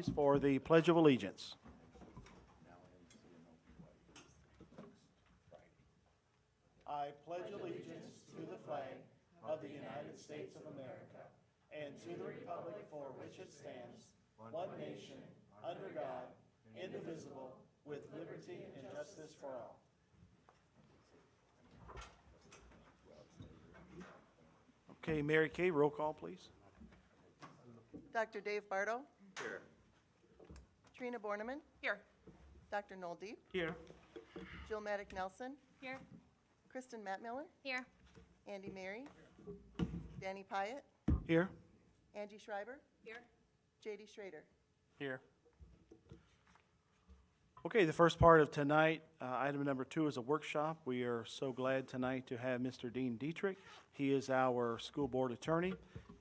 please, for the Pledge of Allegiance. I pledge allegiance to the flag of the United States of America and to the republic for which it stands, one nation, under God, indivisible, with liberty and justice for all. Okay, Mary Kay, roll call, please. Dr. Dave Bardo. Here. Trina Borneman. Here. Dr. Noel Deep. Here. Jill Maddock Nelson. Here. Kristen Matt Miller. Here. Andy Mary. Danny Pyatt. Here. Angie Schreiber. Here. JD Schrader. Here. Okay, the first part of tonight, item number 2 is a workshop. We are so glad tonight to have Mr. Dean Dietrich. He is our school board attorney.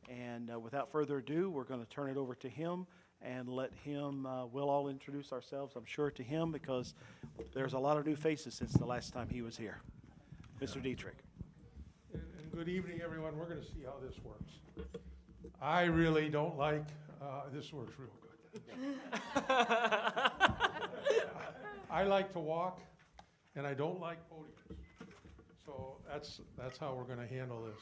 And without further ado, we're going to turn it over to him and let him, we'll all introduce ourselves, I'm sure, to him because there's a lot of new faces since the last time he was here. Mr. Dietrich. And good evening, everyone. We're going to see how this works. I really don't like, this works real good. I like to walk, and I don't like podiums. So that's how we're going to handle this.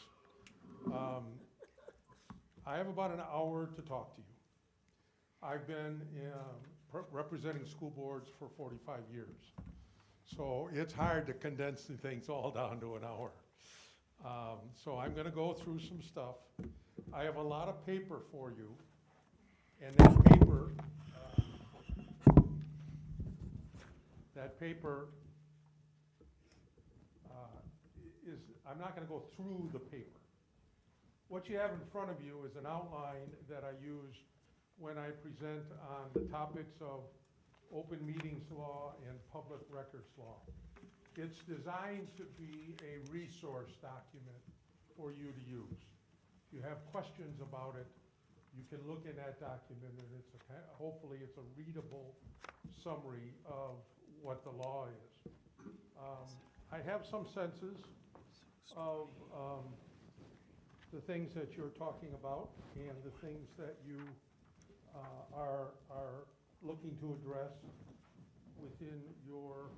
I have about an hour to talk to you. I've been representing school boards for 45 years. So it's hard to condense the things all down to an hour. So I'm going to go through some stuff. I have a lot of paper for you. And that paper is, I'm not going to go through the paper. What you have in front of you is an outline that I use when I present on the topics of open meetings law and public records law. It's designed to be a resource document for you to use. If you have questions about it, you can look in that document and hopefully it's a readable summary of what the law is. I have some senses of the things that you're talking about and the things that you are looking to address within your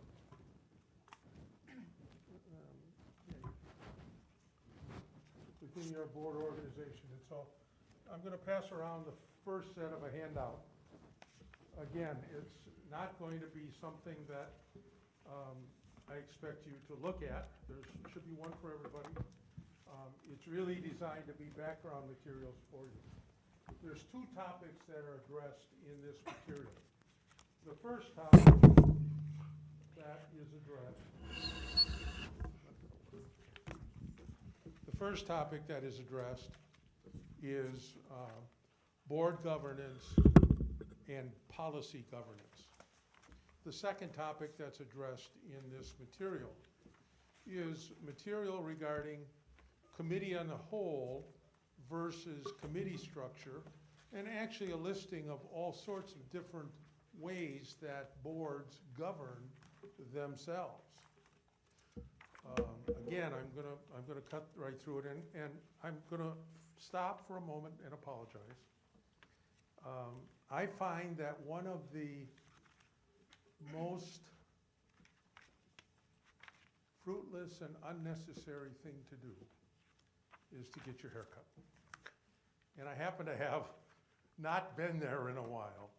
board organization. And so I'm going to pass around the first set of a handout. Again, it's not going to be something that I expect you to look at. There should be one for everybody. It's really designed to be background materials for you. There's 2 topics that are addressed in this material. The first topic that is addressed, is board governance and policy governance. The second topic that's addressed in this material is material regarding committee on the whole versus committee structure, and actually a listing of all sorts of different ways that boards govern themselves. Again, I'm gonna cut right through it, and I'm gonna stop for a moment and apologize. I find that one of the most fruitless and unnecessary thing to do is to get your hair cut. And I happen to have not been there in a while.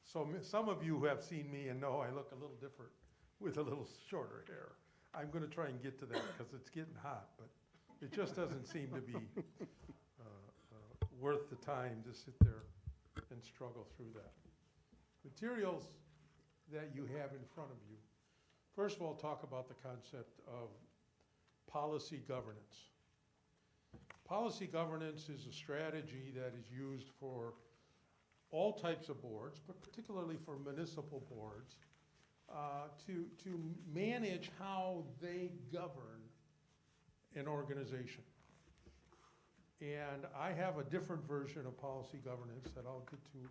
So some of you who have seen me and know I look a little different with a little shorter hair. I'm going to try and get to that because it's getting hot, but it just doesn't seem to be worth the time to sit there and struggle through that. Materials that you have in front of you. First of all, talk about the concept of policy governance. Policy governance is a strategy that is used for all types of boards, but particularly for municipal boards, to manage how they govern an organization. And I have a different version of policy governance that I'll get to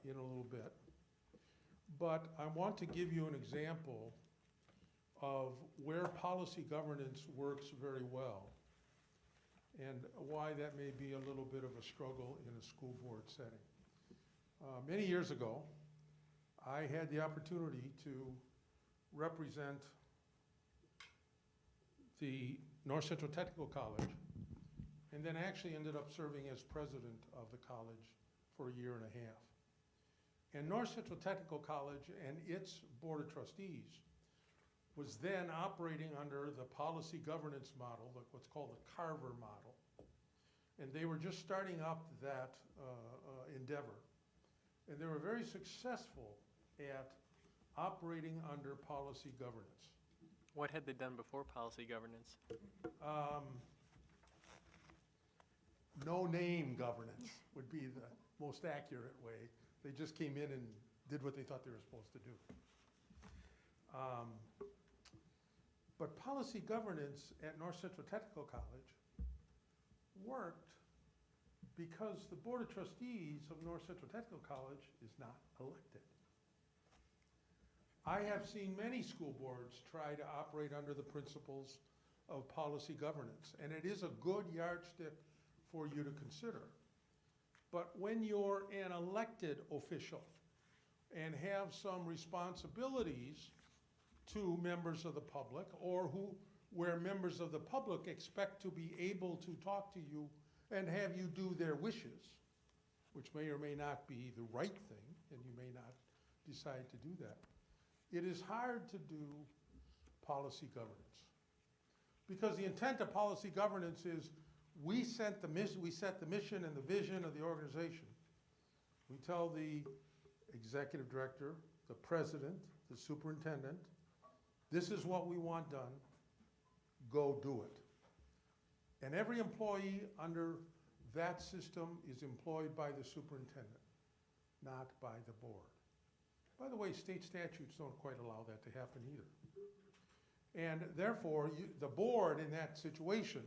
in a little bit. But I want to give you an example of where policy governance works very well and why that may be a little bit of a struggle in a school board setting. Many years ago, I had the opportunity to represent the North Central Technical College, and then actually ended up serving as president of the college for a year and a half. And North Central Technical College and its Board of Trustees was then operating under the policy governance model, what's called the Carver model. And they were just starting up that endeavor. And they were very successful at operating under policy governance. What had they done before policy governance? No-name governance would be the most accurate way. They just came in and did what they thought they were supposed to do. But policy governance at North Central Technical College worked because the Board of Trustees of North Central Technical College is not elected. I have seen many school boards try to operate under the principles of policy governance, and it is a good yardstick for you to consider. But when you're an elected official and have some responsibilities to members of the public, or where members of the public expect to be able to talk to you and have you do their wishes, which may or may not be the right thing, and you may not decide to do that, it is hard to do policy governance. Because the intent of policy governance is we set the mission and the vision of the organization. We tell the executive director, the president, the superintendent, this is what we want done, go do it. And every employee under that system is employed by the superintendent, not by the board. By the way, state statutes don't quite allow that to happen either. And therefore, the board in that situation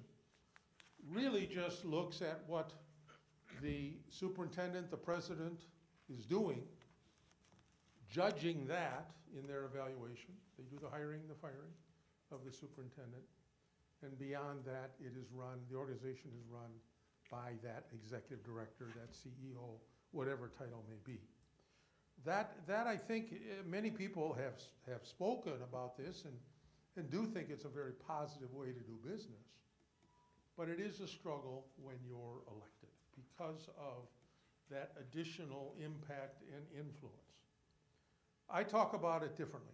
really just looks at what the superintendent, the president is doing, judging that in their evaluation. They do the hiring, the firing of the superintendent. And beyond that, it is run, the organization is run by that executive director, that CEO, whatever title may be. That I think many people have spoken about this and do think it's a very positive way to do business. But it is a struggle when you're elected because of that additional impact and influence. I talk about it differently.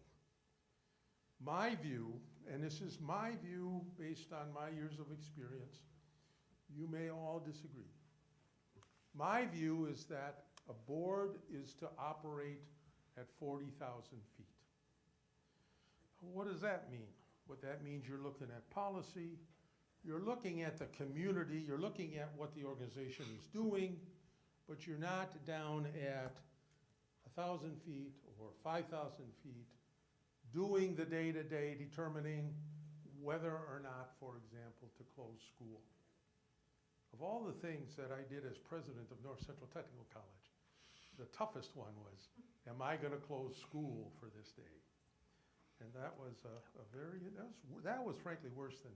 My view, and this is my view based on my years of experience, you may all disagree. My view is that a board is to operate at 40,000 feet. What does that mean? What that means, you're looking at policy, you're looking at the community, you're looking at what the organization is doing, but you're not down at 1,000 feet or 5,000 feet doing the day-to-day, determining whether or not, for example, to close school. Of all the things that I did as president of North Central Technical College, the toughest one was, am I going to close school for this day? And that was that was frankly worse than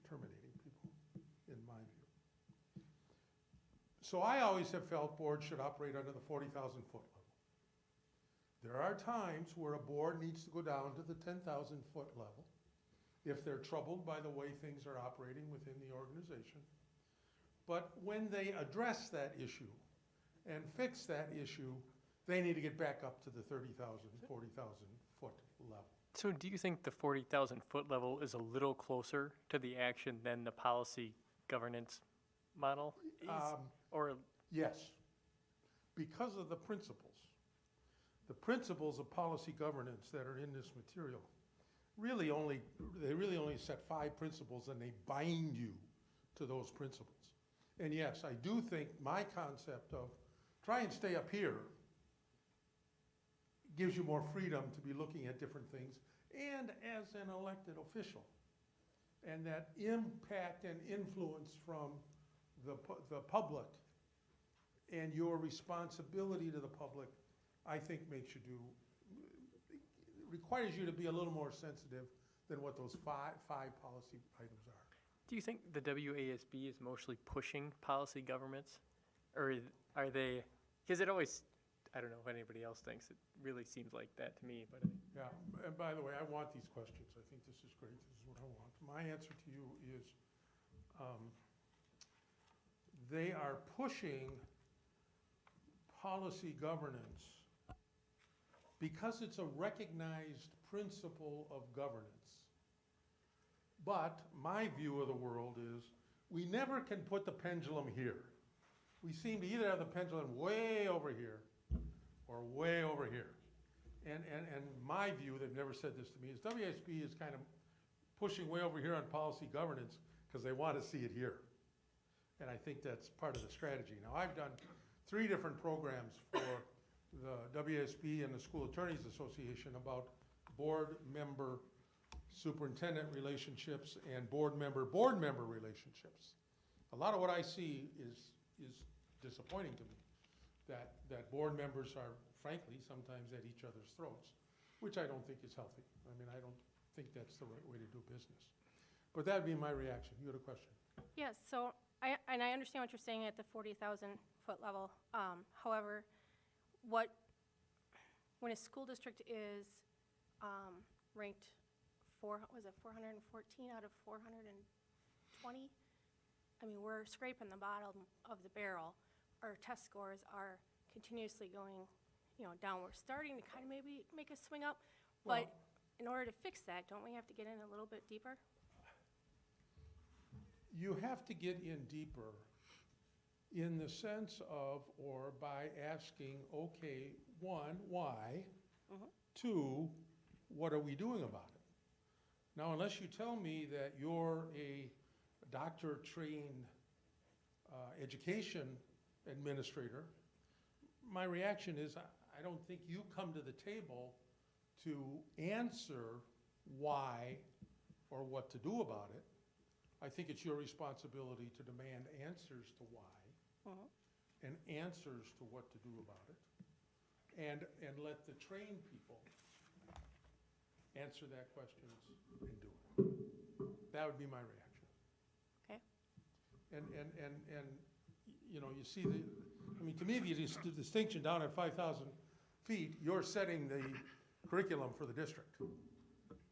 terminating people, in my view. So I always have felt boards should operate under the 40,000 foot level. There are times where a board needs to go down to the 10,000 foot level if they're troubled by the way things are operating within the organization. But when they address that issue and fix that issue, they need to get back up to the 30,000, 40,000 foot level. So do you think the 40,000 foot level is a little closer to the action than the policy governance model is? Or Yes, because of the principles. The principles of policy governance that are in this material really only set 5 principles, and they bind you to those principles. And yes, I do think my concept of try and stay up here gives you more freedom to be looking at different things, and as an elected official. And that impact and influence from the public and your responsibility to the public, I think requires you to be a little more sensitive than what those five policy items are. do you think the WASB is mostly pushing policy governments? Or are they, because it always, I don't know if anybody else thinks, it really seems like that to me, but Yeah, and by the way, I want these questions. I think this is great. This is what I want. My answer to you is, they are pushing policy governance because it's a recognized principle of governance. But my view of the world is, we never can put the pendulum here. We seem to either have the pendulum way over here or way over here. And my view, they've never said this to me, is WSB is kind of pushing way over here on policy governance because they want to see it here. And I think that's part of the strategy. Now, I've done 3 different programs for the WSB and the School Attorneys Association about board member superintendent relationships and board member relationships. A lot of what I see is disappointing to me, that board members are frankly sometimes at each other's throats, which I don't think is healthy. I mean, I don't think that's the right way to do business. But that'd be my reaction. You had a question? Yes, so I understand what you're saying at the 40,000 foot level. However, when a school district is ranked 414 out of 420? I mean, we're scraping the bottom of the barrel. Our test scores are continuously going, down. We're starting to kind of maybe make a swing up, but in order to fix that, don't we have to get in a little bit deeper? You have to get in deeper in the sense of, or by asking, okay, 1, why? 2, what are we doing about it? Now, unless you tell me that you're a doctor-trained education administrator, my reaction is I don't think you come to the table to answer why or what to do about it. I think it's your responsibility to demand answers to why and answers to what to do about it, and let the trained people answer that questions and do it. That would be my reaction. Okay. And you see to me, the distinction down at 5,000 feet, you're setting the curriculum for the district.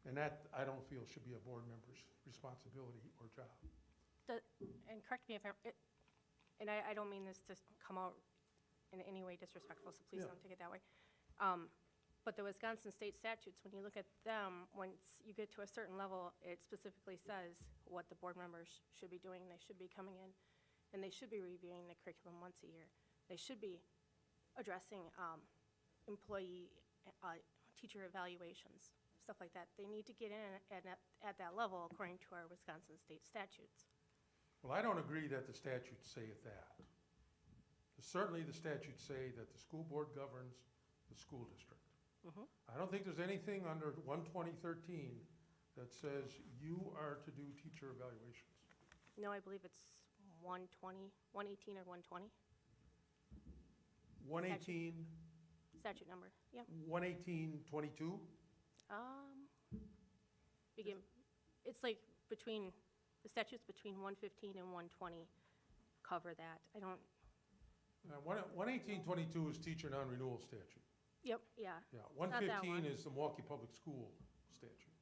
And that, I don't feel, should be a board member's responsibility or job. And correct me if I don't mean this to come out in any way disrespectful, so please don't take it that way. But the Wisconsin state statutes, when you look at them, once you get to a certain level, it specifically says what the board members should be doing. They should be coming in, and they should be reviewing the curriculum once a year. They should be addressing employee, teacher evaluations, stuff like that. They need to get in at that level according to our Wisconsin state statutes. Well, I don't agree that the statutes say that. Certainly the statutes say that the school board governs the school district. I don't think there's anything under 12013 that says you are to do teacher evaluations. No, I believe it's 120, 118 or 120. 118, Statute number, yep. 11822? It's like the statutes between 115 and 120 cover that. I don't, 11822 is teacher non-renewal statute. yep, yeah. Yeah, not that 115 one. is the Milwaukee Public School statute.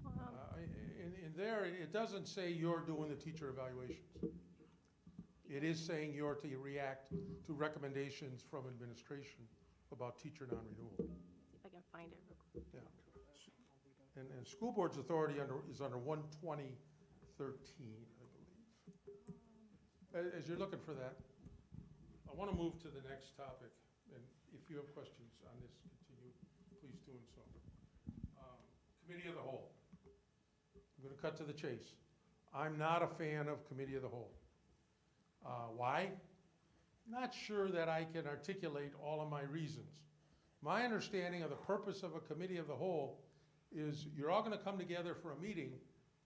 Um, In there, it doesn't say you're doing the teacher evaluations. It is saying you're to react to recommendations from administration about teacher non-renewal. See if I can find it real quick. Yeah. And school board's authority is under 12013, I believe. As you're looking for that, I want to move to the next topic. And if you have questions on this, continue, please do so. Committee of the Whole. I'm going to cut to the chase. I'm not a fan of Committee of the Whole. Why? Not sure that I can articulate all of my reasons. My understanding of the purpose of a Committee of the Whole is you're all going to come together for a meeting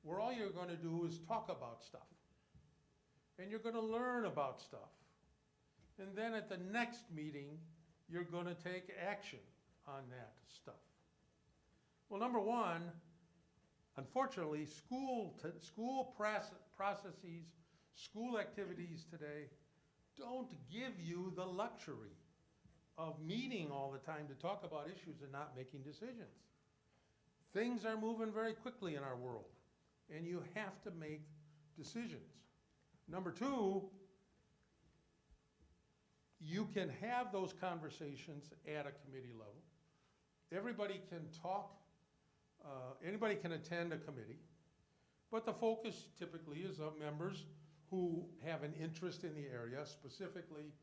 where all you're going to do is talk about stuff. And you're going to learn about stuff. And then at the next meeting, you're going to take action on that stuff. Well, number one, unfortunately, school processes, school activities today don't give you the luxury of meeting all the time to talk about issues and not making decisions. Things are moving very quickly in our world, and you have to make decisions. Number two, you can have those conversations at a committee level. Everybody can talk, anybody can attend a committee, but the focus typically is of members who have an interest in the area. Specifically,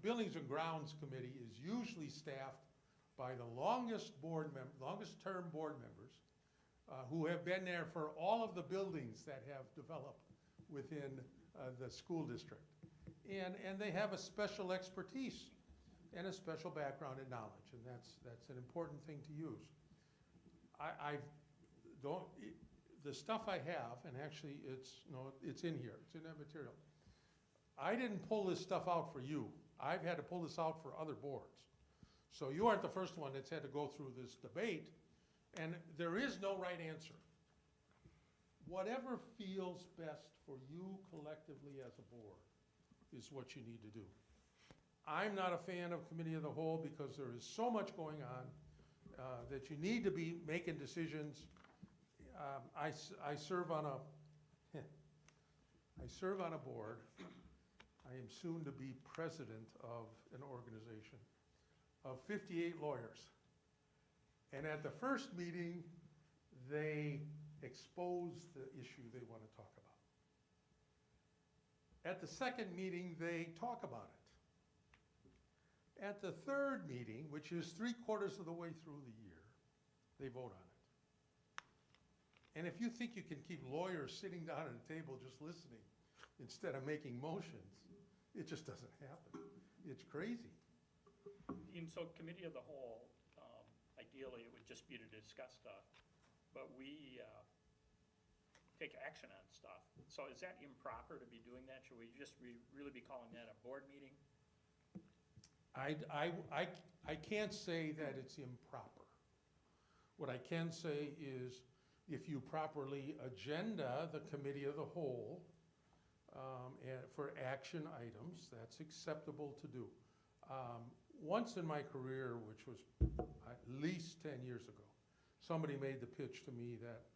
Buildings and Grounds Committee is usually staffed by the longest term board members who have been there for all of the buildings that have developed within the school district. And they have a special expertise and a special background and knowledge, and that's an important thing to use. The stuff I have, and actually it's in here, it's in that material. I didn't pull this stuff out for you. I've had to pull this out for other boards. So you aren't the first one that's had to go through this debate, and there is no right answer. Whatever feels best for you collectively as a board is what you need to do. I'm not a fan of committee of the whole because there is so much going on that you need to be making decisions. I serve on a board. I am soon to be president of an organization of 58 lawyers. And at the first meeting, they expose the issue they want to talk about. At the second meeting, they talk about it. At the third meeting, which is 3/4 of the way through the year, they vote on it. And if you think you can keep lawyers sitting down at a table just listening instead of making motions, it just doesn't happen. It's crazy. And so committee of the whole, ideally it would just be to discuss stuff, but we take action on stuff. So is that improper to be doing that? Should we just really be calling that a board meeting? I can't say that it's improper. What I can say is if you properly agenda the committee of the whole and for action items, that's acceptable to do. Once in my career, which was at least 10 years ago, somebody made the pitch to me that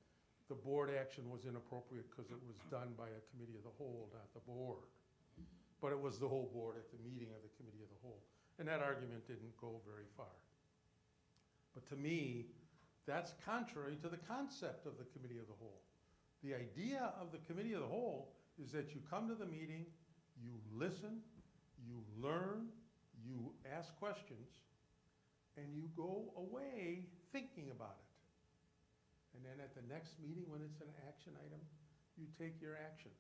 the board action was inappropriate because it was done by a committee of the whole, not the board. But it was the whole board at the meeting of the committee of the whole. And that argument didn't go very far. But to me, that's contrary to the concept of the committee of the whole. The idea of the committee of the whole is that you come to the meeting, you listen, you learn, you ask questions, and you go away thinking about it. And then at the next meeting, when it's an action item, you take your action.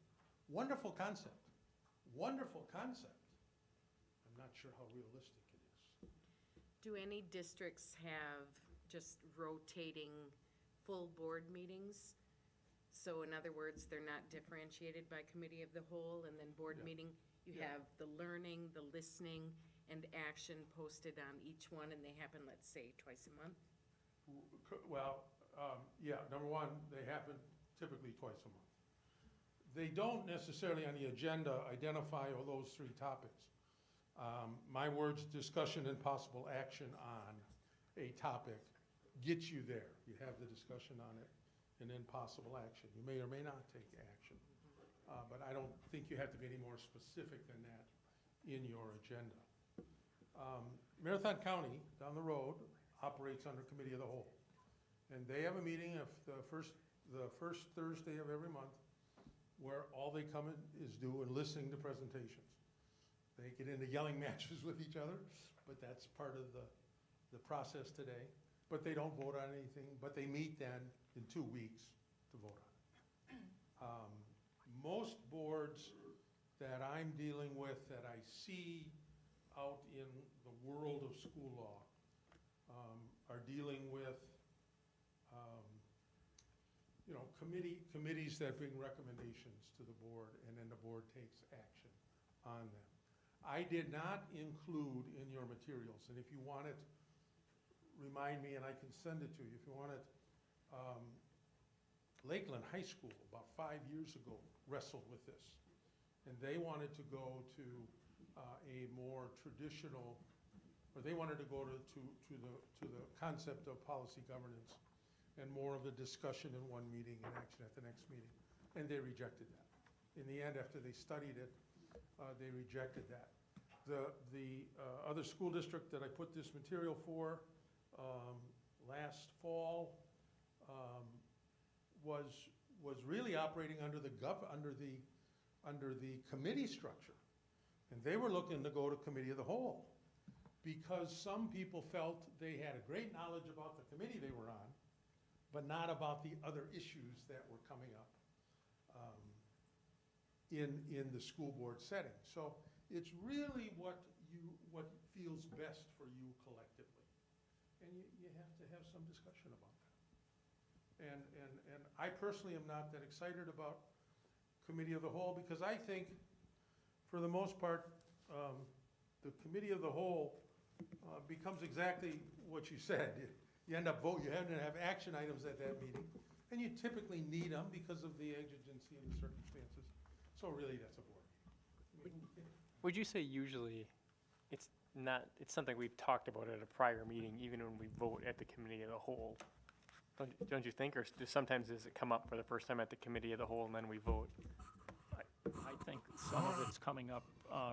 Wonderful concept. Wonderful concept. I'm not sure how realistic it is. Do any districts have just rotating full board meetings? So in other words, they're not differentiated by committee of the whole and then board Yeah. meeting? You Yeah. have the learning, the listening, and action posted on each one, and they happen, let's say, twice a month? Well, yeah, number one, they happen typically twice a month. They don't necessarily on the agenda identify all those three topics. My words, discussion and possible action on a topic gets you there. You have the discussion on it and then possible action. You may or may not take action. But I don't think you have to be any more specific than that in your agenda. Marathon County, down the road, operates under committee of the whole. And they have a meeting of the first Thursday of every month where all they come in is do and listening to presentations. They get into yelling matches with each other, but that's part of the process today. But they don't vote on anything, but they meet then in 2 weeks to vote on it. Most boards that I'm dealing with that I see out in the world of school law are dealing with committees that bring recommendations to the board, and then the board takes action on them. I did not include in your materials, and if you want it, remind me and I can send it to you. If you want it, Lakeland High School about 5 years ago wrestled with this, and they wanted to go to a more traditional or they wanted to go to the concept of policy governance and more of a discussion in one meeting and action at the next meeting. And they rejected that. In the end, after they studied it, they rejected that. The other school district that I put this material for last fall was really operating under the committee structure. And they were looking to go to committee of the whole because some people felt they had a great knowledge about the committee they were on, but not about the other issues that were coming up in the school board setting. So it's really what feels best for you collectively. And you have to have some discussion about that. And I personally am not that excited about committee of the whole because I think, for the most part, the committee of the whole becomes exactly what you said. You end up voting, you have to have action items at that meeting, and you typically need them because of the exigency and the circumstances. So really, that's a board meeting. Would you say usually it's something we've talked about at a prior meeting, even when we vote at the committee of the whole? Don't you think, or sometimes does it come up for the first time at the committee of the whole and then we vote? I think some of it's coming up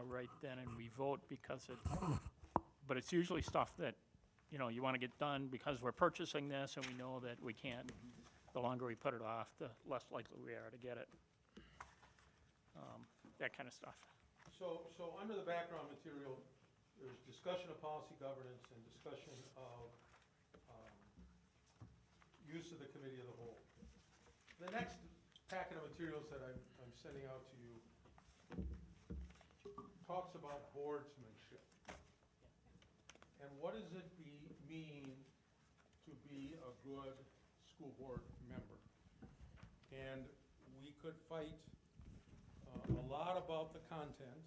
right then and we vote because but it's usually stuff that, you know, you want to get done because we're purchasing this and we know that we can't. The longer we put it off, the less likely we are to get it. That kind of stuff. So under the background material, there's discussion of policy governance and discussion of use of the committee of the whole. The next packet of materials that I'm sending out to you talks about boardsmanship. And what does it mean to be a good school board member? And we could fight a lot about the content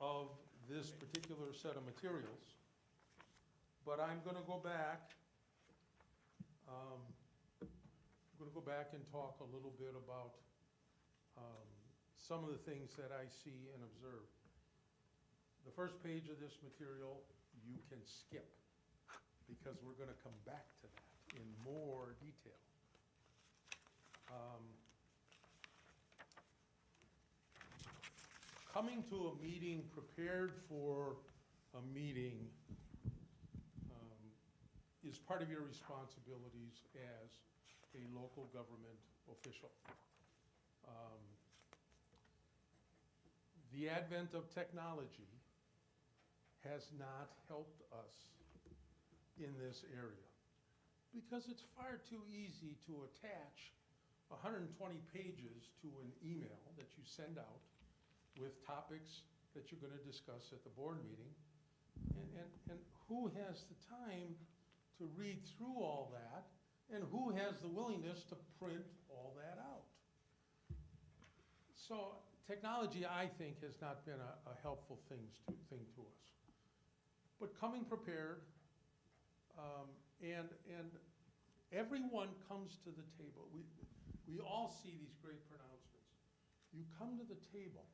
of this particular set of materials, but I'm going to go back. I'm going to go back and talk a little bit about some of the things that I see and observe. The first page of this material you can skip because we're going to come back to that in more detail. Coming to a meeting prepared for a meeting is part of your responsibilities as a local government official. The advent of technology has not helped us in this area because it's far too easy to attach 120 pages to an email that you send out with topics that you're going to discuss at the board meeting. And who has the time to read through all that, and who has the willingness to print all that out? So technology, I think, has not been a helpful thing to us. But coming prepared, and everyone comes to the table. We all see these great pronouncements. You come to the table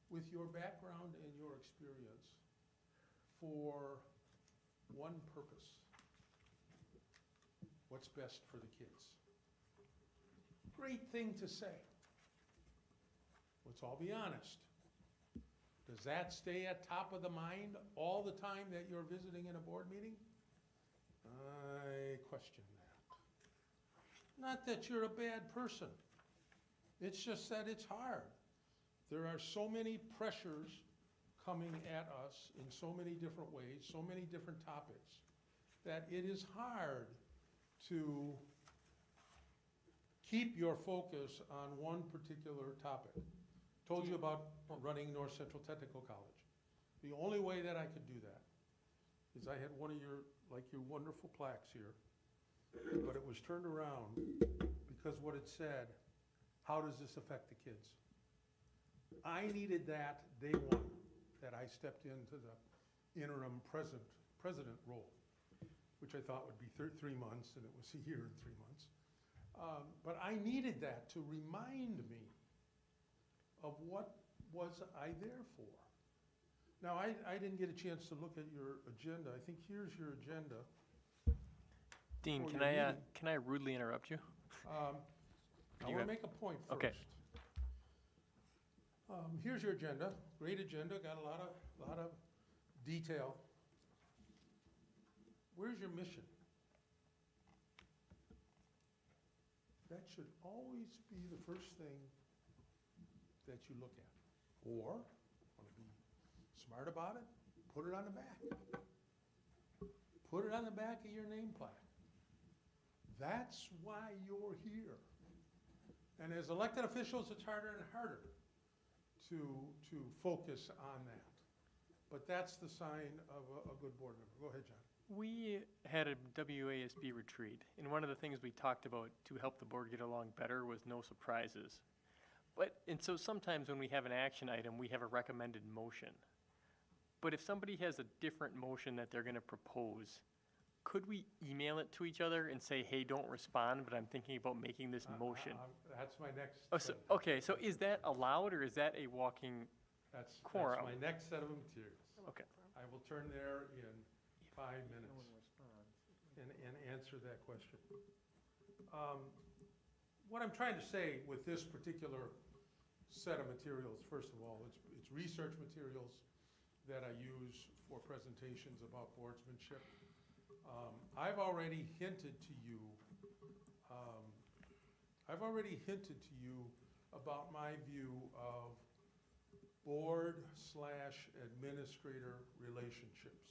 with your background and your experience for one purpose: what's best for the kids. Great thing to say. Let's all be honest. Does that stay at top of the mind all the time that you're visiting in a board meeting? I question that. Not that you're a bad person. It's just that it's hard. There are so many pressures coming at us in so many different ways, so many different topics, that it is hard to keep your focus on one particular topic. Told you about running North Central Technical College. The only way that I could do that is I had one of your wonderful plaques here, but it was turned around because what it said, how does this affect the kids? I needed that day one that I stepped into the interim president role, which I thought would be 3 months, and it was a year and 3 months. But I needed that to remind me of what was I there for. Now, I didn't get a chance to look at your agenda. I think here's your agenda. Dean, For can your I, meeting. can I rudely interrupt you? I You want to have- make a point first. Okay. Here's your agenda, great agenda, got a lot of detail. Where's your mission? That should always be the first thing that you look at. Or, want to be smart about it, put it on the back. Put it on the back of your name plaque. That's why you're here. And as elected officials, it's harder and harder to focus on that. But that's the sign of a good board member. Go ahead, John. We had a WASB retreat, and one of the things we talked about to help the board get along better was no surprises. And so sometimes when we have an action item, we have a recommended motion. But if somebody has a different motion that they're gonna propose, could we email it to each other and say, hey, don't respond, but I'm thinking about making this motion? That's my next. Oh, so, okay, so is that allowed, or is that a walking, That's quorum. my next set of materials. okay. I will turn there in 5 minutes and answer that question. What I'm trying to say with this particular set of materials, first of all, it's research materials that I use for presentations about boardsmanship. I've already hinted to you about my view of board/administrator relationships.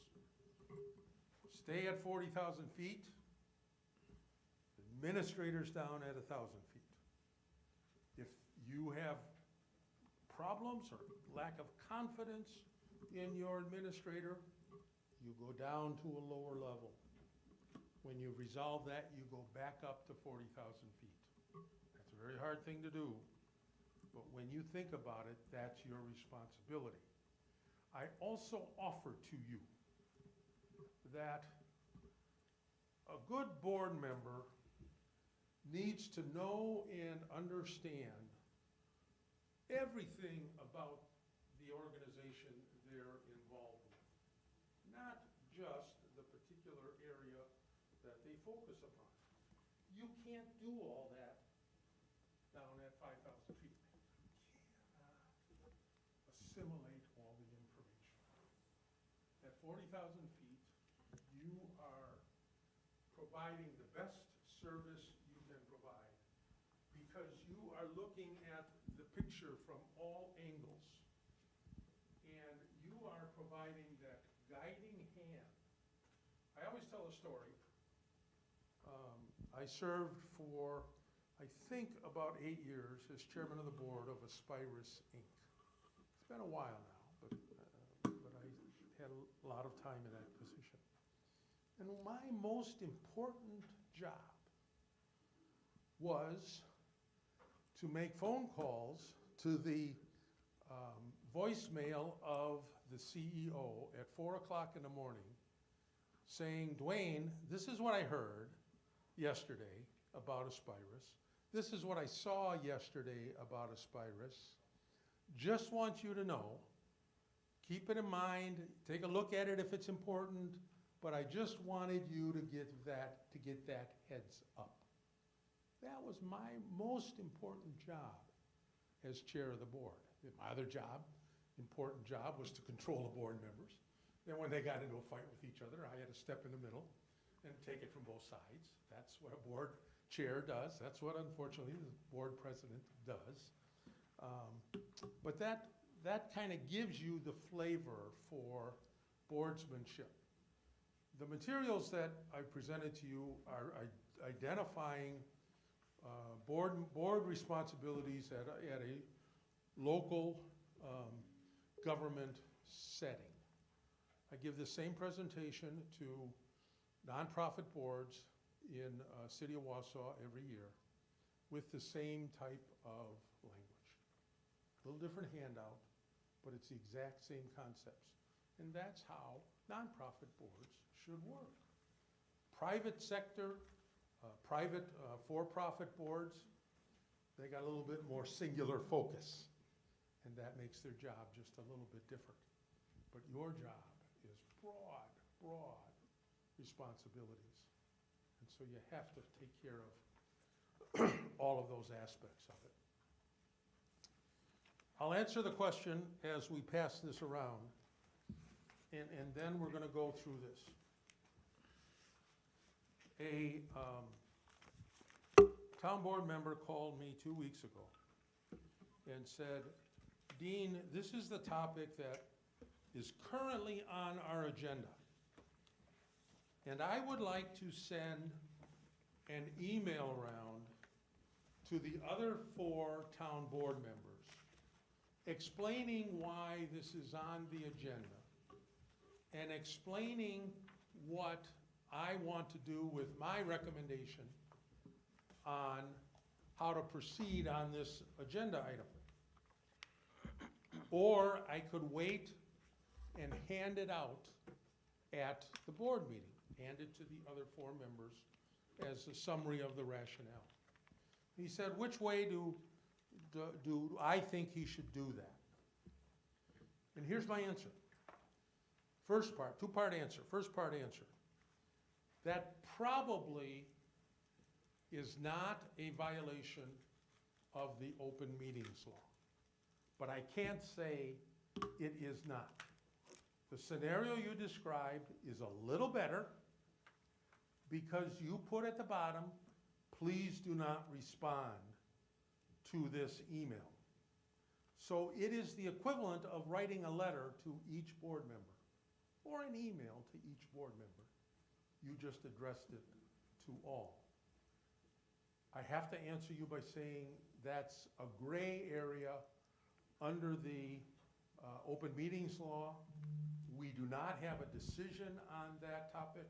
Stay at 40,000 feet, administrators down at 1,000 feet. If you have problems or lack of confidence in your administrator, you go down to a lower level. When you resolve that, you go back up to 40,000 feet. That's a very hard thing to do, but when you think about it, that's your responsibility. I also offer to you that a good board member needs to know and understand everything about the organization they're involved with, not just the particular area that they focus upon. You can't do all that down at 5,000 feet. You cannot assimilate all the information. At 40,000 feet, you are providing the best service you can provide because you are looking at the picture from all angles. And you are providing that guiding hand. I always tell a story. I served for, I think, about 8 years as chairman of the board of Aspirus, Inc. It's been a while now, but I had a lot of time in that position. And my most important job was to make phone calls to the voicemail of the CEO at 4 o'clock in the morning saying, Dwayne, this is what I heard yesterday about Aspirus. This is what I saw yesterday about Aspirus. Just want you to know, keep it in mind, take a look at it if it's important, but I just wanted you to get that heads up. That was my most important job as chair of the board. My other important job was to control the board members. Then when they got into a fight with each other, I had to step in the middle and take it from both sides. That's what a board chair does. That's what, unfortunately, the board president does. But that kind of gives you the flavor for boardsmanship. The materials that I presented to you are identifying board responsibilities at a local government setting. I give the same presentation to nonprofit boards in City of Wausau every year with the same type of language. A little different handout, but it's the exact same concepts. And that's how nonprofit boards should work. Private sector, for-profit boards, they got a little bit more singular focus, and that makes their job just a little bit different. but your job is broad, broad responsibilities. And so you have to take care of all of those aspects of it. I'll answer the question as we pass this around, and then we're gonna go through this. A town board member called me 2 weeks ago and said, Dean, this is the topic that is currently on our agenda. And I would like to send an email around to the other 4 town board members explaining why this is on the agenda and explaining what I want to do with my recommendation on how to proceed on this agenda item. Or I could wait and hand it out at the board meeting, hand it to the other 4 members as a summary of the rationale. He said, which way do I think he should do that? And here's my answer. First part, 2-part answer, first part answer. That probably is not a violation of the open meetings law. But I can't say it is not. The scenario you described is a little better because you put at the bottom, please do not respond to this email. So it is the equivalent of writing a letter to each board member or an email to each board member. You just addressed it to all. I have to answer you by saying that's a gray area under the open meetings law. We do not have a decision on that topic,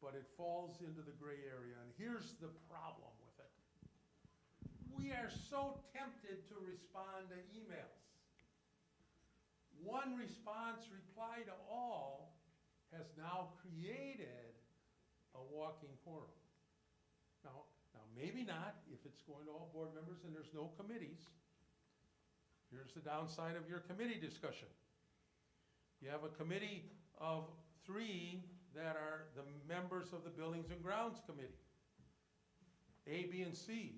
but it falls into the gray area. And here's the problem with it. We are so tempted to respond to emails. One response, reply to all, has now created a walking quorum. Now maybe not if it's going to all board members and there's no committees. Here's the downside of your committee discussion. You have a committee of 3 that are the members of the Buildings and Grounds Committee, A, B, and C.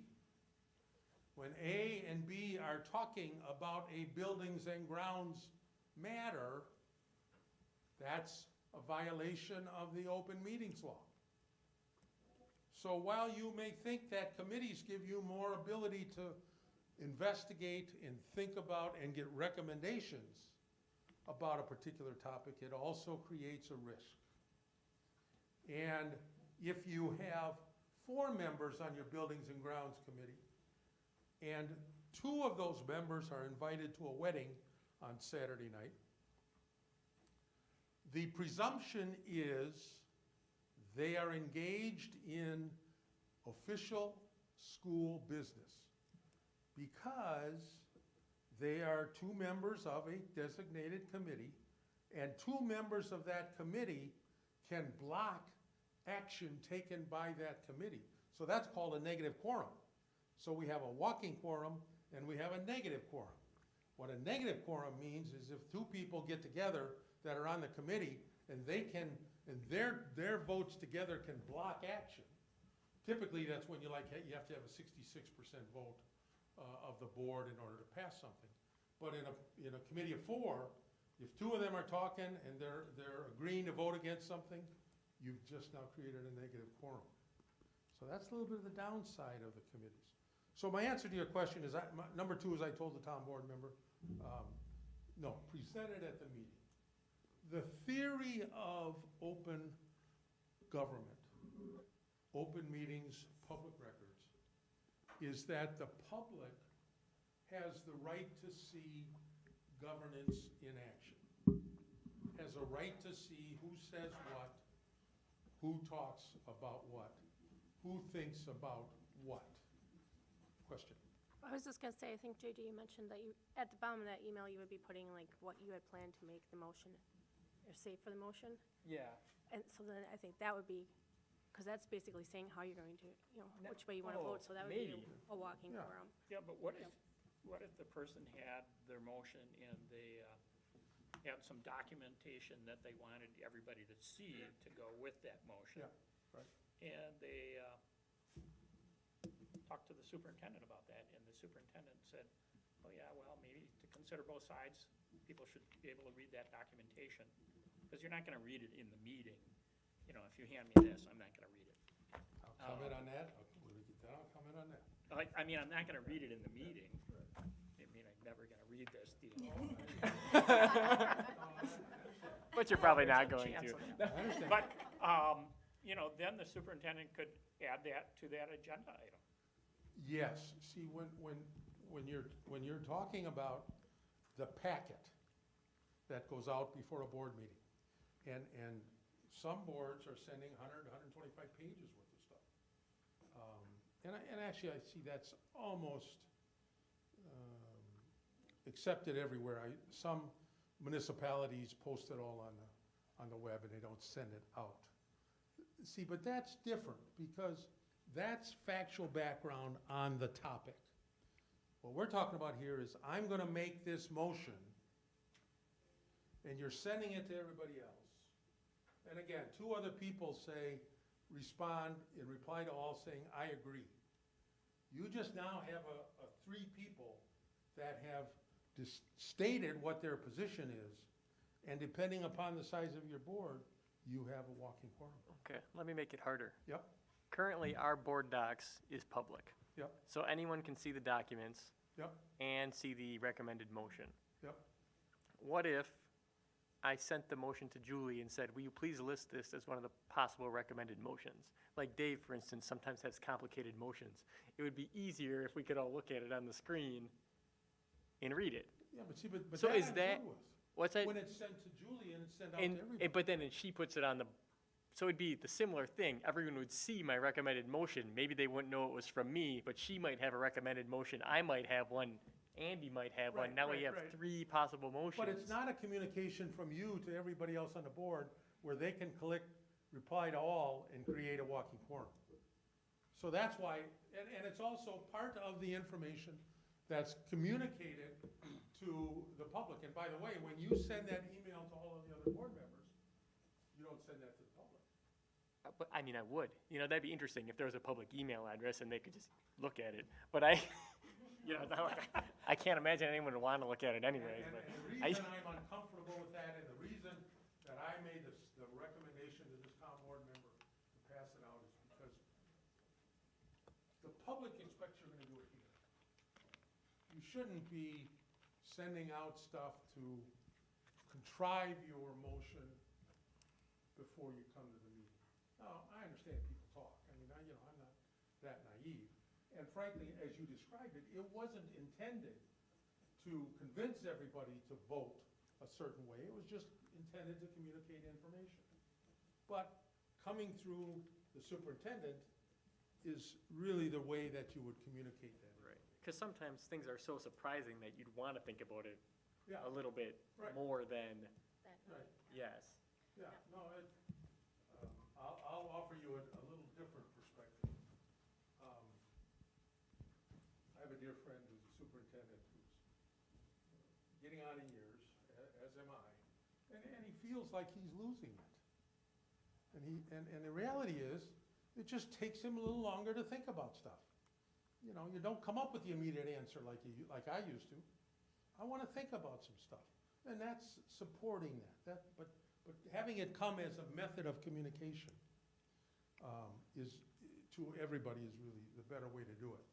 When A and B are talking about a buildings and grounds matter, that's a violation of the open meetings law. So while you may think that committees give you more ability to investigate and think about and get recommendations about a particular topic, it also creates a risk. And if you have 4 members on your Buildings and Grounds Committee, and 2 of those members are invited to a wedding on Saturday night, the presumption is they are engaged in official school business because they are 2 members of a designated committee, and 2 members of that committee can block action taken by that committee. So that's called a negative quorum. So we have a walking quorum and we have a negative quorum. What a negative quorum means is if 2 people get together that are on the committee and they can, and their votes together can block action. Typically that's when you have to have a 66% vote of the board in order to pass something. But in a committee of 4, if 2 of them are talking and they're agreeing to vote against something, you've just now created a negative quorum. So that's a little bit of the downside of the committees. So my answer to your question is, number 2 is I told the town board member, no, present it at the meeting. The theory of open government, open meetings, public records, is that the public has the right to see governance in action, has a right to see who says what, who talks about what, who thinks about what. Question. I was just gonna say, I think JD, you mentioned that you, at the bottom of that email, you would be putting like what you had planned to make the motion, or say for the motion. Yeah. And so then I think that would be, because that's basically saying how you're going to, which way you want to vote, so that would be maybe. a walking Yeah. quorum. Yeah, but what if the person had their motion and they had some documentation that they wanted everybody to see to go with that motion. Yeah, right. And they talked to the superintendent about that, and the superintendent said, oh yeah, well, maybe to consider both sides, people should be able to read that documentation, because you're not gonna read it in the meeting. You know, if you hand me this, I'm not gonna read it. I'll comment on that. When we get done, I'll comment on that. I mean, I'm not gonna read it in the meeting. I mean, I'm never gonna read this deal. But you're probably not going Chance to. of that. I understand. But, you know, then the superintendent could add that to that agenda item. Yes, see, when you're talking about the packet that goes out before a board meeting, and some boards are sending 100, 125 pages worth of stuff. And actually, I see that's almost accepted everywhere. Some municipalities post it all on the web and they don't send it out. See, but that's different because that's factual background on the topic. What we're talking about here is I'm gonna make this motion and you're sending it to everybody else. And again, two other people respond in reply to all saying, I agree. You just now have a three people that have stated what their position is, and depending upon the size of your board, you have a walking quorum. Okay, let me make it harder. Yep, Currently, our board docs is public. yep, So anyone can see the documents yep, and see the recommended motion. yep. What if I sent the motion to Julie and said, will you please list this as one of the possible recommended motions? Like Dave, for instance, sometimes has complicated motions. It would be easier if we could all look at it on the screen and read it. Yeah, but see, but So that is I'm that- good with. What's that? When it's sent to Julie and it's sent out to And, everybody. but then she puts it on the, so it'd be the similar thing. Everyone would see my recommended motion. Maybe they wouldn't know it was from me, but she might have a recommended motion. I might have one. Andy might have one. Right, Now we right, have right. three possible motions. But it's not a communication from you to everybody else on the board where they can reply to all and create a walking quorum. So that's why, and it's also part of the information that's communicated to the public. And by the way, when you send that email to all of the other board members, you don't send that to the public. But, I mean, I would. You know, that'd be interesting if there was a public email address and they could just look at it. But I, you know, I can't imagine anyone would want to look at it anyways. And But the I, reason I'm uncomfortable with that, and the reason that I made the recommendation to this town board member to pass it out is because the public expects you're gonna do it here. You shouldn't be sending out stuff to contrive your motion before you come to the meeting. Now, I understand people talk. I mean, I'm not that naive. And frankly, as you described it, it wasn't intended to convince everybody to vote a certain way. It was just intended to communicate information. But coming through the superintendent is really the way that you would communicate that. right. Because sometimes things are so surprising that you'd want to think about it Yeah, a little bit Right. more than, That right, yes. yeah, no, I'll offer you a little different perspective. I have a dear friend who's a superintendent who's getting on in years, as am I, and he feels like he's losing it. And the reality is, it just takes him a little longer to think about stuff. You know, you don't come up with the immediate answer like I used to. I want to think about some stuff, and that's supporting that. But having it come as a method of communication is, to everybody, is really the better way to do it.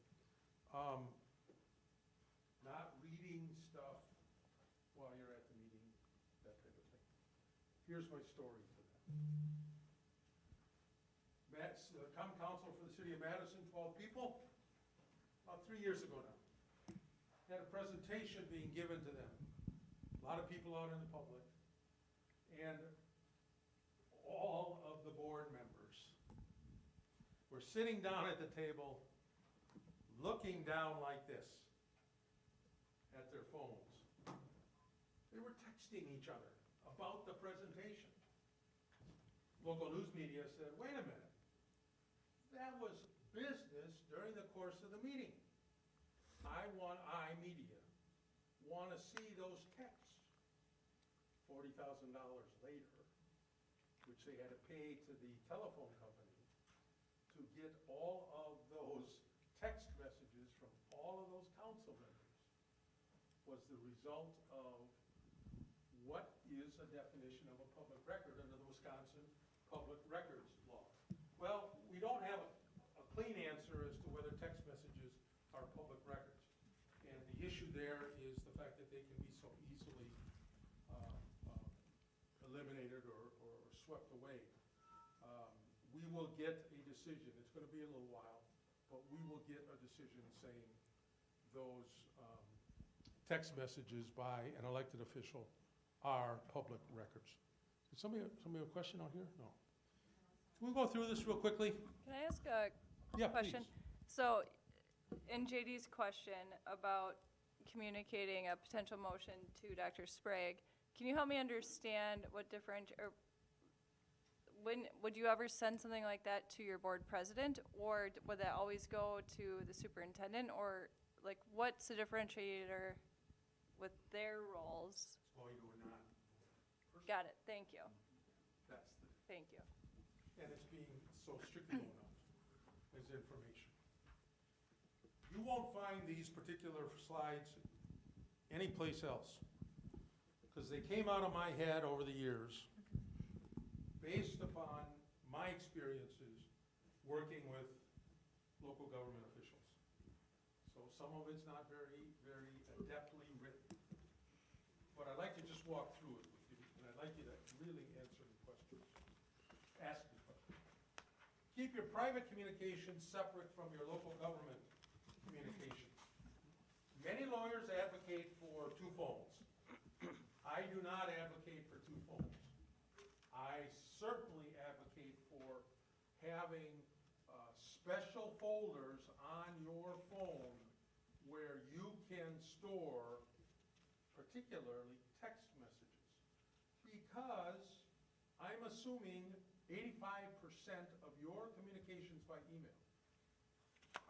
Not reading stuff while you're at the meeting, that type of thing. Here's my story for that. Common Council for the City of Madison, 12 people, about 3 years ago now. Had a presentation being given to them. A lot of people out in the public. And all of the board members were sitting down at the table, looking down like this at their phones. They were texting each other about the presentation. Local news media said, wait a minute, that was business during the course of the meeting. Media, want to see those texts $40,000 later, which they had to pay to the telephone company to get all of those text messages from all of those council members, was the result of what is a definition of a public record under the Wisconsin Public Records Law. Well, we don't have a clean answer as to whether text messages are public records. And the issue there is the fact that they can be so easily eliminated or swept away. We will get a decision. It's going to be a little while, but we will get a decision saying those text messages by an elected official are public records. Did somebody have a question out here? No. We'll go through this real quickly. Can I ask a Yeah, question? please. So, in JD's question about communicating a potential motion to Dr. Sprague, can you help me understand what or when, would you ever send something like that to your board president, or would that always go to the superintendent, or like, what's the differentiator with their roles? It's going to a non. Got it, thank you, That's the, thank you. and it's being so strictly known as information. You won't find these particular slides anyplace else, because they came out of my head over the years based upon my experiences working with local government officials. So some of it's not very, very adeptly written. But I'd like to just walk through it with you, and I'd like you to really answer the questions. Ask the questions. Keep your private communications separate from your local government communications. Many lawyers advocate for 2 phones. I do not advocate for 2 phones. I certainly advocate for having special folders on your phone where you can store particularly text messages. Because I'm assuming 85% of your communications by email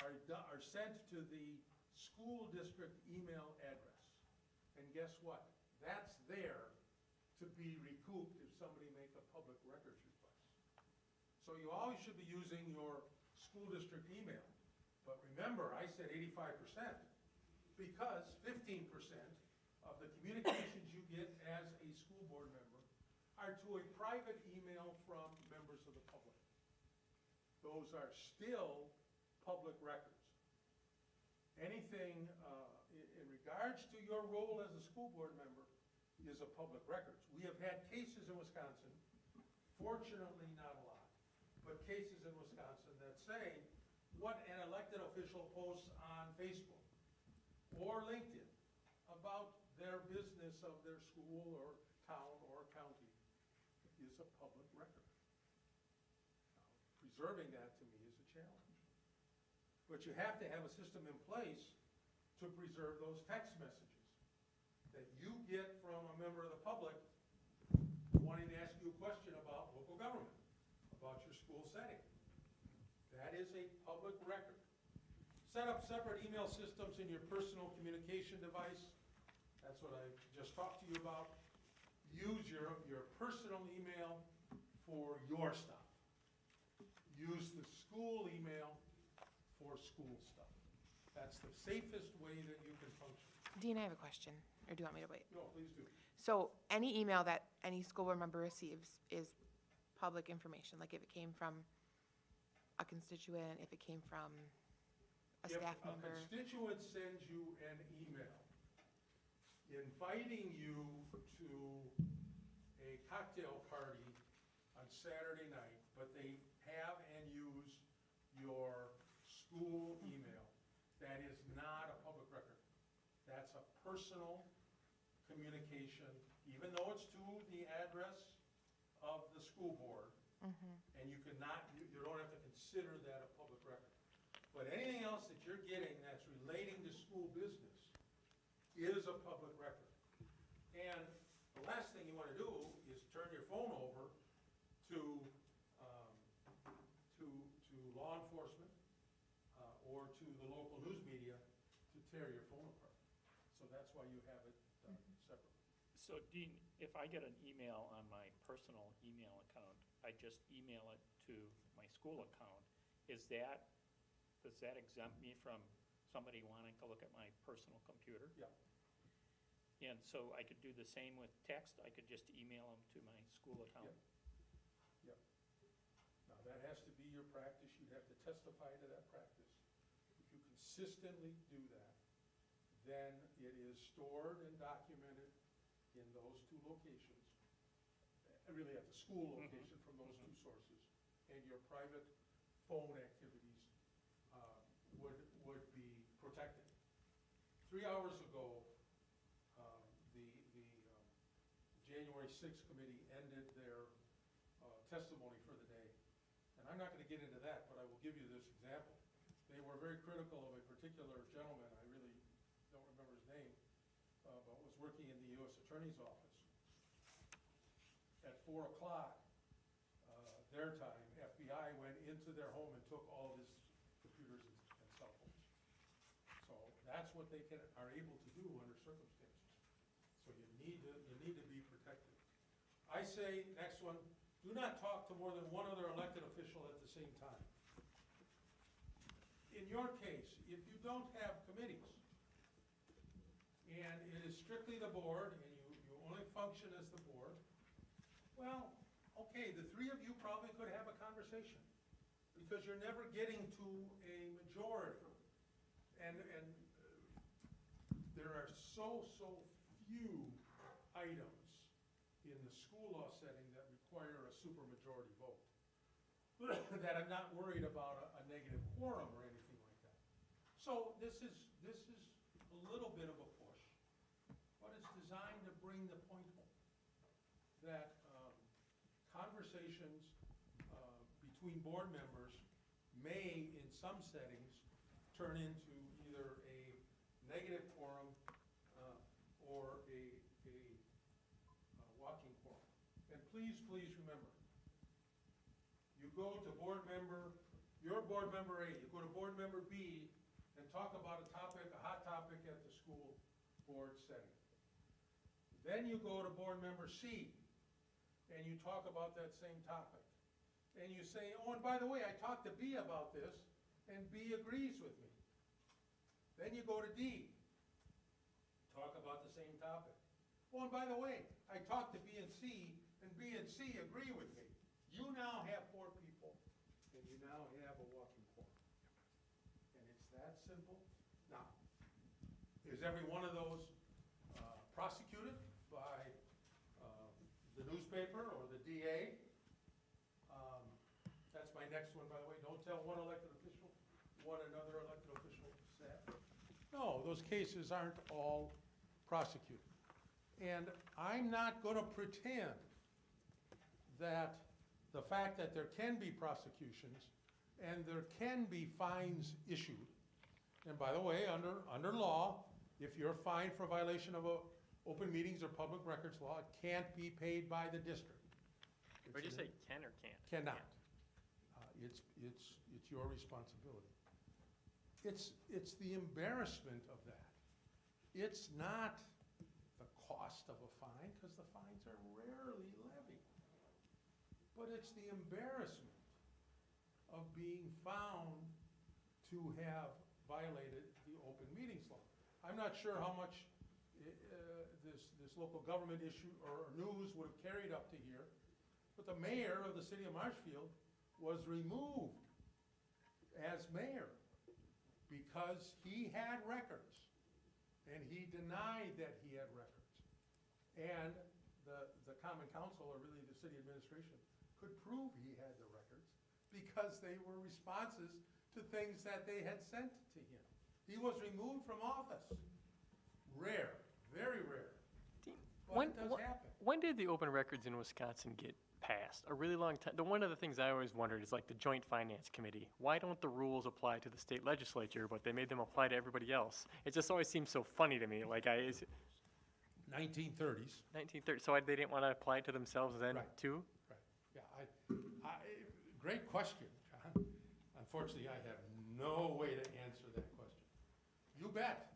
are sent to the school district email address. And guess what? That's there to be recouped if somebody makes a public records request. So you always should be using your school district email. But remember, I said 85%, because 15% of the communications you get as a school board member are to a private email from members of the public. Those are still public records. Anything in regards to your role as a school board member is a public records. We have had cases in Wisconsin, fortunately not a lot, but cases in Wisconsin that say what an elected official posts on Facebook or LinkedIn about their business of their school or town or county is a public record. Now, preserving that to me is a challenge. But you have to have a system in place to preserve those text messages that you get from a member of the public wanting to ask you a question about local government, about your school setting. That is a public record. Set up separate email systems in your personal communication device. That's what I just talked to you about. Use your personal email for your stuff. Use the school email for school stuff. That's the safest way that you can function. Dean, I have a question, or do you want me to wait? No, please do. So any email that any school board member receives is public information, like if it came from a constituent, if it came from a staff member? If a constituent sends you an email inviting you to a cocktail party on Saturday night, but they have and use your school email, that is not a public record. That's a personal communication, even though it's to the address of the school board, and you don't have to consider that a public record. But anything else that you're getting that's relating to school business is a public record. And the last thing you want to do is turn your phone over to law enforcement or to the local news media to tear your phone apart. So that's why you have it done separately. So So Dean, if I get an email on my personal email account, I just email it to my school account. Does that exempt me from somebody wanting to look at my personal computer? Yeah. And so I could do the same with text, I could just email them to my school account? Yep. Now, that has to be your practice, you'd have to testify to that practice. If you consistently do that, then it is stored and documented in those two locations, really at the school location from those two sources, and your private phone activities would be protected. 3 hours ago, the January 6th committee ended their testimony for the day. And I'm not going to get into that, but I will give you this example. They were very critical of a particular gentleman, I really don't remember his name, but was working in the U.S. Attorney's Office. At 4 o'clock, their time, FBI went into their home and took all of his computers and cell phones. So that's what they are able to do under circumstances. So you need to be protected. I say, next one, do not talk to more than one other elected official at the same time. In your case, if you don't have committees, and it is strictly the board, and you only function as the board, well, okay, the three of you probably could have a conversation, because you're never getting to a majority. And there are so few items in the school law setting that require a supermajority vote that I'm not worried about a negative quorum or anything like that. So this is a little bit of a push, but it's designed to bring the point home that conversations between board members may, in some settings, turn into either a negative quorum or a walking quorum. And please remember, you go to you're board member A, you go to board member B and talk about a hot topic at the school board setting. Then you go to board member C and you talk about that same topic. And you say, oh, and by the way, I talked to B about this, and B agrees with me. Then you go to D, talk about the same topic. Oh, and by the way, I talked to B and C agree with me. You now have 4 people, and you now have a walking quorum. And it's that simple. Now, is every one of those prosecuted by the newspaper or the DA? That's my next one, by the way. Don't tell one elected official what another elected official said. No, those cases aren't all prosecuted. And I'm not going to pretend that the fact that there can be prosecutions and there can be fines issued, and by the way, under law, if you're fined for violation of open meetings or public records law, it can't be paid by the district. Would you say can or can't? Cannot. It's your responsibility. It's the embarrassment of that. It's not the cost of a fine, because the fines are rarely levied. But it's the embarrassment of being found to have violated the open meetings law. I'm not sure how much this local government issue or news would have carried up to here, but the mayor of the city of Marshfield was removed as mayor because he had records, and he denied that he had records. And the common council, or really the city administration, could prove he had the records because they were responses to things that they had sent to him. He was removed from office. Rare, very rare. But it does happen. When did the open records in Wisconsin get passed? A really long time. One of the things I always wondered is like the Joint Finance Committee. Why don't the rules apply to the state legislature, but they made them apply to everybody else? It just always seems so funny to me. Like 1930s. 1930. So they didn't want to apply it to themselves then Right. too? Right, yeah, great question, John. Unfortunately, I have no way to answer that question. You bet,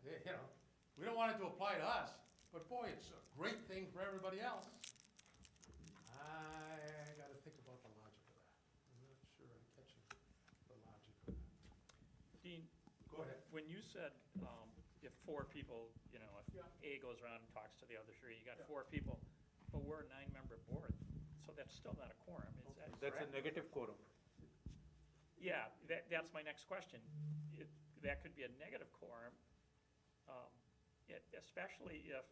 we don't want it to apply to us, But boy, it's a great thing for everybody else. I gotta think about the logic of that. I'm not sure I'm catching the logic of that. Dean, Go ahead. when you said, if 4 people, you know, if Yeah. A goes around and talks to the other 3, you got Yeah. 4 people, but we're a 9-member board, so that's still not a quorum, is that That's a correct? negative quorum. Yeah, that's my next question. That could be a negative quorum, especially if,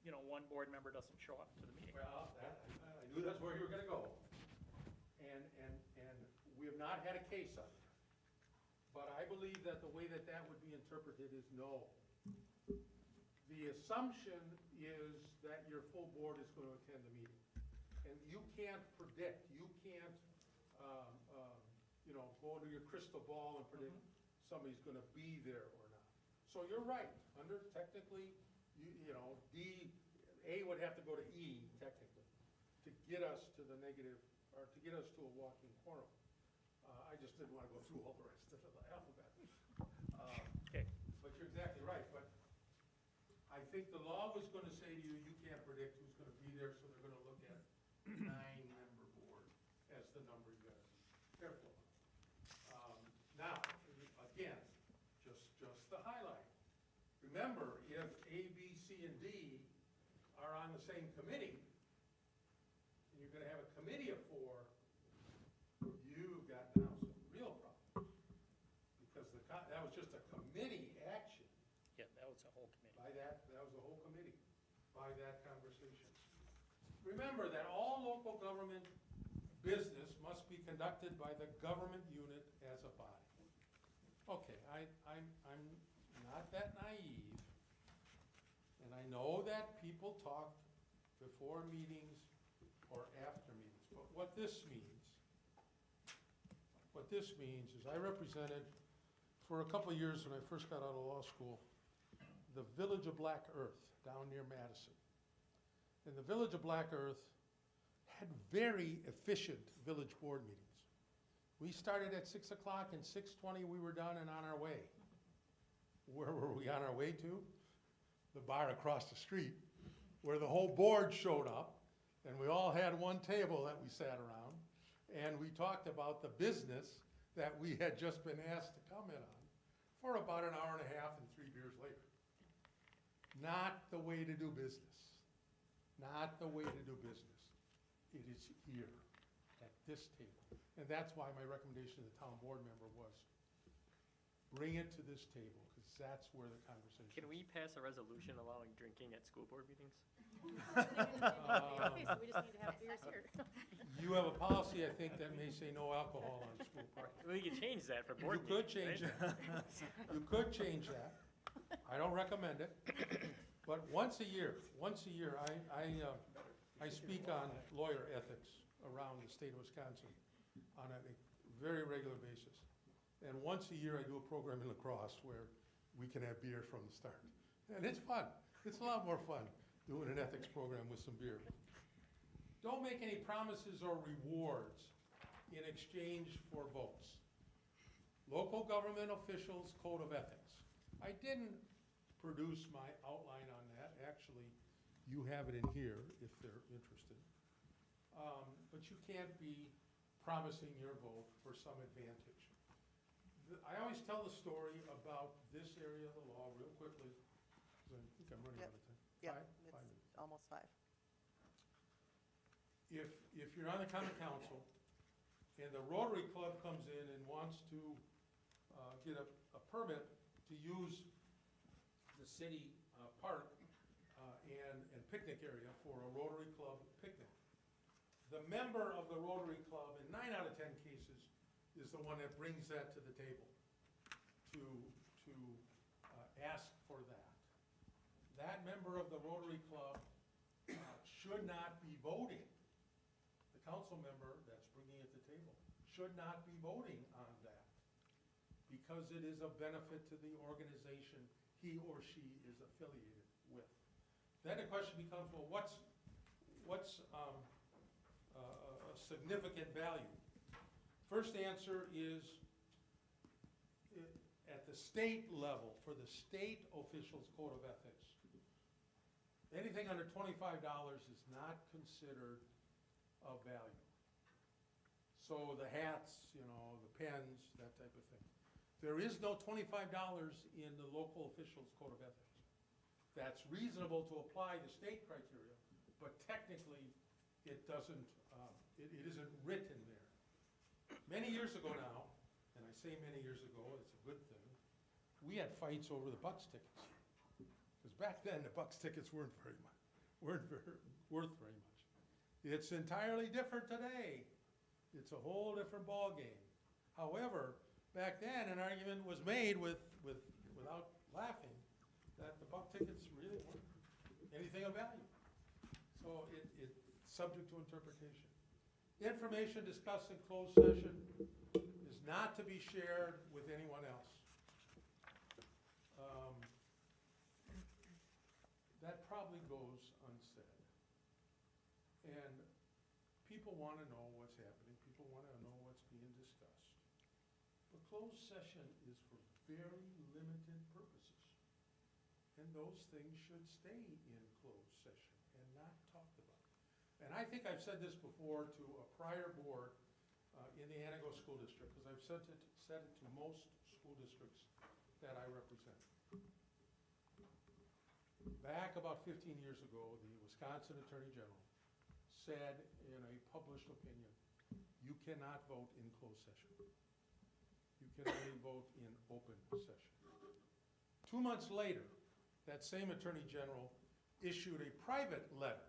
you know, one board member doesn't show up to the meeting. Well, I knew that's where you were gonna go. And we have not had a case on that. But I believe that the way that that would be interpreted is no. The assumption is that your full board is gonna attend the meeting. And you can't predict, you can't, you know, go into your crystal ball and predict somebody's gonna be there or not. So you're right, under technically, you know, A would have to go to E technically to get us to the negative, or to get us to a walking quorum. I just didn't wanna go through all the rest of the alphabet. Okay. But you're exactly right, but I think the law was gonna say to you, you can't predict who's gonna be there, so they're gonna look at 9-member board as the number you gotta be careful of. Now, again, just the highlight. Remember, if A, B, C, and D are on the same committee, and you're gonna have a committee of 4, you've got now some real problems. Because that was just a committee action. Yeah, that was a whole committee. That was the whole committee, by that conversation. Remember that all local government business must be conducted by the government unit as a body. Okay, I'm not that naive, and I know that people talk before meetings or after meetings, but what this means is I represented, for a couple of years when I first got out of law school, the village of Black Earth down near Madison. And the village of Black Earth had very efficient village board meetings. We started at 6 o'clock, and 6:20 we were done and on our way. Where were we on our way to? The bar across the street, where the whole board showed up, and we all had one table that we sat around, and we talked about the business that we had just been asked to comment on for about an hour and a half and 3 beers later. Not the way to do business. Not the way to do business. It is here, at this table. And that's why my recommendation to the town board member was, bring it to this table, because that's where the conversation is. Can we pass a resolution allowing drinking at school board meetings? Okay, so we just need to have beers here. You have a policy, I think, that may say no alcohol on school property. We could change that for board You meetings. could change right? that. You could change that. I don't recommend it. But once a year, I speak on lawyer ethics around the state of Wisconsin on a very regular basis. And once a year, I do a program in La Crosse where we can have beer from the start. And it's fun. It's a lot more fun doing an ethics program with some beer. Don't make any promises or rewards in exchange for votes. Local government officials' code of ethics. I didn't produce my outline on that. Actually, you have it in here if they're interested. But you can't be promising your vote for some advantage. I always tell the story about this area of the law real quickly, because I think I'm running out of time. Yep, Five it's minutes. almost 5. If you're on the common council and the Rotary Club comes in and wants to get a permit to use the city park and picnic area for a Rotary Club picnic, the member of the Rotary Club, in 9 out of 10 cases, is the one that brings that to the table to ask for that. That member of the Rotary Club should not be voting. The council member that's bringing it to the table should not be voting on that because it is a benefit to the organization he or she is affiliated with. Then the question becomes, well, what's a significant value? First answer is, at the the state level, for the state officials' code of ethics, anything under $25 is not considered of value. So the hats, you know, the pens, that type of thing. There is no $25 in the local officials' code of ethics. That's reasonable to apply the state criteria, but technically it doesn't, it isn't written there. Many years ago now, and I say many years ago, it's a good thing, we had fights over the Bucks tickets. Because back then, the Bucks tickets weren't worth very much. It's entirely different today. It's a whole different ballgame. However, back then, an argument was made without laughing that the Buck tickets really weren't anything of value. So it's subject to interpretation. Information discussed in closed session is not to be shared with anyone else. That probably goes unsaid. And people want to know what's happening. People want to know what's being discussed. But closed session is for very limited purposes. And those things should stay in closed session and not talked about. And I think I've said this before to a prior board in the Antigo School District, because I've said it to most school districts that I represent. Back about 15 years ago, the Wisconsin Attorney General said in a published opinion, you cannot vote in closed session. You can only vote in open session. 2 months later, that same Attorney General issued a private letter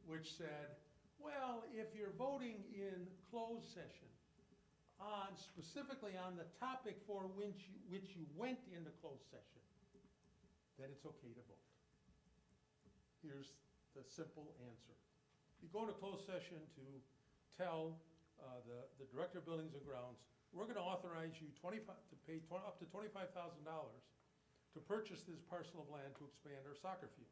which said, well, if you're voting in closed session specifically on the topic for which you went into closed session, then it's okay to vote. Here's the simple answer. You go into closed session to tell the Director of Buildings and Grounds, we're going to authorize you to pay up to $25,000 to purchase this parcel of land to expand our soccer field.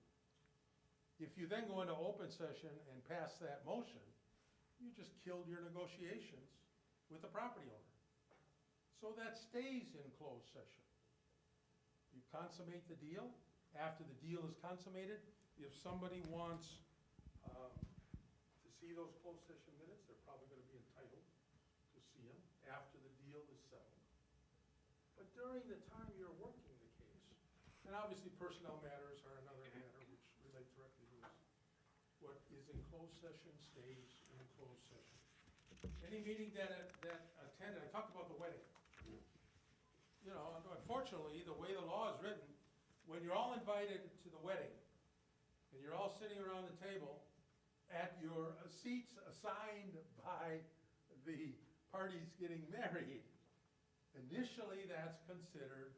If you then go into open session and pass that motion, you just killed your negotiations with the property owner. So that stays in closed session. You consummate the deal. After the deal is consummated, if somebody wants to see those closed session minutes, they're probably going to be entitled to see them after the deal is settled. But during the time you're working the case, and obviously personnel matters are another matter which relate directly to this, what is in closed session stays in closed session. Any meeting that attended, I talked about the wedding. You know, unfortunately, the way the law is written, when you're all invited to the wedding, and you're all sitting around the table at your seats assigned by the parties getting married, initially that's considered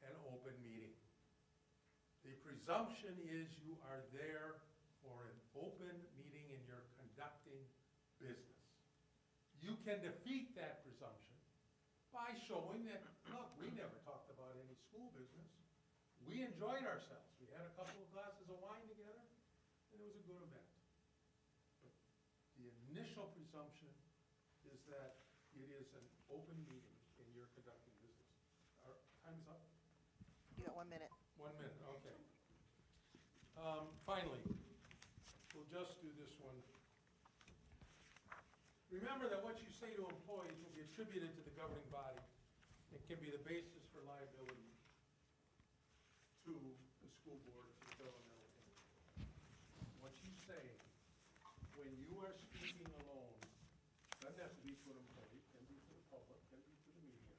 an open meeting. The presumption is you are there for an open meeting and you're conducting business. You can defeat that presumption by showing that, look, we never talked about any school business. We enjoyed ourselves. We had a couple of glasses of wine together, and it was a good event. But the initial presumption is that it is an open meeting and you're conducting business. Our time's up? You got 1 minute. 1 minute, okay. Finally, we'll just do this one. Remember that what you say to employees will be attributed to the governing body. It can be the basis for liability to the school board for governmental entity. What you say when you are speaking alone, doesn't have to be to an employee, can be to the public, can be to the media,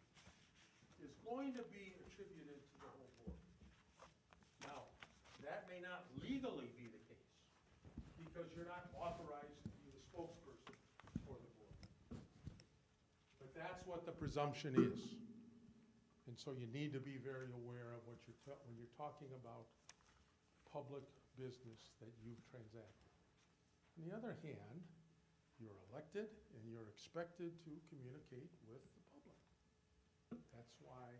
is going to be attributed to the whole board. Now, that may not legally be the case, because you're not authorized to be the spokesperson for the board. But that's what the presumption is. And so you need to be very aware of what when you're talking about public business that you've transacted. On the other hand, you're elected and you're expected to communicate with the public. That's why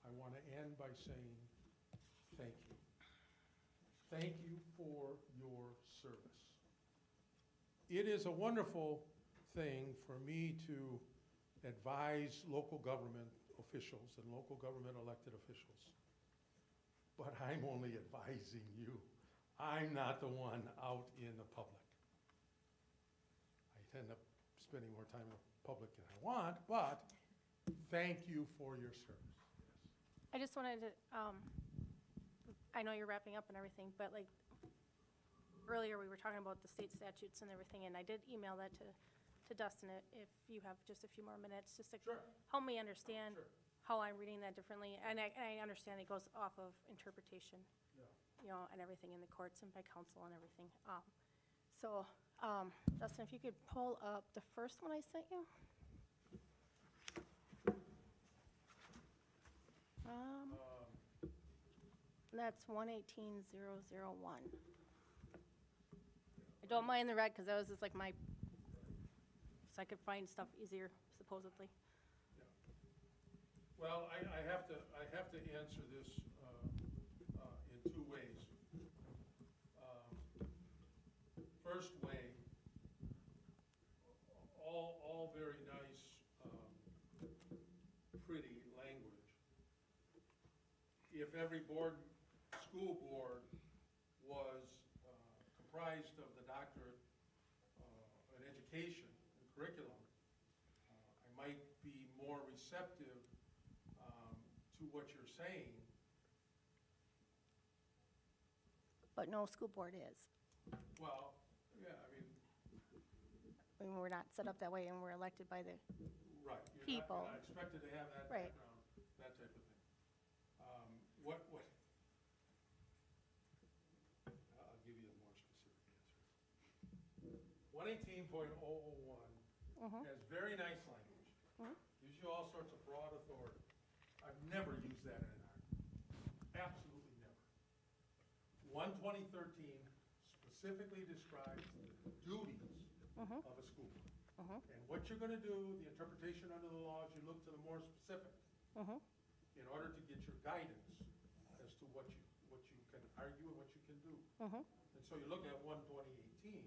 I want to end by saying thank you. Thank you for your service. It is a wonderful thing for me to advise local government officials and local government elected officials. But I'm only advising you. I'm not the one out in the public. I end up spending more time in the public than I want, but thank you for your service. Yes. I just wanted to, I know you're wrapping up and everything, but like, earlier we were talking about the state statutes and everything, and I did email that to Dustin, if you have just a few more minutes, just to Sure. help me understand Sure. how I'm reading that differently. And I understand it goes off of interpretation, Yeah. you know, and everything in the courts and by counsel and everything. So, Dustin, if you could pull up the first one I sent you. That's 118,001. I don't mind the red, because that was just like my, so I could find stuff easier, supposedly. Well, I have to answer this in two ways. First way, all very nice, pretty language. If every school board was comprised of the doctorate in education and curriculum, I might be more receptive to what you're saying. But no school board is. Well, yeah, I mean, I mean, we're not set up that way, and we're elected by the, right. People. You're not expected to have that Right. background, that type of thing. I'll give you a more specific answer. 118.001 has very nice language. Gives you all sorts of broad authority. I've never used that in an argument. Absolutely never. 12013 specifically describes the duties of a school board. And what you're going to do, the interpretation under the law, is you look to the more specific in order to get your guidance as to what you can argue and what you can do. And so you look at 12018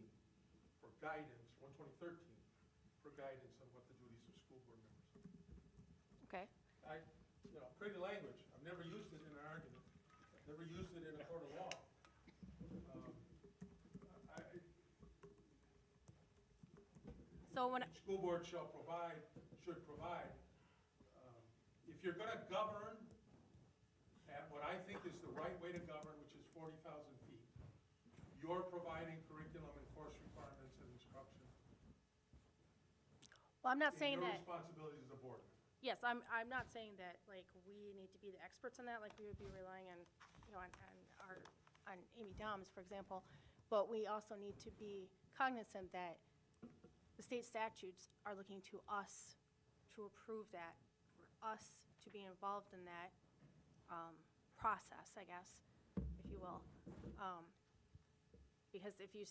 for guidance, 12013 for guidance on what the duties of school board members are. okay. Pretty language. I've never used it in an argument. I've never used it in a court of law. So when, Each school board should provide, if you're gonna govern at what I think is the right way to govern, which is 40,000 feet, you're providing curriculum and course requirements and instruction. well, I'm not saying Your that, responsibility as a board member. yes, I'm not saying that, like, we need to be the experts on that, like, we would be relying on, you know, on Amy Doms, for example, but we also need to be cognizant that the state statutes are looking to us to approve that, for us to be involved in that process, I guess, if you will. Because if you,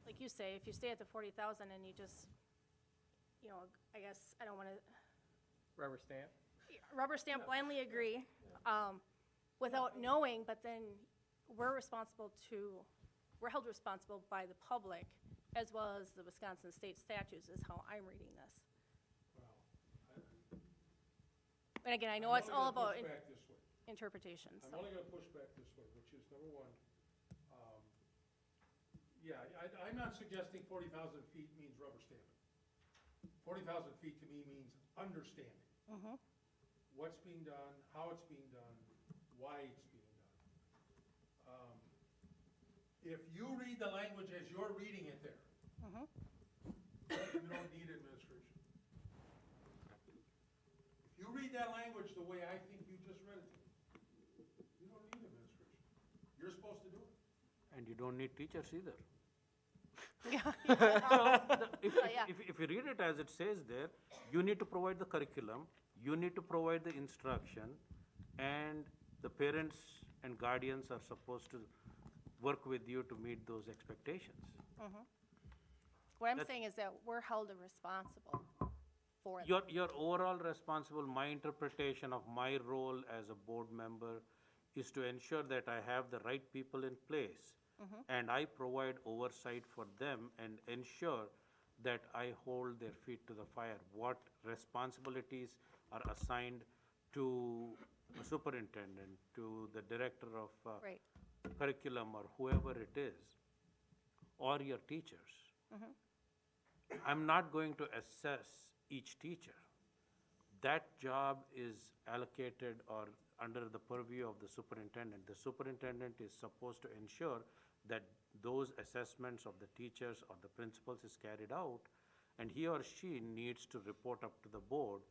like you say, if you stay at the 40,000 and you just, you know, I guess, I don't want to Rubber stamp? blindly agree, without knowing, but then we're held responsible by the public as well as the Wisconsin state statutes is how I'm reading this. Well, And again, I know it's all about I'm only gonna push back this way. interpretation, I'm so. only gonna push back this way, which is number one, I'm not suggesting 40,000 feet means rubber stamping. 40,000 feet to me means understanding what's being done, how it's being done, why it's being done. If you read the language as you're reading it there, you don't need administration. If you read that language the way I think you just read it to me, you don't need administration. You're supposed to do it. And you don't need teachers either. Yeah. If you read it as it says there, you need to provide the curriculum, you need to provide the instruction, and the parents and guardians are supposed to work with you to meet those expectations. What I'm saying is that we're held responsible for that. You're overall responsible. My interpretation of my role as a board member is to ensure that I have the right people in place, and I provide oversight for them and ensure that I hold their feet to the fire. What responsibilities are assigned to a superintendent, to the director of Right. curriculum, or whoever it is, or your teachers. I'm not going to assess each teacher. That job is allocated or under the purview of the superintendent. The superintendent is supposed to ensure that those assessments of the teachers or the principals is carried out, and he or she needs to report up to the board,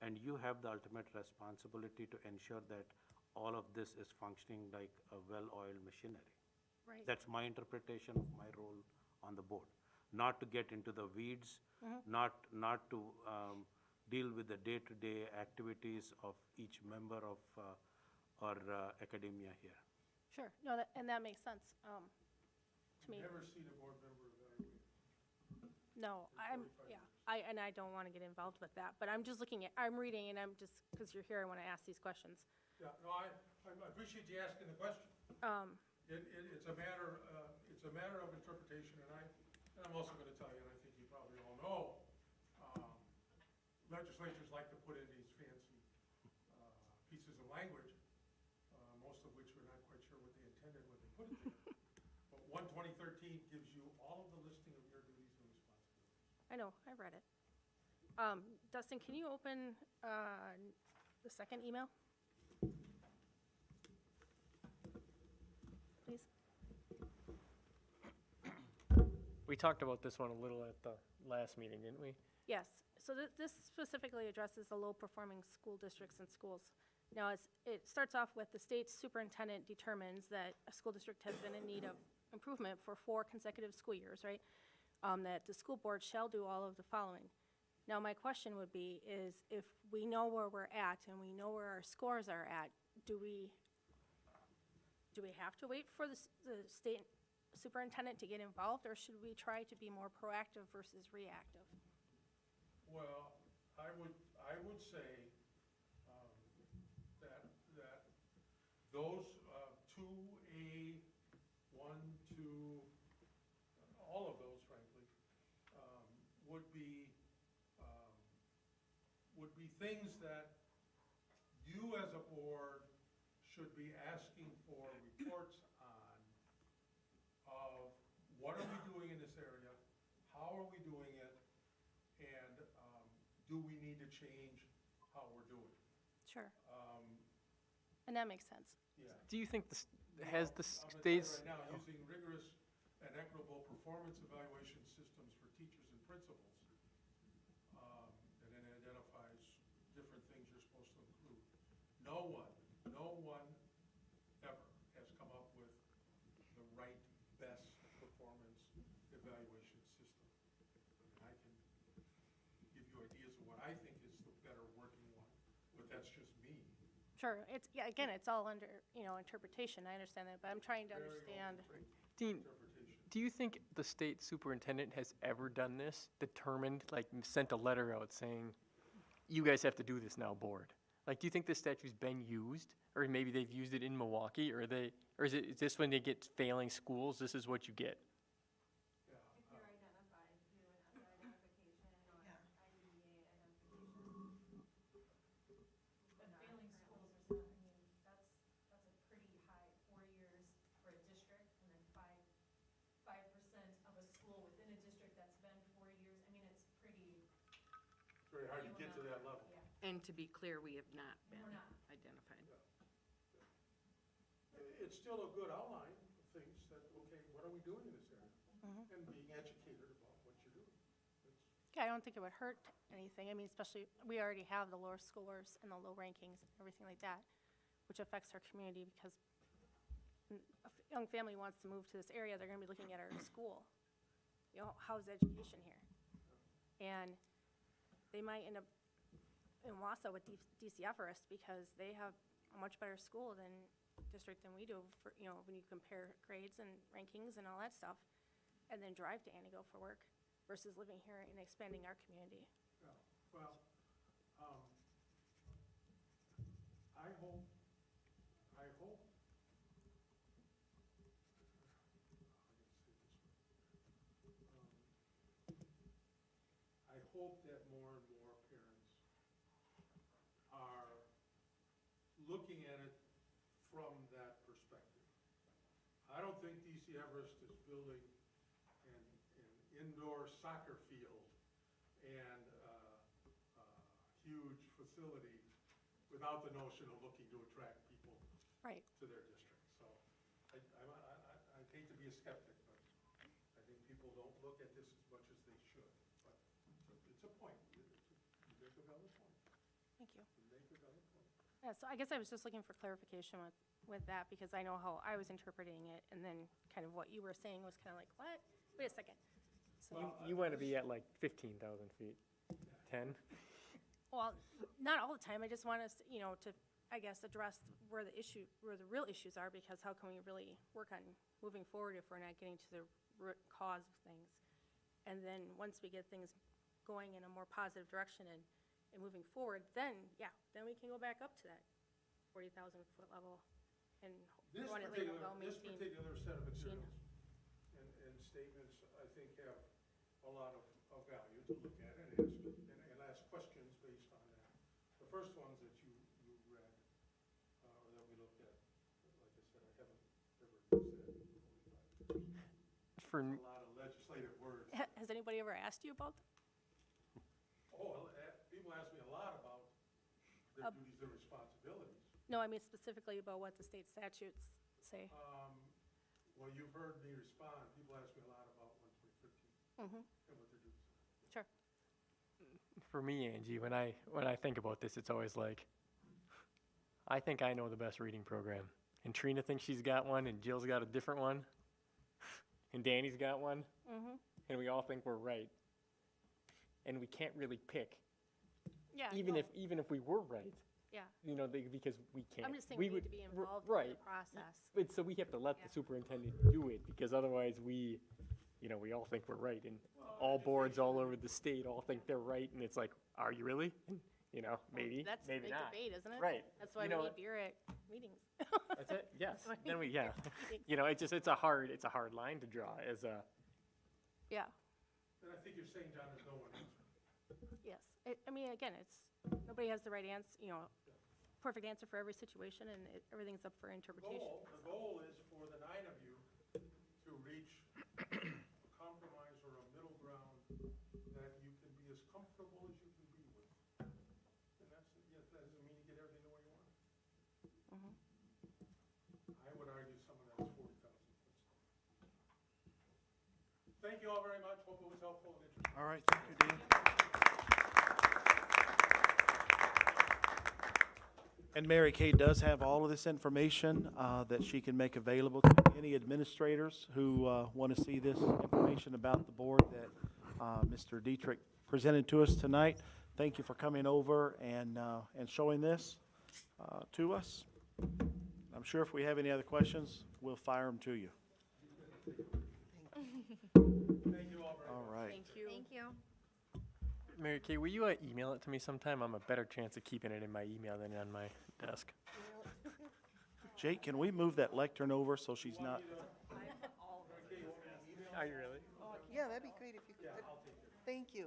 and you have the ultimate responsibility to ensure that all of this is functioning like a well-oiled machinery. Right. That's my interpretation of my role on the board. Not to get into the weeds, not to deal with the day-to-day activities of each member of our academia here. Sure, no, and that makes sense, to me. Never seen a board member evaluate. No, years. and I don't want to get involved with that, but I'm just looking at, I'm reading, and I'm just, because you're here, I want to ask these questions. Yeah, no, I appreciate you asking the question. It's a matter of interpretation, and I'm also gonna tell you, and I think you probably all know, legislatures like to put in these fancy, pieces of language, most of which we're not quite sure what they intended when they put it there. But 1/2013 gives you all of the listing of your duties and responsibilities. I know, I read it. Dustin, can you open the second email? Please? We talked about this one a little at the last meeting, didn't we? Yes, so this specifically addresses the low-performing school districts and schools. Now, it starts off with the state superintendent determines that a school district has been in need of improvement for 4 consecutive school years, right? That the school board shall do all of the following. Now, my question would be is if we know where we're at and we know where our scores are at, do we have to wait for the state superintendent to get involved, or should we try to be more proactive versus reactive? Well, I would say, that those, 2A, 1, 2, all of those frankly, would be things that you as a board should be asking for reports on of what are we doing in this area, how are we doing it, and do we need to change how we're doing it? Sure. And that makes sense. Yeah. Do you think has the I'm gonna tell you state's, right now, using rigorous and equitable performance evaluation systems for teachers and principals, and then it identifies different things you're supposed to include. No one ever has come up with the right, best performance evaluation system. And I can give you ideas of what I think is the better working one, but that's just me. Sure, again, it's all under, interpretation, I understand that, but I'm trying to Very understand. Dean, Interpretation. do you think the state superintendent has ever done this, determined, like sent a letter out saying, you guys have to do this now, board? Like, do you think this statute's been used, or maybe they've used it in Milwaukee, or is this when they get failing schools, this is what you get? Yeah. If you're identified, an identification or IDEA identification. But failing schools are not, that's a pretty high, 4 years for a district, and then 5% of a school within a district that's been 4 years. I mean, it's pretty. It's very hard to get to that level. Yeah. And to be clear, we have not been We're not. identified. It's still a good outline of things that, okay, what are we doing in this area? And being educated about what you're doing. Yeah, I don't think it would hurt anything. I mean, especially, we already have the lower scores and the low rankings and everything like that, which affects our community because a young family wants to move to this area, they're gonna be looking at our school. How's education here? And they might end up in Wausau with DCFers because they have a much better school district than we do for, when you compare grades and rankings and all that stuff, and then drive to Antigo for work versus living here and expanding our community. Yeah, well, I hope, hope that more and more parents are looking at it from that perspective. I don't think DC Everest is building an indoor soccer field and a huge facility without the notion of looking to attract people Right. to their district. So I hate to be a skeptic, but I think people don't look at this as much as they should. But it's a point. You make a valid point. Thank you. You make a valid point. Yeah, so I guess I was just looking for clarification with that, because I know how I was interpreting it, and then kind of what you were saying was kind of like, what? Wait a second. So, You want to be at like 15,000 feet, 10? well, not all the time. I just want us, to, I guess, address where the real issues are, because how can we really work on moving forward if we're not getting to the root cause of things? And then once we get things going in a more positive direction and moving forward, then we can go back up to that 40,000 foot level and run it like well This maintained. particular set of machine. materials and statements, I think, have a lot of value to look at and ask questions based on that. The first ones that you read, or that we looked at, like I said, I haven't ever said 45. For, A lot of legislative words. Has anybody ever asked you about them? Oh, people ask me a lot about their duties and responsibilities. No, I mean specifically about what the state statutes say. Well, you've heard me respond. People ask me a lot about 1.15 Mm-hmm. and what their duties are. Sure. for me, Angie, when I think about this, it's always like, I think I know the best reading program. And Trina thinks she's got one, and Jill's got a different one, and Danny's got one, Mm-hmm. and we all think we're right. And we can't really pick, Yeah. even no, if we were right, Yeah. because we can't. I'm just saying we need to be r- involved in right. the process. But so we have to let Yeah. the superintendent do it, because otherwise we all think we're right, and all boards all over the state all think they're right, and it's like, are you really? And, maybe, That's the maybe big not. debate, isn't it? Right. That's why You we know need what? beer at meetings. That's it, yes. why Then we we, yeah. It's a hard line to draw as a, Yeah, And I think you're saying, John, there's no one answer. yes. I mean, again, nobody has the right answer, perfect answer for every situation, and everything's up for interpretation. The goal is for the 9 of you to reach a compromise or a middle ground that you can be as comfortable as you can be with. And that doesn't mean you get everything the way you want. Mhm. I would argue some of that is 40,000 foot stuff. Thank you all very much. Hope it was helpful and interesting. All right, thank you, Dean. And Mary Kay does have all of this information that she can make available to any administrators who want to see this information about the board that Mr. Dietrich presented to us tonight. Thank you for coming over and showing this to us. I'm sure if we have any other questions, we'll fire them to you. Thank you all very much. All right. Thank you. Thank you. Mary Kay, will you email it to me sometime? I'm a better chance of keeping it in my email than on my desk. Jake, can we move that lectern over so she's not? Are you really? Yeah, that'd be great if you could. Thank you.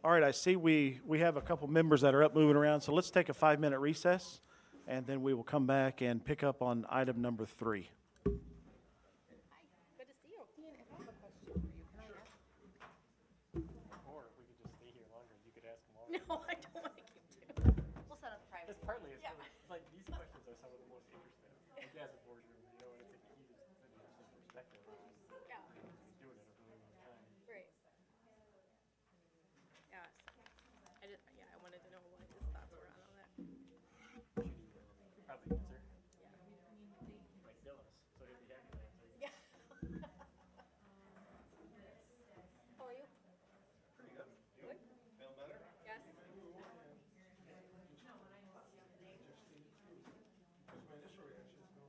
All right, I see we have a couple members that are up moving around, so let's take a 5-minute recess, and then we will come back and pick up on item number 3. Good to see you. Ian, if I have a question for you, can I ask? Or if we could just stay here longer, you could ask them all. No, I don't want to keep doing. We'll set up private. It's partly, like, these questions are some of the most interesting. Like, as a boardroom, and it's a key to an interesting perspective. Yeah, We've been doing it a really long time. great. Yes. I wanted to know what his thoughts were on all that. Probably answer. Like Phyllis, so he'll be happy to answer. Yeah. How are you? Pretty good. Good? Feel better? Yes. Because my initial reaction is no.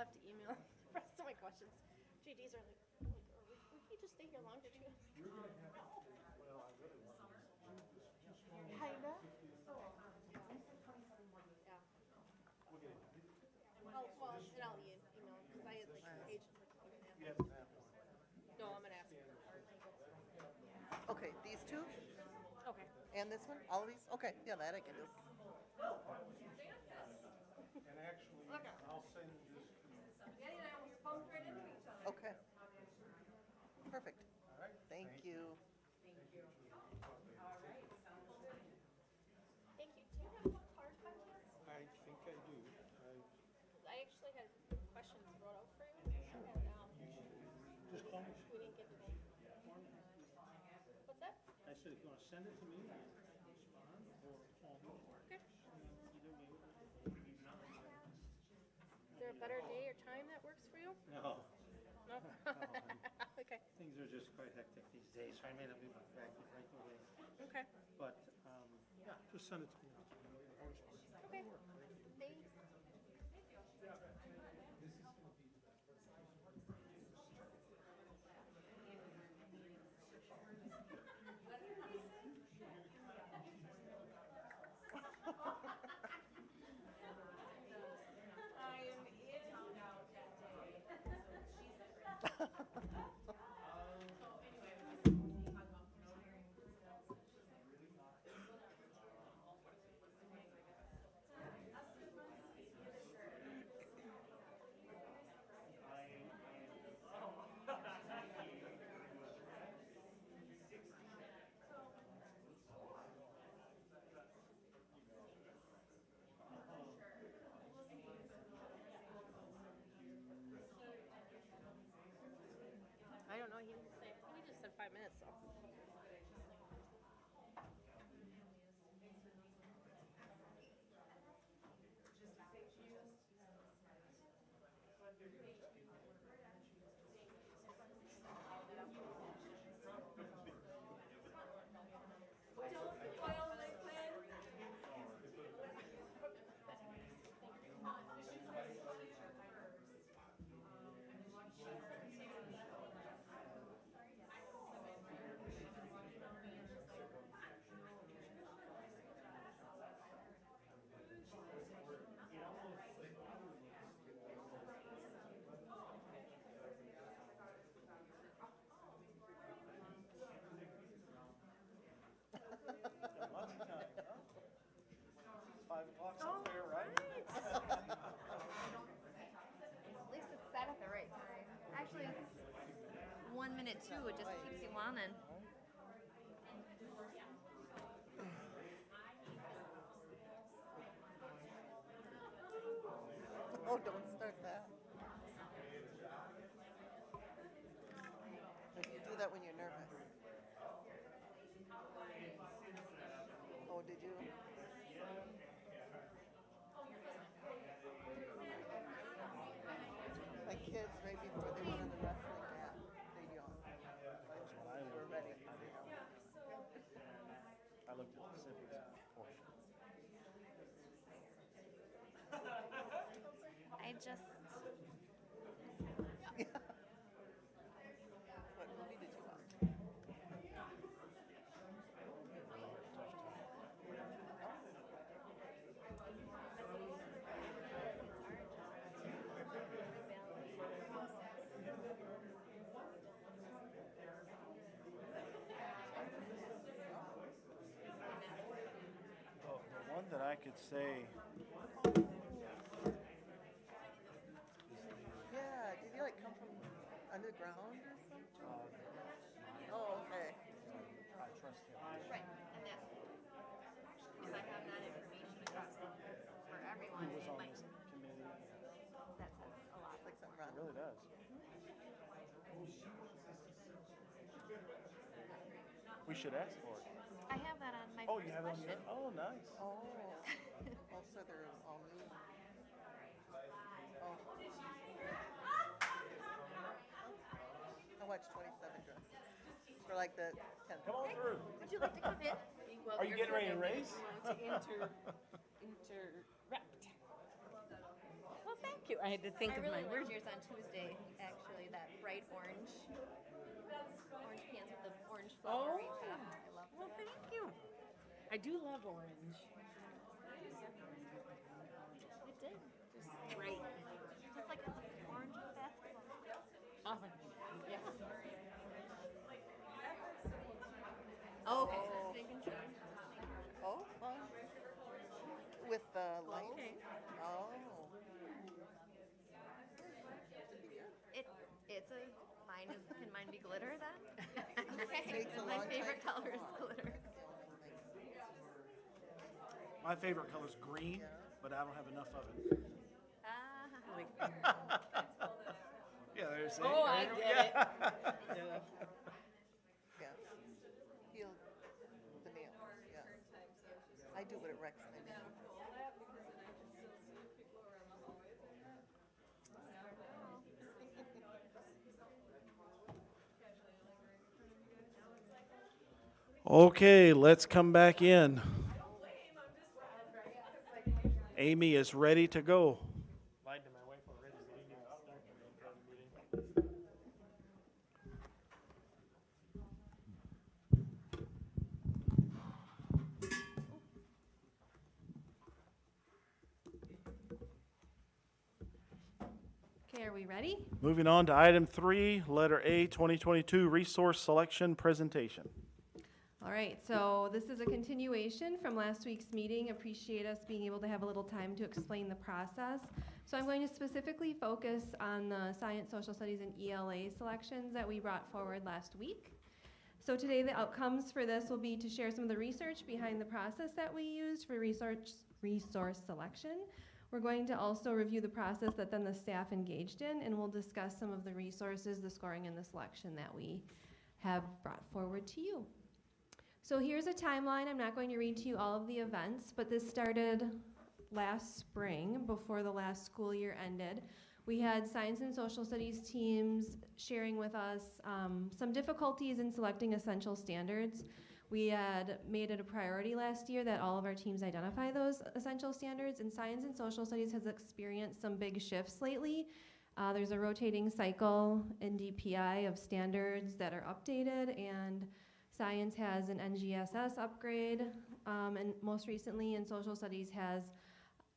I'll have to email the rest of my questions. JD's are like, we can just stay here longer too. Kinda. Yeah. Well, and I'll email him, because I had like pages like. No, I'm gonna ask him. Okay, these two Okay. and this one, all of these? Okay, yeah, that I can do. And actually, I'll send this to you. Okay. Perfect. All right? Thank you. Thank you. Do you have hard copies? I think I do. I actually had questions wrote out for you. And, Just call me. we didn't get to them. What's that? I said, if you want to send it to me, respond, or call me. Okay. Either way. Is there a better day or time that works for you? No, No? Okay, things are just quite hectic these days, so I may not be back right away. okay, But, yeah, just send it to me. okay. Thanks. I don't know, he didn't say, I think he just said 5 minutes, so. Lots of time, huh? 5 o'clock's up there, right? At least it's set at the right time. Actually, 1 minute too, it just keeps you on and. Oh, don't start that. You do that when you're nervous. Oh, did you? My kids, right before they went on the wrestling mat, they yawned. They were ready. I looked at the simplest portion. I just. What movie did you watch? The one that I could say, Yeah, did you like come from underground or something? Oh, okay. I trust him. Right, and that. If I have that information across for everyone, Who was it on might. this committee? That says a lot. It's like something It random. really does. We should ask for it. I have that on my Oh, first you have it on question. your, oh, nice. Oh. Oh, so they're all new. Oh. I watched 27 Dresses. For like the 10th. Come on through. Would you like to come in? Are you getting ready to race? Want to interrupt. Well, thank you. I had to think I of really my liked word. yours on Tuesday, actually, that bright orange. Orange pants with the orange flowery top. I love Well, that. thank you. I do love orange. It did. Just Right. Just like orange with basketball. Often. Yes. Oh, okay, just making sure. Oh, with the light? Okay. Oh. It's a, mine is, can mine be glitter then? Takes a My long time favorite to color is come off. glitter. My favorite color is green, Yeah. but I don't have enough of it. Ah. Yeah, there's it. Oh, I get it. Yeah. Heal the nail, yes. I do what it Rex my nail. Okay, let's come back in. Amy is ready to go. Lied to my wife already, we didn't even start the intro of the meeting. Okay, are we ready? Moving on to item 3, letter A, 2022 resource selection presentation. All right, so this is a continuation from last week's meeting. Appreciate us being able to have a little time to explain the process. So I'm going to specifically focus on the science, social studies, and ELA selections that we brought forward last week. So today the outcomes for this will be to share some of the research behind the process that we used for resource selection. We're going to also review the process that then the staff engaged in, and we'll discuss some of the resources, the scoring, and the selection that we have brought forward to you. So here's a timeline. I'm not going to read to you all of the events, but this started last spring before the last school year ended. We had science and social studies teams sharing with us some difficulties in selecting essential standards. We had made it a priority last year that all of our teams identify those essential standards, and science and social studies has experienced some big shifts lately. There's a rotating cycle in DPI of standards that are updated, and science has an NGSS upgrade, and most recently in social studies has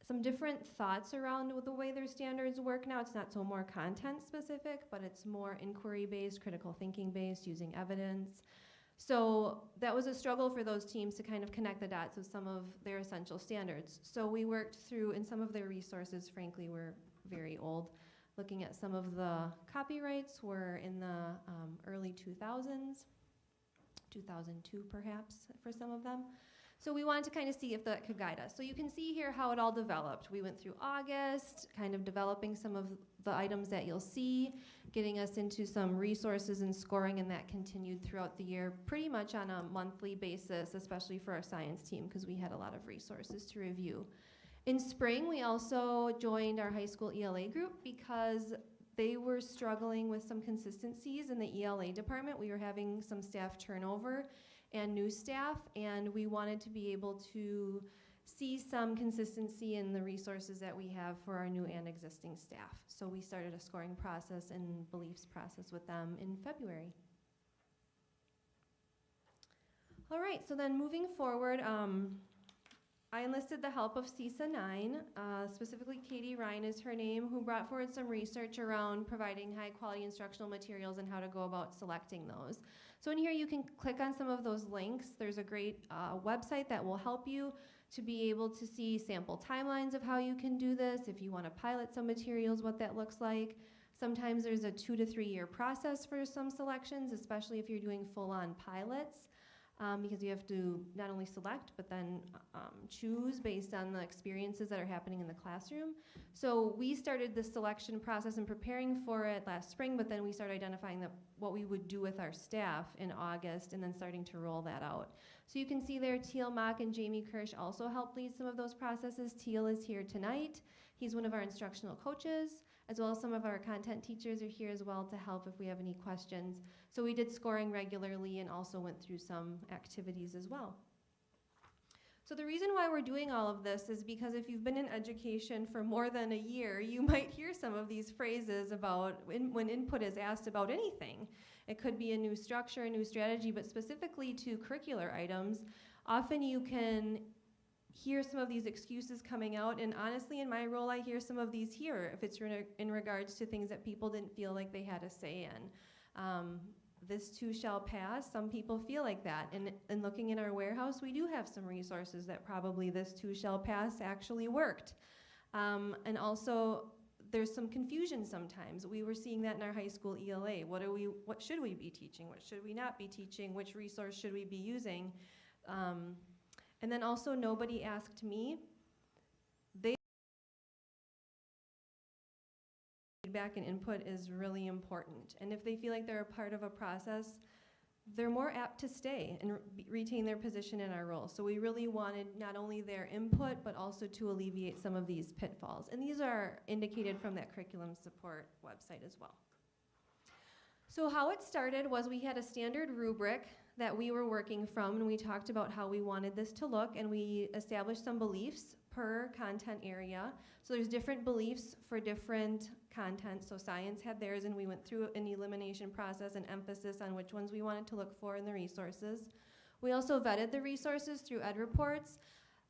some different thoughts around the way their standards work now. It's not so more content specific, but it's more inquiry based, critical thinking based, using evidence. So that was a struggle for those teams to kind of connect the dots with some of their essential standards. So we worked through, and some of their resources, frankly, were very old. Looking at some of the copyrights were in the early 2000s, 2002 perhaps for some of them. So we wanted to kind of see if that could guide us. So you can see here how it all developed. We went through August, kind of developing some of the items that you'll see, getting us into some resources and scoring, and that continued throughout the year pretty much on a monthly basis, especially for our science team, because we had a lot of resources to review. In spring, we also joined our high school ELA group because they were struggling with some consistencies in the ELA department. We were having some staff turnover and new staff, and we wanted to be able to see some consistency in the resources that we have for our new and existing staff. So we started a scoring process and beliefs process with them in February. All right, so then moving forward, I enlisted the help of CISA 9, specifically Katie Ryan is her name, who brought forward some research around providing high quality instructional materials and how to go about selecting those. So in here you can click on some of those links. There's a great website that will help you to be able to see sample timelines of how you can do this, if you want to pilot some materials, what that looks like. Sometimes there's a 2 to 3 year process for some selections, especially if you're doing full-on pilots. Because you have to not only select, but then choose based on the experiences that are happening in the classroom. So we started the selection process and preparing for it last spring, but then we started identifying what we would do with our staff in August and then starting to roll that out. So you can see there, Teal Mock and Jamie Kirsch also helped lead some of those processes. Teal is here tonight. He's one of our instructional coaches, as well as some of our content teachers are here as well to help if we have any questions. So we did scoring regularly and also went through some activities as well. So the reason why we're doing all of this is because if you've been in education for more than a year, you might hear some of these phrases about when input is asked about anything. It could be a new structure, a new strategy, but specifically to curricular items, often you can hear some of these excuses coming out, and honestly, in my role, I hear some of these here, if it's in regards to things that people didn't feel like they had a say in. This too shall pass. Some people feel like that. And looking in our warehouse, we do have some resources that probably this too shall pass actually worked. And also, there's some confusion sometimes. We were seeing that in our high school ELA. What should we be teaching? What should we not be teaching? Which resource should we be using? And then also, nobody asked me. Feedback and input is really important. And if they feel like they're a part of a process, they're more apt to stay and retain their position in our role. So we really wanted not only their input, but also to alleviate some of these pitfalls. And these are indicated from that curriculum support website as well. So how it started was we had a standard rubric that we were working from, and we talked about how we wanted this to look, and we established some beliefs per content area. So there's different beliefs for different content. So science had theirs, and we went through an elimination process and emphasis on which ones we wanted to look for in the resources. We also vetted the resources through ed reports.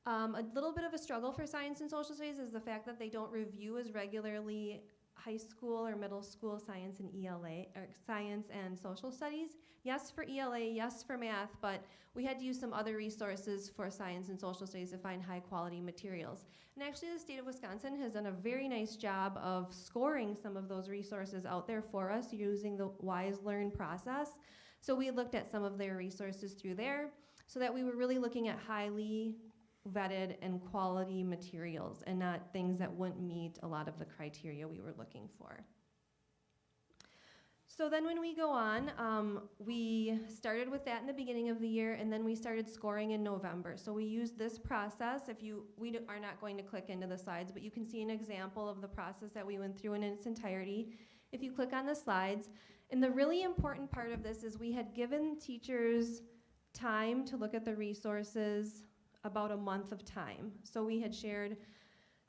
A little bit of a struggle for science and social studies is the fact that they don't review as regularly high school or middle school science and ELA, or science and social studies. Yes for ELA, yes for math, but we had to use some other resources for science and social studies to find high quality materials. And actually the state of Wisconsin has done a very nice job of scoring some of those resources out there for us using the WISE Learn process. So we looked at some of their resources through there so that we were really looking at highly vetted and quality materials and not things that wouldn't meet a lot of the criteria we were looking for. So then when we go on, we started with that in the beginning of the year, and then we started scoring in November. So we used this process. We are not going to click into the slides, but you can see an example of the process that we went through in its entirety if you click on the slides. And the really important part of this is we had given teachers time to look at the resources, about a month of time. So we had shared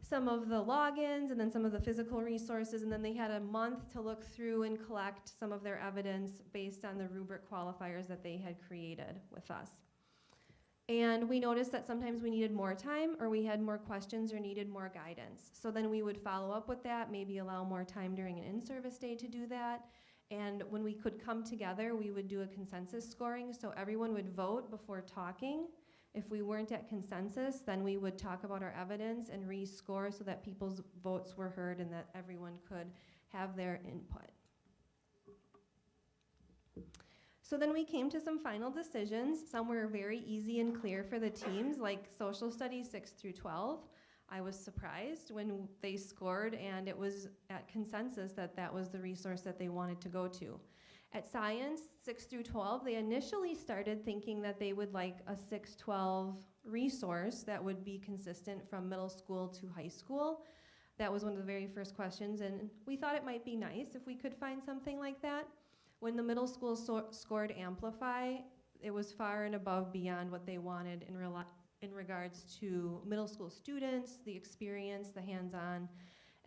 some of the logins and then some of the physical resources, and then they had a month to look through and collect some of their evidence based on the rubric qualifiers that they had created with us. And we noticed that sometimes we needed more time, or we had more questions or needed more guidance. So then we would follow up with that, maybe allow more time during an in-service day to do that. And when we could come together, we would do a consensus scoring, so everyone would vote before talking. If we weren't at consensus, then we would talk about our evidence and rescore so that people's votes were heard and that everyone could have their input. So then we came to some final decisions. Some were very easy and clear for the teams, like social studies 6 through 12. I was surprised when they scored, and it was at consensus that that was the resource that they wanted to go to. At science, 6 through 12, they initially started thinking that they would like a 6-12 resource that would be consistent from middle school to high school. That was one of the very first questions, and we thought it might be nice if we could find something like that. When the middle school scored Amplify, it was far and above beyond what they wanted in regards to middle school students, the experience, the hands-on.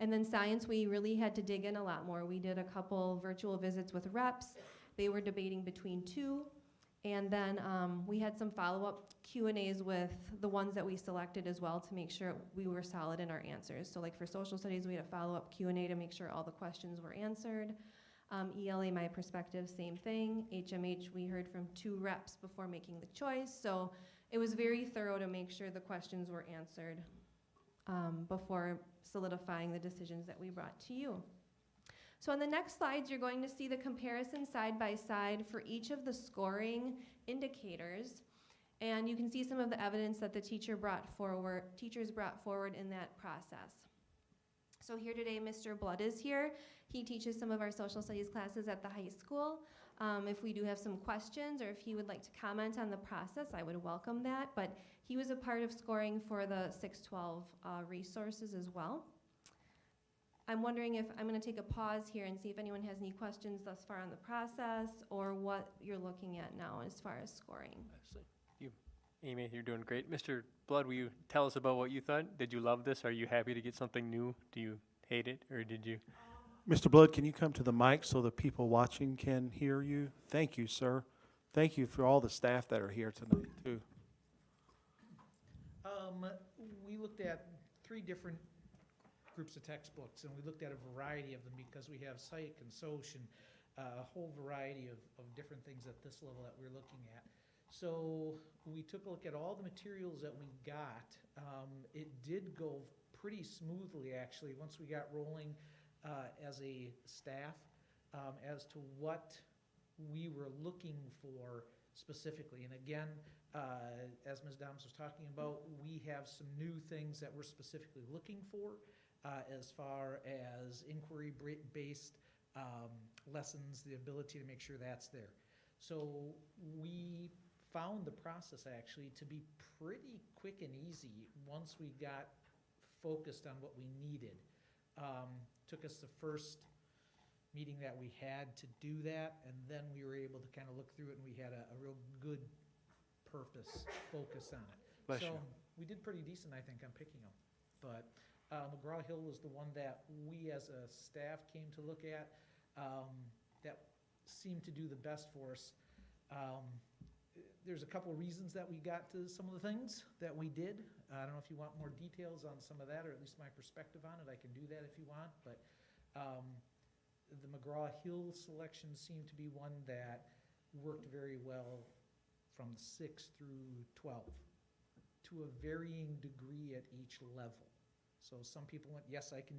And then science, we really had to dig in a lot more. We did a couple virtual visits with reps. They were debating between 2. And then we had some follow-up Q&As with the ones that we selected as well to make sure we were solid in our answers. So like for social studies, we had a follow-up Q&A to make sure all the questions were answered. ELA, my perspective, same thing. HMH, we heard from 2 reps before making the choice. So it was very thorough to make sure the questions were answered before solidifying the decisions that we brought to you. So on the next slides, you're going to see the comparison side by side for each of the scoring indicators. And you can see some of the evidence that the teachers brought forward in that process. So here today, Mr. Blood is here. He teaches some of our social studies classes at the high school. If we do have some questions, or if he would like to comment on the process, I would welcome that. But he was a part of scoring for the 6-12 resources as well. I'm wondering if I'm going to take a pause here and see if anyone has any questions thus far on the process or what you're looking at now as far as scoring. Amy, you're doing great. Mr. Blood, will you tell us about what you thought? Did you love this? Are you happy to get something new? Do you hate it, or did you? Mr. Blood, can you come to the mic so the people watching can hear you? Thank you, sir. Thank you for all the staff that are here tonight, too. We looked at 3 different groups of textbooks, and we looked at a variety of them because we have psych and soc and a whole variety of different things at this level that we're looking at. So we took a look at all the materials that we got. It did go pretty smoothly, actually, once we got rolling as a staff as to what we were looking for specifically. And again, as Ms. Downs was talking about, we have some new things that we're specifically looking for as far as inquiry-based lessons, the ability to make sure that's there. So we found the process actually to be pretty quick and easy once we got focused on what we needed. Took us the first meeting that we had to do that, and then we were able to kind of look through it, and we had a real good focus on it. Bless so you. we did pretty decent, I think, on picking them. But McGraw-Hill was the one that we as a staff came to look at that seemed to do the best for us. There's a couple of reasons that we got to some of the things that we did. I don't know if you want more details on some of that, or at least my perspective on it. I can do that if you want. But the McGraw-Hill selection seemed to be one that worked very well from 6 through 12 to a varying degree at each level. So some people went, yes, I can,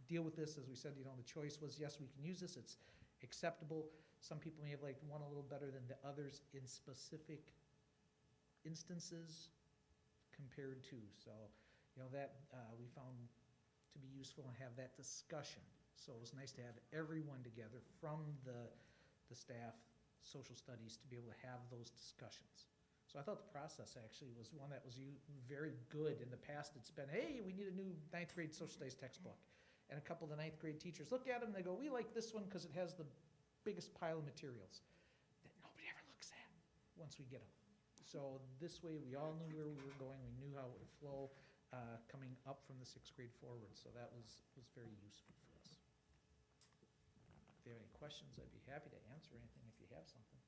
deal with this. As we said, the choice was, yes, we can use this. It's acceptable. Some people may have liked one a little better than the others in specific instances compared to. So, that we found to be useful and have that discussion. So it was nice to have everyone together from the staff, social studies, to be able to have those discussions. So I thought the process actually was one that was very good. In the past, it's been, hey, we need a new 9th grade social studies textbook. And a couple of the 9th grade teachers look at them and they go, we like this one because it has the biggest pile of materials that nobody ever looks at once we get them. So this way, we all knew where we were going. We knew how it would flow coming up from the 6th grade forward. So that was very useful for us. If you have any questions, I'd be happy to answer anything if you have something.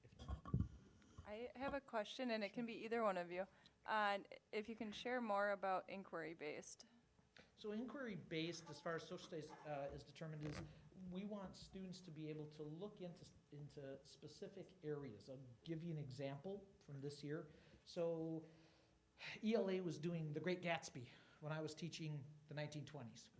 If not. I have a question, and it can be either one of you. If you can share more about inquiry-based. So inquiry-based, as far as social studies is determined, is we want students to be able to look into specific areas. I'll give you an example from this year. So ELA was doing The Great Gatsby when I was teaching the 1920s.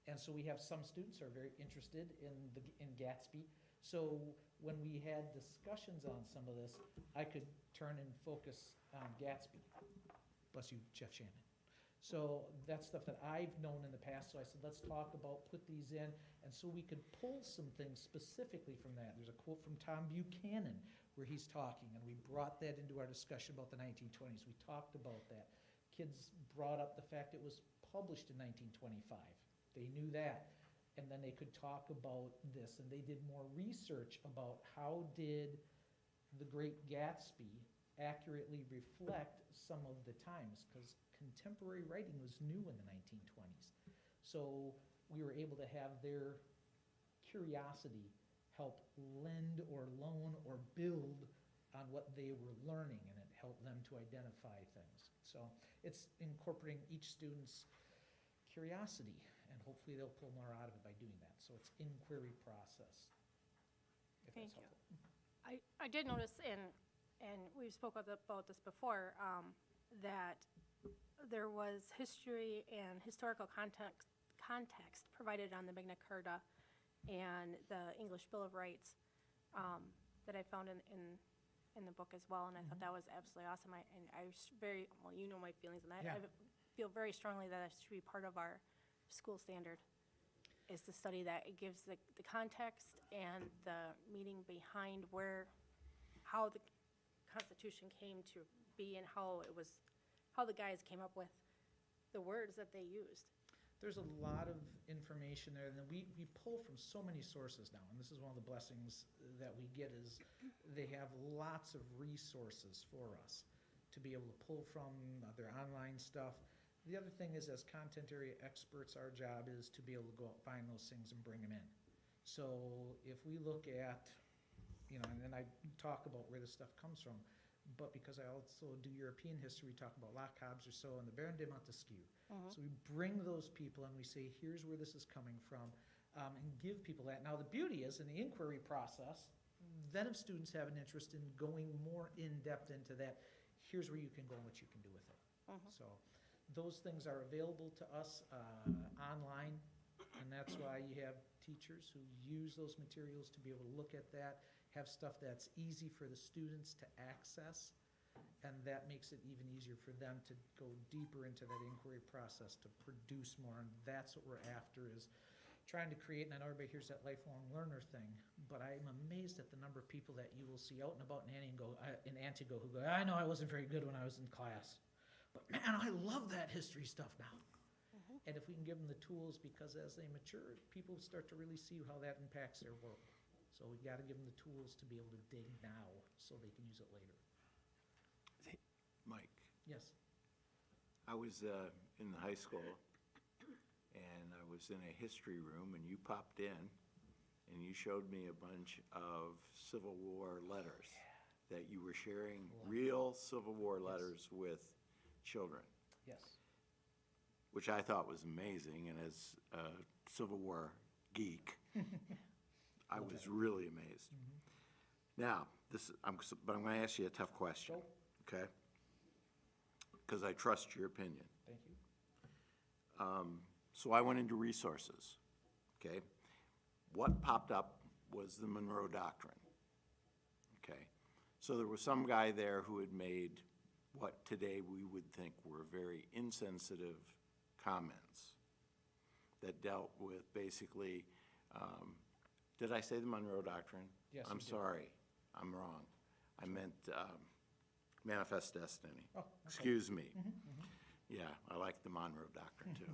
And so we have some students who are very interested in Gatsby. So when we had discussions on some of this, I could turn and focus on Gatsby. Bless you, Jeff Shannon. So that's stuff that I've known in the past. So I said, let's talk about, put these in. And so we could pull some things specifically from that. There's a quote from Tom Buchanan where he's talking, and we brought that into our discussion about the 1920s. We talked about that. Kids brought up the fact it was published in 1925. They knew that. And then they could talk about this, and they did more research about how did The Great Gatsby accurately reflect some of the times, because contemporary writing was new in the 1920s. So we were able to have their curiosity help lend or loan or build on what they were learning, and it helped them to identify things. So it's incorporating each student's curiosity, and hopefully they'll pull more out of it by doing that. So it's inquiry process. Thank you. I did notice, and we spoke about this before, that there was history and historical context provided on the Magna Carta and the English Bill of Rights that I found in the book as well, and I thought that was absolutely awesome. You know my feelings on that. Yeah. I feel very strongly that it should be part of our school standard, is to study that. It gives the context and the meaning behind how the Constitution came to be and how the guys came up with the words that they used. there's a lot of information there, and then we pull from so many sources now, and this is one of the blessings that we get is they have lots of resources for us to be able to pull from their online stuff. The other thing is, as content area experts, our job is to be able to go out, find those things and bring them in. So if we look at, you know, and then I talk about where this stuff comes from, but because I also do European history, we talk about Locke, Hobbes, Rousseau, and the Baron de Montesquieu. So we bring those people and we say, here's where this is coming from, and give people that. Now the beauty is, in the inquiry process, then if students have an interest in going more in-depth into that, here's where you can go and what you can do with it. So those things are available to us online, and that's why you have teachers who use those materials to be able to look at that, have stuff that's easy for the students to access, and that makes it even easier for them to go deeper into that inquiry process to produce more, and that's what we're after, is trying to create, and I know everybody hears that lifelong learner thing, but I'm amazed at the number of people that you will see out and about in Antigo who go, I know I wasn't very good when I was in class, but man, I love that history stuff now. And if we can give them the tools, because as they mature, people start to really see how that impacts their world. So we've got to give them the tools to be able to dig now so they can use it later. Mike, Yes. I was in the high school, and I was in a history room, and you popped in, and you showed me a bunch of Civil War letters that you were sharing, real Civil War letters with children, Yes. which I thought was amazing, and as a Civil War geek, I was really amazed. Now, but I'm going to ask you a tough question, okay? Because I trust your opinion. Thank you. So I went into resources, okay? What popped up was the Monroe Doctrine, okay? So there was some guy there who had made what today we would think were very insensitive comments that dealt with basically, did I say the Monroe Doctrine? Yes, I'm you did. sorry, I'm wrong. I meant Manifest Destiny. Oh, okay. Excuse me. Yeah, I like the Monroe Doctrine too.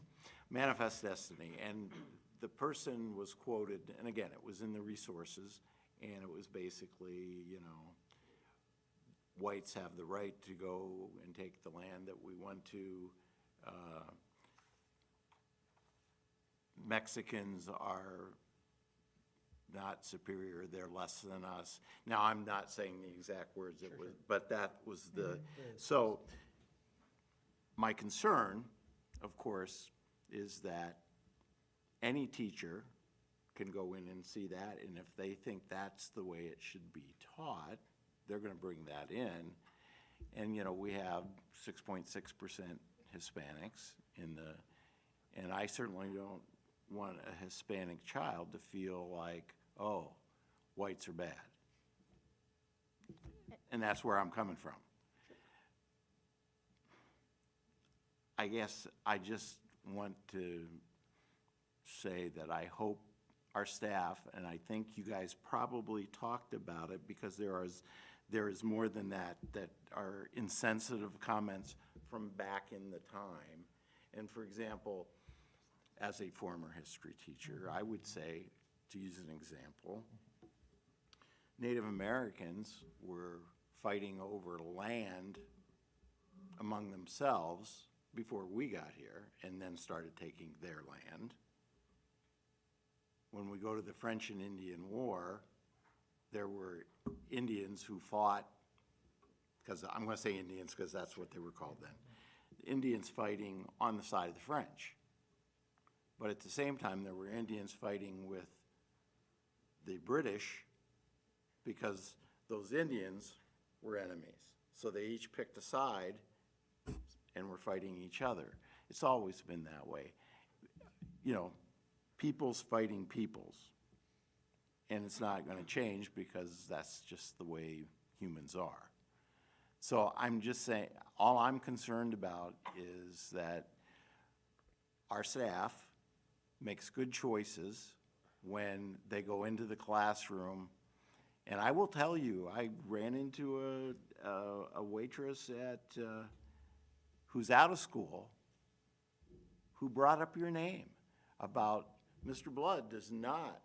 Manifest Destiny, and the person was quoted, and again, it was in the resources, and it was basically, you know, whites have the right to go and take the land that we want to. Mexicans are not superior, they're less than us. Now, I'm not saying the exact words it was, but that was the, so my concern, of course, is that any teacher can go in and see that, and if they think that's the way it should be taught, they're gonna bring that in. And, you know, we have 6.6% Hispanics in the, and I certainly don't want a Hispanic child to feel like, oh, whites are bad. And that's where I'm coming from. I guess I just want to say that I hope our staff, and I think you guys probably talked about it, because there is more than that are insensitive comments from back in the time. And for example, as a former history teacher, I would say, to use an example, Native Americans were fighting over land among themselves before we got here, and then started taking their land. When we go to the French and Indian War, there were Indians who fought, because I'm going to say Indians because that's what they were called then, Indians fighting on the side of the French. But at the same time, there were Indians fighting with the British because those Indians were enemies. So they each picked a side and were fighting each other. It's always been that way. You know, people's fighting peoples. And it's not going to change because that's just the way humans are. So I'm just saying, all I'm concerned about is that our staff makes good choices when they go into the classroom. And I will tell you, I ran into a waitress at who's out of school, who brought up your name about Mr. Blood does not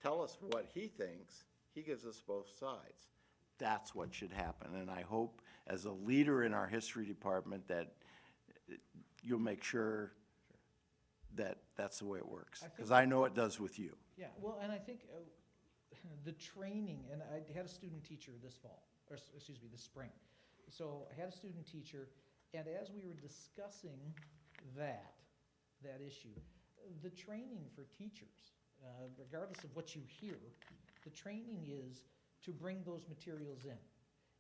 tell us what he thinks, he gives us both sides. That's what should happen, and I hope as a leader in our history department that you'll make sure that that's the way it works, because I know it does with you. Yeah, well, and I think the training, and I had a student teacher this fall, or excuse me, this spring. So I had a student teacher, and as we were discussing that issue, the training for teachers, regardless of what you hear, the training is to bring those materials in.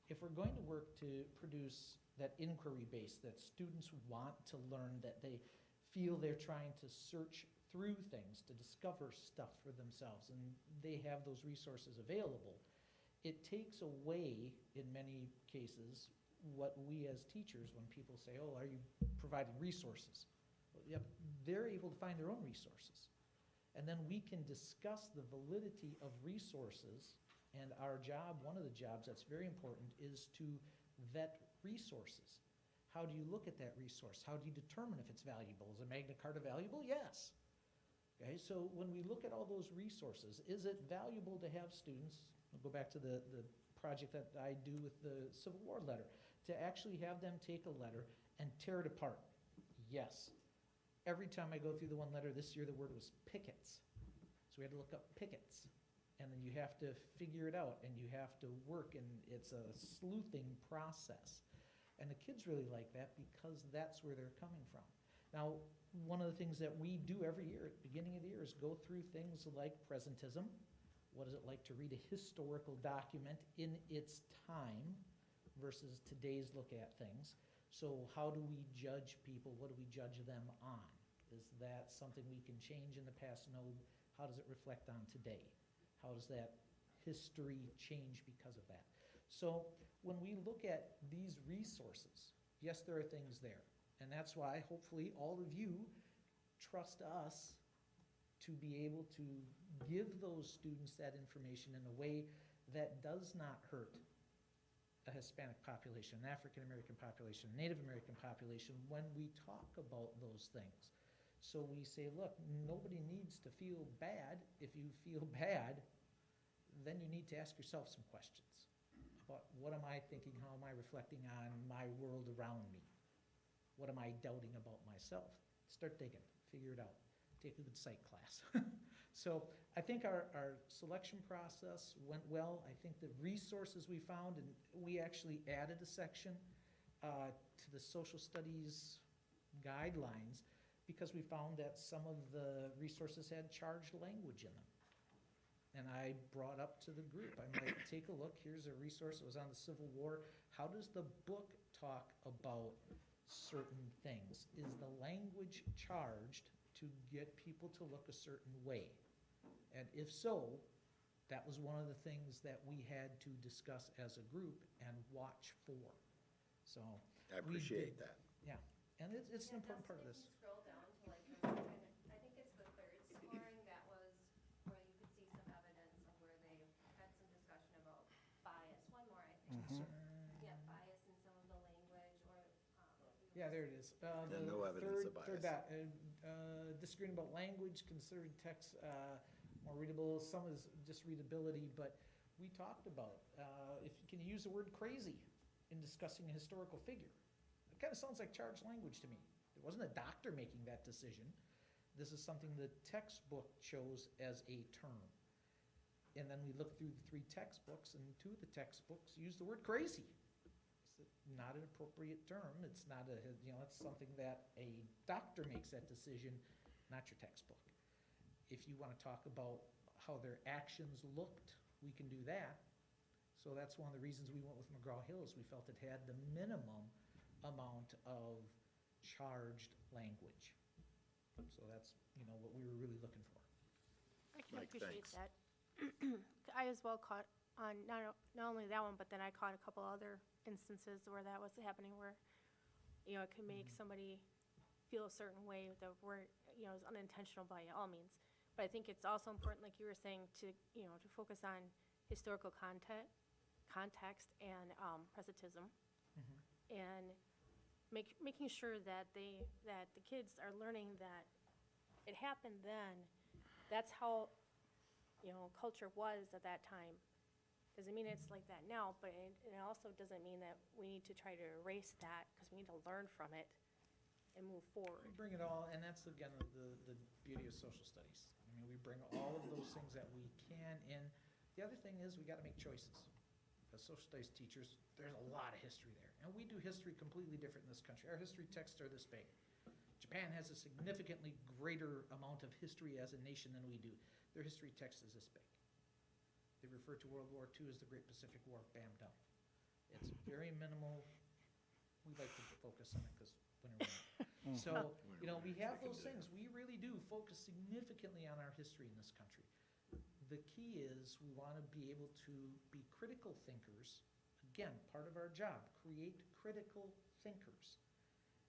If we're going to work to produce that inquiry base, that students want to learn, that they feel they're trying to search through things, to discover stuff for themselves, and they have those resources available, it takes away, in many cases, what we as teachers, when people say, oh, are you providing resources? Well, yep, they're able to find their own resources. And then we can discuss the validity of resources, and our job, one of the jobs that's very important, is to vet resources. How do you look at that resource? How do you determine if it's valuable? Is a Magna Carta valuable? Yes. Okay, so when we look at all those resources, is it valuable to have students, I'll go back to the project that I do with the Civil War letter, to actually have them take a letter and tear it apart? Yes. Every time I go through the one letter this year, the word was pickets. So we had to look up pickets. And then you have to figure it out, and you have to work, and it's a sleuthing process. And the kids really like that because that's where they're coming from. Now, one of the things that we do every year at the beginning of the year is go through things like presentism. What is it like to read a historical document in its time versus today's look at things? So how do we judge people? What do we judge them on? Is that something we can change in the past? No. How does it reflect on today? How does that history change because of that? So when we look at these resources, yes, there are things there. And that's why hopefully all of you trust us to be able to give those students that information in a way that does not hurt a Hispanic population, an African American population, a Native American population when we talk about those things. So we say, look, nobody needs to feel bad. If you feel bad, then you need to ask yourself some questions about what am I thinking, how am I reflecting on my world around me? What am I doubting about myself? Start digging, figure it out, take a good psych class. So I think our selection process went well. I think the resources we found, and we actually added a section to the social studies guidelines because we found that some of the resources had charged language in them. And I brought up to the group, I'm like, take a look, here's a resource, it was on the Civil War. How does the book talk about certain things? Is the language charged to get people to look a certain way? And if so, that was one of the things that we had to discuss as a group and watch for. So I appreciate that. Yeah, and it's an important part of this. Scroll down to like the second, I think it's the third scoring, that was where you could see some evidence of where they had some discussion about bias. One more, I think. Yeah, bias in some of the language or. Yeah, there it is. And no evidence of bias. Third dot, disagreeing about language, considering text more readable. Some is just readability, but we talked about can you use the word crazy in discussing a historical figure? It kind of sounds like charged language to me. It wasn't a doctor making that decision. This is something the textbook chose as a term. And then we looked through the 3 textbooks, and 2 of the textbooks use the word crazy. It's not an appropriate term. It's not it's something that a doctor makes that decision, not your textbook. If you want to talk about how their actions looked, we can do that. So that's one of the reasons we went with McGraw-Hill, is we felt it had the minimum amount of charged language. So that's, what we were really looking for. I can Mike, appreciate thanks. that. I as well caught on not only that one, but then I caught a couple other instances where that was happening, where it can make somebody feel a certain way that weren't is unintentional by all means. But I think it's also important, like you were saying, to to focus on historical context and presentism, and making sure that that the kids are learning that it happened then. That's how, culture was at that time. Doesn't mean it's like that now, but it also doesn't mean that we need to try to erase that, because we need to learn from it and move forward. We bring it all, and that's again the beauty of social studies. I mean, we bring all of those things that we can in. The other thing is we got to make choices. As social studies teachers, there's a lot of history there, and we do history completely different in this country. Our history texts are this big. Japan has a significantly greater amount of history as a nation than we do. Their history text is this big. They refer to World War II as the Great Pacific War, bam, done. It's very minimal. We like to focus on it because winter. So, we have those things. We really do focus significantly on our history in this country. The key is we want to be able to be critical thinkers. Again, part of our job, create critical thinkers.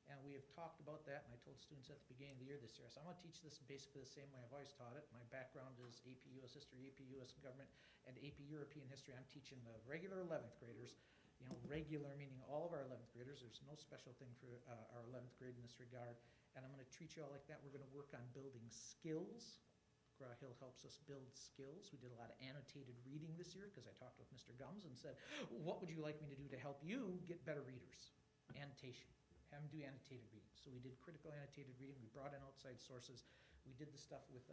And we have talked about that, and I told students at the beginning of the year this year, so I'm going to teach this basically the same way I've always taught it. My background is AP US History, AP US Government, and AP European History. I'm teaching the regular 11th graders, regular meaning all of our 11th graders. There's no special thing for our 11th grade in this regard. And I'm going to treat you all like that. We're going to work on building skills. McGraw-Hill helps us build skills. We did a lot of annotated reading this year because I talked with Mr. Gums and said, what would you like me to do to help you get better readers? Annotation. Have them do annotated reading. So we did critical annotated reading. We brought in outside sources. We did the stuff with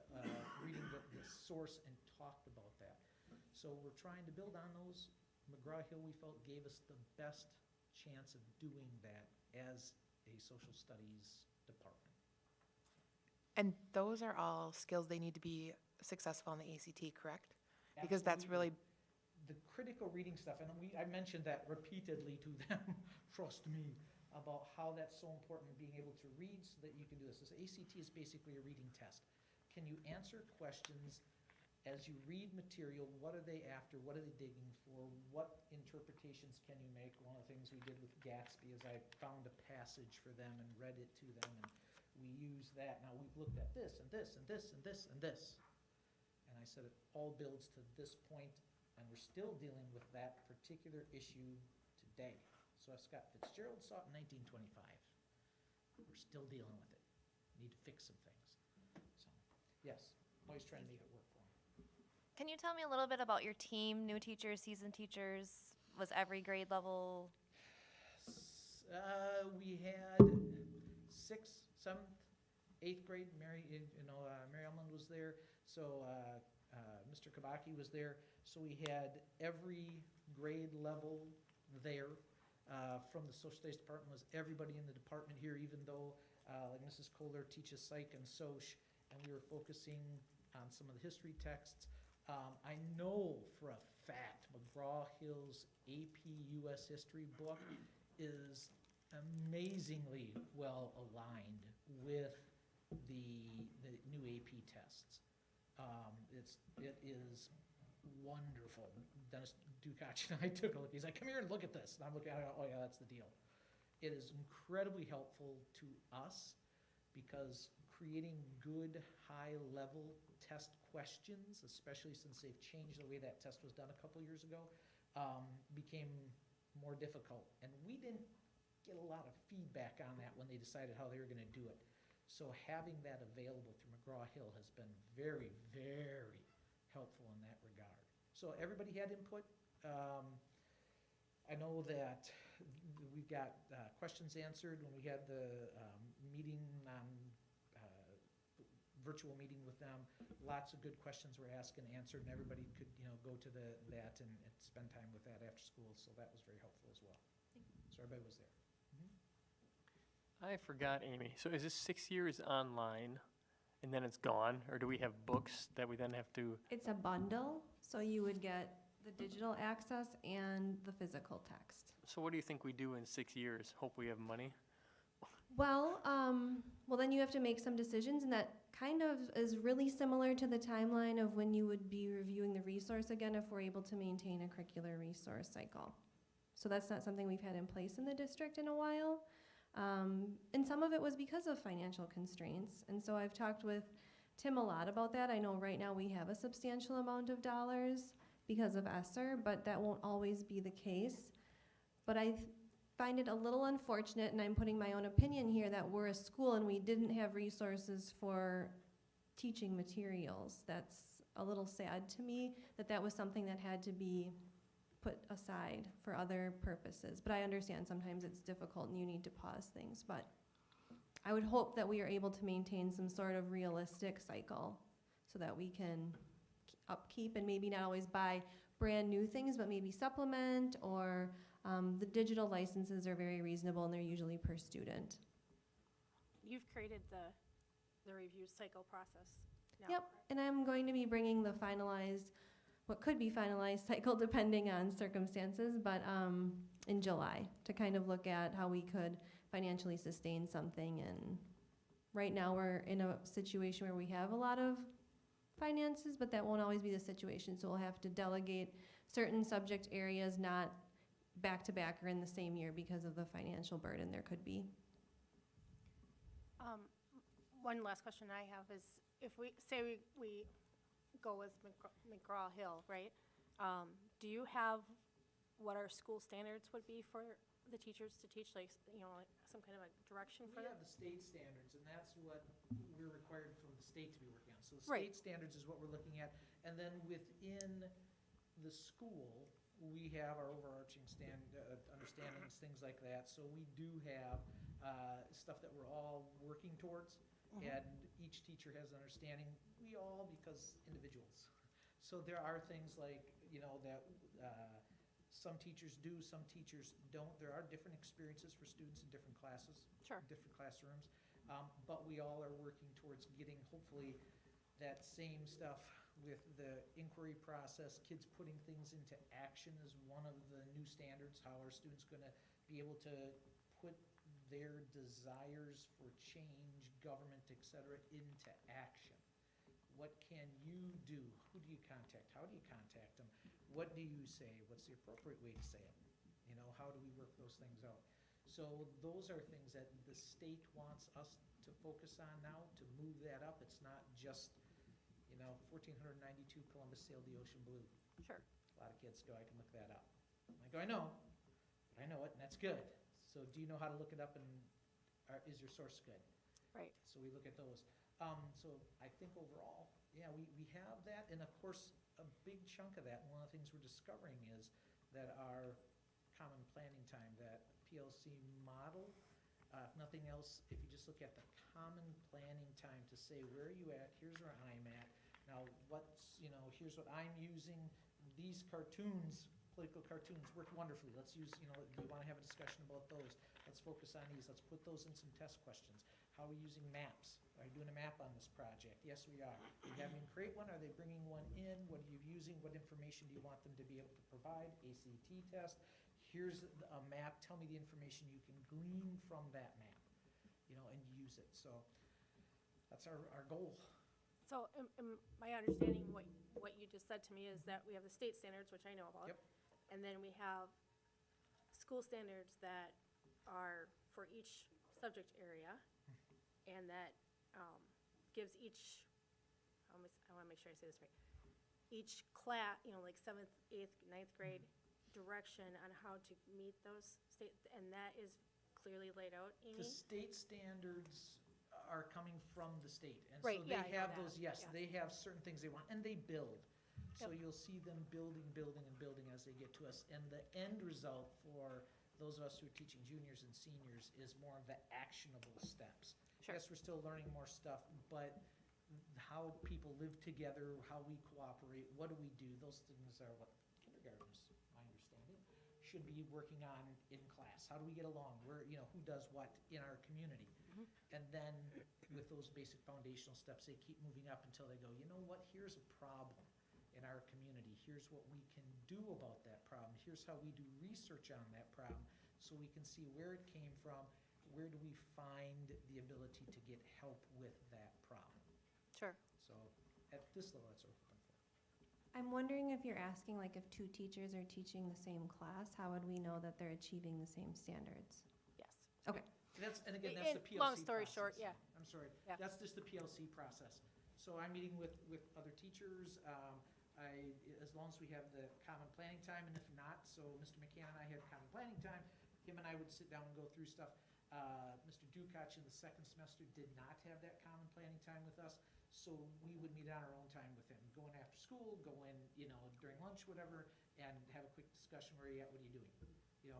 reading the source and talked about that. So we're trying to build on those. McGraw-Hill, we felt, gave us the best chance of doing that as a social studies department. And those are all skills they need to be successful on the ACT, correct? Because that's really, The critical reading stuff, and I mentioned that repeatedly to them, trust me, about how that's so important, being able to read so that you can do this. This ACT is basically a reading test. Can you answer questions as you read material? What are they after? What are they digging for? What interpretations can you make? One of the things we did with Gatsby is I found a passage for them and read it to them, and we use that. Now we've looked at this and this and this and this and this. And I said it all builds to this point, and we're still dealing with that particular issue today. So if Scott Fitzgerald saw it in 1925, we're still dealing with it. Need to fix some things. So, yes, always trying to make it work for them. Can you tell me a little bit about your team, new teachers, seasoned teachers? Was every grade level? We had 6th, 7th, 8th grade. Mary Ellen was there. So Mr. Kabaki was there. So we had every grade level there. From the social studies department was everybody in the department here, even though like Mrs. Kohler teaches psych and soc, and we were focusing on some of the history texts. I know for a fact McGraw-Hill's AP US History book is amazingly well aligned with the new AP tests. It is wonderful. Dennis Dukac and I took a look. He's like, come here and look at this. And I'm looking at it, oh yeah, that's the deal. It is incredibly helpful to us because creating good high-level test questions, especially since they've changed the way that test was done a couple years ago, became more difficult. And we didn't get a lot of feedback on that when they decided how they were going to do it. So having that available through McGraw-Hill has been very, very helpful in that regard. So everybody had input. I know that we got questions answered when we had the meeting on virtual meeting with them. Lots of good questions were asked and answered, and everybody could go to that and spend time with that after school. So that was very helpful as well. So everybody was there. I forgot, Amy. So is this 6 years online and then it's gone? Or do we have books that we then have to? It's a bundle, so you would get the digital access and the physical text. So what do you think we do in 6 years? Hope we have money? Well, then you have to make some decisions, and that kind of is really similar to the timeline of when you would be reviewing the resource again if we're able to maintain a curricular resource cycle. So that's not something we've had in place in the district in a while. And some of it was because of financial constraints. And so I've talked with Tim a lot about that. I know right now we have a substantial amount of dollars because of ESSER, but that won't always be the case. But I find it a little unfortunate, and I'm putting my own opinion here, that we're a school and we didn't have resources for teaching materials. That's a little sad to me, that that was something that had to be put aside for other purposes. But I understand sometimes it's difficult and you need to pause things. But I would hope that we are able to maintain some sort of realistic cycle so that we can upkeep and maybe not always buy brand new things, but maybe supplement, or the digital licenses are very reasonable and they're usually per student. You've created the review cycle process now. Yep, and I'm going to be bringing the finalized, what could be finalized cycle depending on circumstances, but in July, to kind of look at how we could financially sustain something. And right now we're in a situation where we have a lot of finances, but that won't always be the situation. So we'll have to delegate certain subject areas, not back to back or in the same year, because of the financial burden there could be. One last question I have is, if we, say we go with McGraw-Hill, right? Do you have what our school standards would be for the teachers to teach, like, like some kind of a direction for We them? have the state standards, and that's what we're required from the state to be working on. So the Right. state standards is what we're looking at. And then within the school, we have our overarching understandings, things like that. So we do have stuff that we're all working towards, and each teacher has an understanding. We all, because individuals. So there are things like, that some teachers do, some teachers don't. There are different experiences for students in different classes, Sure. different classrooms. But we all are working towards getting, hopefully, that same stuff with the inquiry process, kids putting things into action is one of the new standards. How are students going to be able to put their desires for change, government, et cetera, into action? What can you do? Who do you contact? How do you contact them? What do you say? What's the appropriate way to say it? How do we work those things out? So those are things that the state wants us to focus on now, to move that up. It's not just, 1492 Columbus sailed the ocean blue. Sure. A lot of kids go, I can look that up. I go, I know, but I know it, and that's good. So do you know how to look it up, and is your source good? Right. So we look at those. So I think overall, yeah, we have that, and of course, a big chunk of that, and one of the things we're discovering is that our common planning time, that PLC model, if nothing else, if you just look at the common planning time to say, where are you at, here's where I'm at, now here's what I'm using, these cartoons, political cartoons worked wonderfully, let's use, do you want to have a discussion about those? Let's focus on these, let's put those in some test questions. How are we using maps? Are you doing a map on this project? Yes, we are. Are you having them create one? Are they bringing one in? What are you using? What information do you want them to be able to provide? ACT test. Here's a map. Tell me the information you can glean from that map, and use it. So that's our goal. So in my understanding, what you just said to me is that we have the state standards, which I know about. Yep. And then we have school standards that are for each subject area, and that gives each, I want to make sure I say this right, each class, like 7th, 8th, 9th grade, direction on how to meet those state, and that is clearly laid out, Amy? The state standards are coming from the state. And Right, so yeah, they I know have that, those, yes, yeah. they have certain things they want, and they build. So Yep. you'll see them building as they get to us. And the end result for those of us who are teaching juniors and seniors is more of the actionable steps. Sure. Yes, we're still learning more stuff, but how people live together, how we cooperate, what do we do, those things are what kindergartners, my understanding, should be working on in class. How do we get along? Who does what in our community? And then with those basic foundational steps, they keep moving up until they go, you know what, here's a problem in our community. Here's what we can do about that problem. Here's how we do research on that problem so we can see where it came from. Where do we find the ability to get help with that problem? Sure. So at this level, that's what we're hoping for. I'm wondering if you're asking, like, if two teachers are teaching the same class, how would we know that they're achieving the same standards? Yes. Okay. And again, that's the PLC Long story process. short, yeah. I'm sorry. Yeah. That's just the PLC process. So I'm meeting with other teachers. As long as we have the common planning time, and if not, so Mr. McCann and I had common planning time, him and I would sit down and go through stuff. Mr. Dukoch in the second semester did not have that common planning time with us, so we would meet on our own time with him, go in after school, go in, during lunch, whatever, and have a quick discussion, where are you at, what are you doing?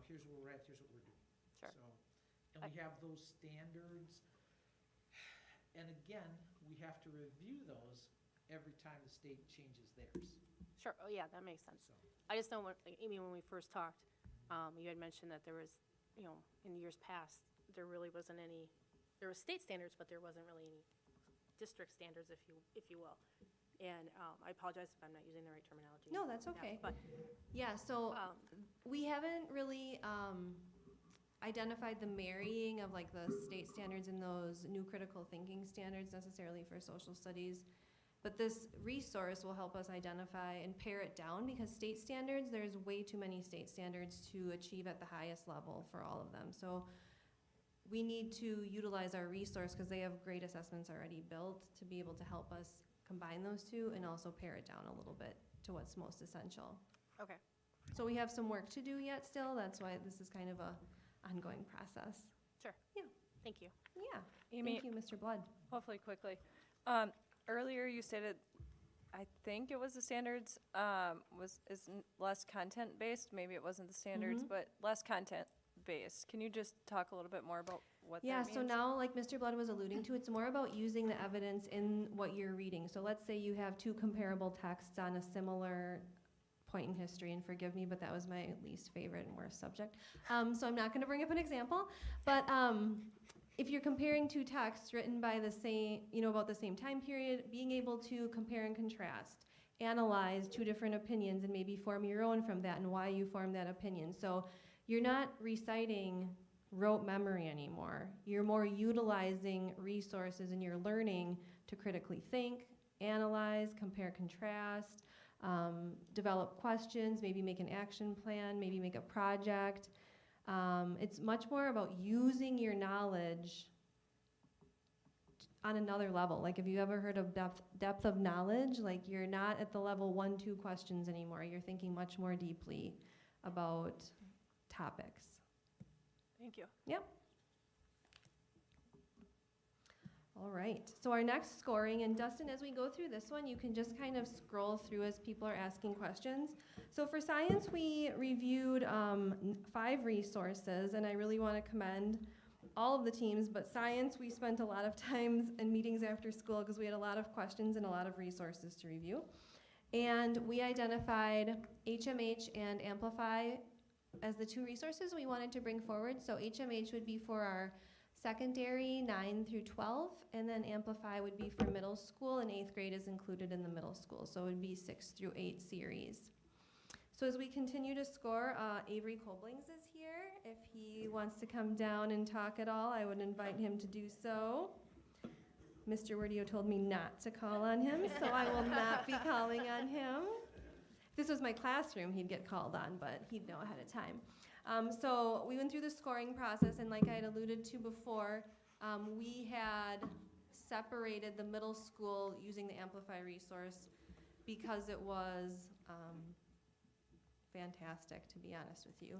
Here's where we're at, here's what we're doing. Sure. So, and we have those standards, and again, we have to review those every time the state changes theirs. Sure, oh yeah, that makes sense. So, I just don't want, like, Amy, when we first talked, you had mentioned that there was, in years past, there really wasn't any, there were state standards, but there wasn't really any district standards, if you will. And I apologize if I'm not using the right terminology. No, that's Yeah, okay. But, Yeah, so we haven't really identified the marrying of like the state standards and those new critical thinking standards necessarily for social studies. But this resource will help us identify and pare it down, because state standards, there's way too many state standards to achieve at the highest level for all of them. So we need to utilize our resource, because they have great assessments already built, to be able to help us combine those two and also pare it down a little bit to what's most essential. okay, So we have some work to do yet still. That's why this is kind of a ongoing process. sure. Yeah. Thank you. Yeah. Amy, Thank you, Mr. Blood. hopefully quickly. Earlier you stated, I think it was the standards, is less content-based. Maybe it wasn't the standards, but less content-based. Can you just talk a little bit more about what that Yeah, means? so now, like Mr. Blood was alluding to, it's more about using the evidence in what you're reading. So let's say you have two comparable texts on a similar point in history, and forgive me, but that was my least favorite and worst subject. So I'm not gonna bring up an example, but if you're comparing two texts written by the same, about the same time period, being able to compare and contrast, analyze two different opinions and maybe form your own from that and why you formed that opinion. So you're not reciting rote memory anymore. You're more utilizing resources in your learning to critically think, analyze, compare, contrast, develop questions, maybe make an action plan, maybe make a project. It's much more about using your knowledge on another level. Like, if you ever heard of depth of knowledge, like, you're not at the level 1-2 questions anymore. You're thinking much more deeply about topics. Thank you. Yep. All right, so our next scoring, and Dustin, as we go through this one, you can just kind of scroll through as people are asking questions. So for science, we reviewed 5 resources, and I really want to commend all of the teams, but science, we spent a lot of times in meetings after school because we had a lot of questions and a lot of resources to review. And we identified HMH and Amplify as the 2 resources we wanted to bring forward. So HMH would be for our secondary 9 through 12, and then Amplify would be for middle school, and 8th grade is included in the middle school, so it would be 6 through 8 series. So as we continue to score, Avery Koblings is here. If he wants to come down and talk at all, I would invite him to do so. Mr. Wordio told me not to call on him, so I will not be calling on him. If this was my classroom, he'd get called on, but he'd know ahead of time. So we went through the scoring process, and like I had alluded to before, we had separated the middle school using the Amplify resource because it was fantastic, to be honest with you.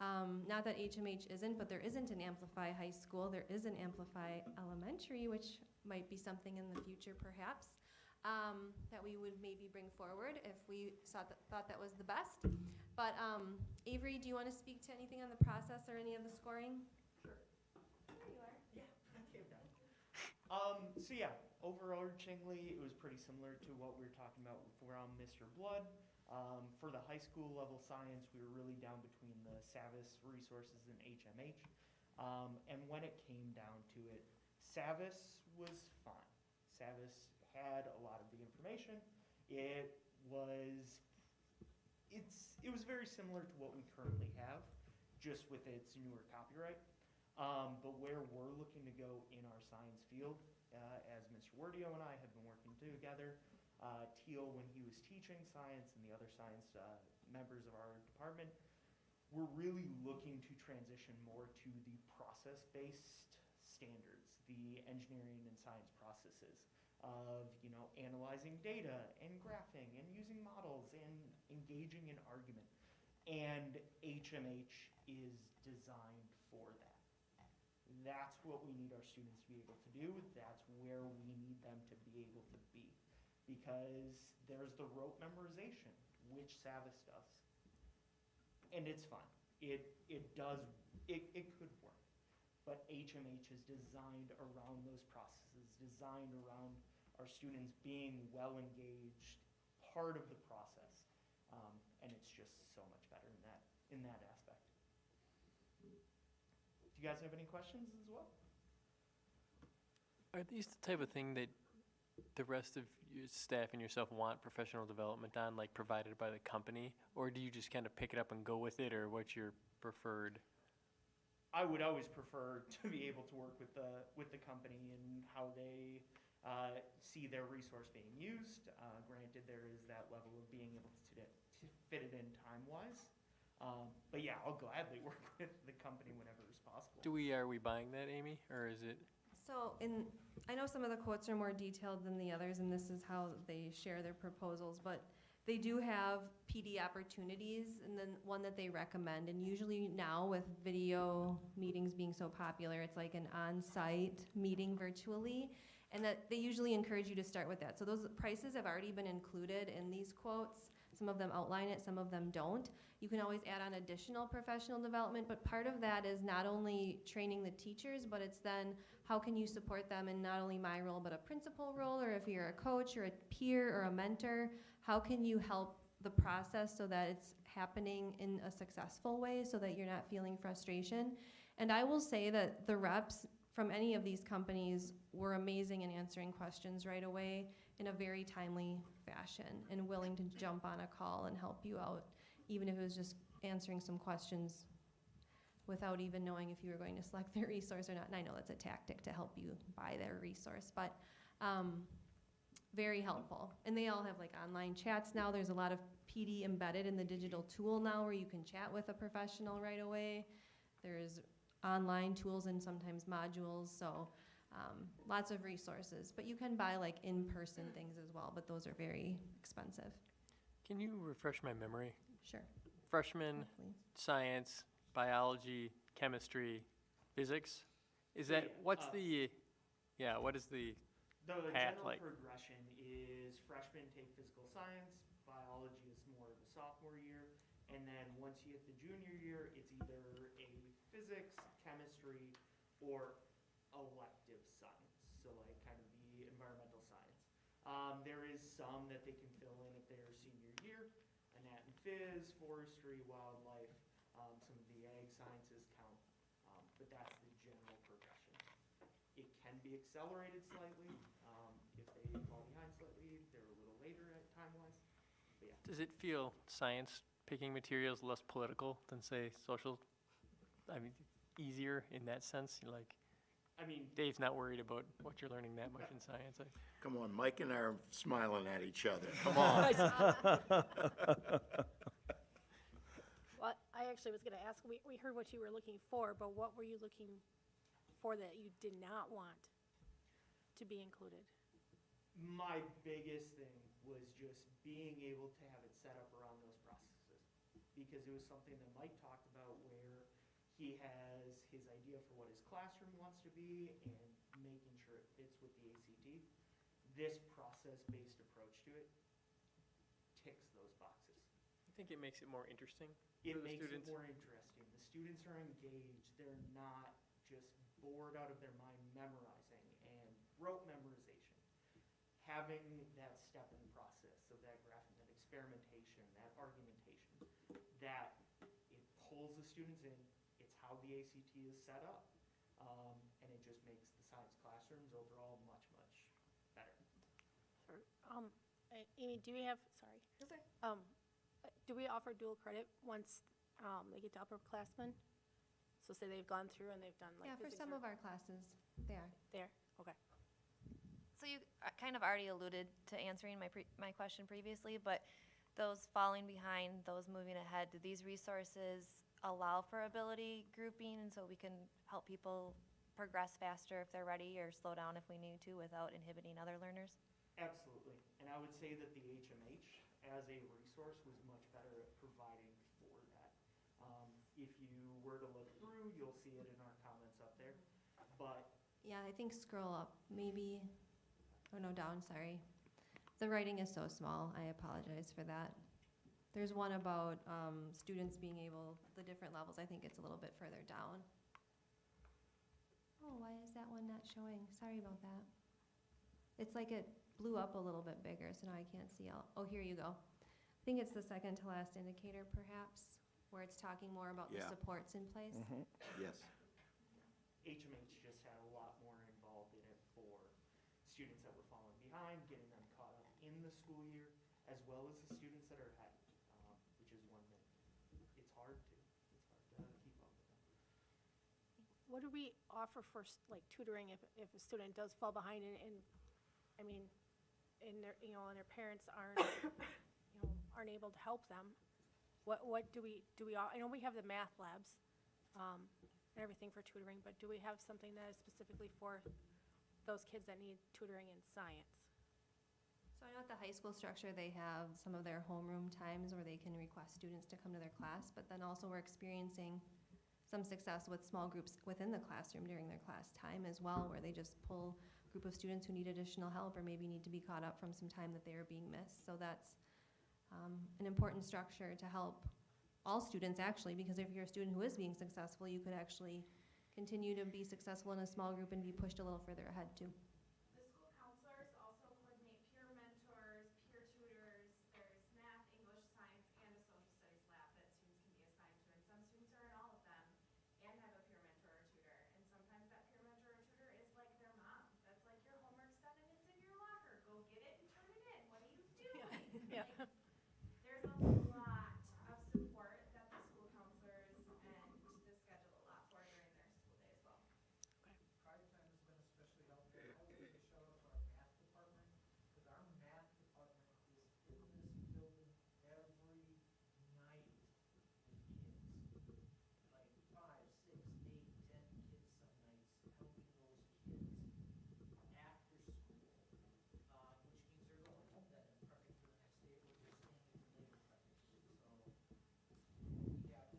Not that HMH isn't, but there isn't an Amplify High School. There is an Amplify Elementary, which might be something in the future perhaps, that we would maybe bring forward if we thought that was the best. But Avery, do you want to speak to anything on the process or any of the scoring? Sure. There you are. Yeah, I came down. So yeah, overarchingly, it was pretty similar to what we were talking about from Mr. Blood. For the high school level science, we were really down between the SAVIS resources and HMH. And when it came down to it, SAVIS was fine. SAVIS had a lot of the information. It was very similar to what we currently have, just with its newer copyright. But where we're looking to go in our science field, as Mr. Wordio and I have been working together, Teal, when he was teaching science, and the other science members of our department, we're really looking to transition more to the process-based standards, the engineering and science processes of, analyzing data and graphing and using models and engaging in argument. And HMH is designed for that. That's what we need our students to be able to do. That's where we need them to be able to be. Because there's the rote memorization, which Savas does. And it's fun. It could work. But HMH is designed around those processes, designed around our students being well engaged, part of the process. And it's just so much better in that aspect. Do you guys have any questions as well? Are these the type of thing that the rest of your staff and yourself want professional development on, like provided by the company? Or do you just kind of pick it up and go with it, or what's your preferred? I would always prefer to be able to work with the company and how they see their resource being used. Granted, there is that level of being able to fit it in time-wise. But yeah, I'll gladly work with the company whenever is possible. Are we buying that, Amy, or is it? So I know some of the quotes are more detailed than the others, and this is how they share their proposals, but they do have PD opportunities, and then one that they recommend. And usually now with video meetings being so popular, it's like an on-site meeting virtually, and that they usually encourage you to start with that. So those prices have already been included in these quotes. Some of them outline it, some of them don't. You can always add on additional professional development, but part of that is not only training the teachers, but it's then how can you support them in not only my role, but a principal role, or if you're a coach or a peer or a mentor, how can you help the process so that it's happening in a successful way so that you're not feeling frustration. And I will say that the reps from any of these companies were amazing in answering questions right away in a very timely fashion and willing to jump on a call and help you out, even if it was just answering some questions without even knowing if you were going to select their resource or not. And I know that's a tactic to help you buy their resource, but very helpful. And they all have like online chats now. There's a lot of PD embedded in the digital tool now where you can chat with a professional right away. There's online tools and sometimes modules, so lots of resources. But you can buy like in-person things as well, but those are very expensive. Can you refresh my memory? Sure. Freshman, Hopefully. science, biology, chemistry, physics? Is that, what is the The path general like? progression is freshmen take physical science, biology is more of the sophomore year, and then once you hit the junior year, it's either a physics, chemistry, or elective science, so like kind of the environmental science. There is some that they can fill in at their senior year, anat and phys, forestry, wildlife, some of the ag sciences count, but that's the general progression. It can be accelerated slightly. If they fall behind slightly, they're a little later at time-wise. But yeah. Does it feel science picking materials less political than say social? I mean, easier in that sense? Like, I mean, Dave's not worried about what you're learning that much in science. Come on, Mike and I are smiling at each other. Come on. Well, I actually was gonna ask, we heard what you were looking for, but what were you looking for that you did not want to be included? My biggest thing was just being able to have it set up around those processes. Because it was something that Mike talked about where he has his idea for what his classroom wants to be and making sure it fits with the ACT. This process-based approach to it ticks those boxes. I think it makes it more interesting It for the makes students. it more interesting. The students are engaged. They're not just bored out of their mind memorizing and rote memorization. Having that step in the process of that graphing, that experimentation, that argumentation, that it pulls the students in. It's how the ACT is set up. And it just makes the science classrooms overall much, much better. Sure. Amy, do we have, sorry. Do we offer dual credit once they get to upperclassmen? So say they've gone through and they've done like. Yeah, for some of our classes, they are. There, okay. So you kind of already alluded to answering my question previously, but those falling behind, those moving ahead, do these resources allow for ability grouping and so we can help people progress faster if they're ready or slow down if we need to without inhibiting other learners? Absolutely. And I would say that the HMH as a resource was much better at providing for that. If you were to look through, you'll see it in our comments up there. But Yeah, I think scroll up, maybe, oh no, down, sorry. The writing is so small, I apologize for that. There's one about students being able, the different levels, I think it's a little bit further down. Oh, why is that one not showing? Sorry about that. It's like it blew up a little bit bigger, so now I can't see all, oh, here you go. I think it's the second to last indicator perhaps, where it's talking more about the Yeah. supports in place. Yes. HMH just had a lot more involved in it for students that were falling behind, getting them caught up in the school year, as well as the students that are ahead, which is one that it's hard to keep up with them. What do we offer for like tutoring if a student does fall behind and I mean, and their, you know, and their parents aren't, you know, aren't able to help them? What do we, I know we have the math labs, and everything for tutoring, but do we have something that is specifically for those kids that need tutoring in science? So I know at the high school structure, they have some of their homeroom times where they can request students to come to their class, but then also we're experiencing some success with small groups within the classroom during their class time as well, where they just pull a group of students who need additional help or maybe need to be caught up from some time that they are being missed. So that's an important structure to help all students actually, because if you're a student who is being successful, you could actually continue to be successful in a small group and be pushed a little further ahead too. The school counselors also coordinate peer mentors, peer tutors. There's math, English, science, and a social studies lab that students can be assigned to. And some students are in all of them and have a peer mentor or tutor. And sometimes that peer mentor or tutor is like their mom. That's like, your homework's done and it's in your locker. Go get it and turn it in. What are you doing? Yeah. Like, there's a lot of support that the school counselors and the schedule a lot for during their school day as well. Pride time has been especially helpful. I would give a shout out to our math department, because our math department is in this building every night with kids. Like 5, 6, 8, 10 kids some nights, helping those kids after school, which means they're going home then and prepping for the next day, or they're staying even later prepping. So we have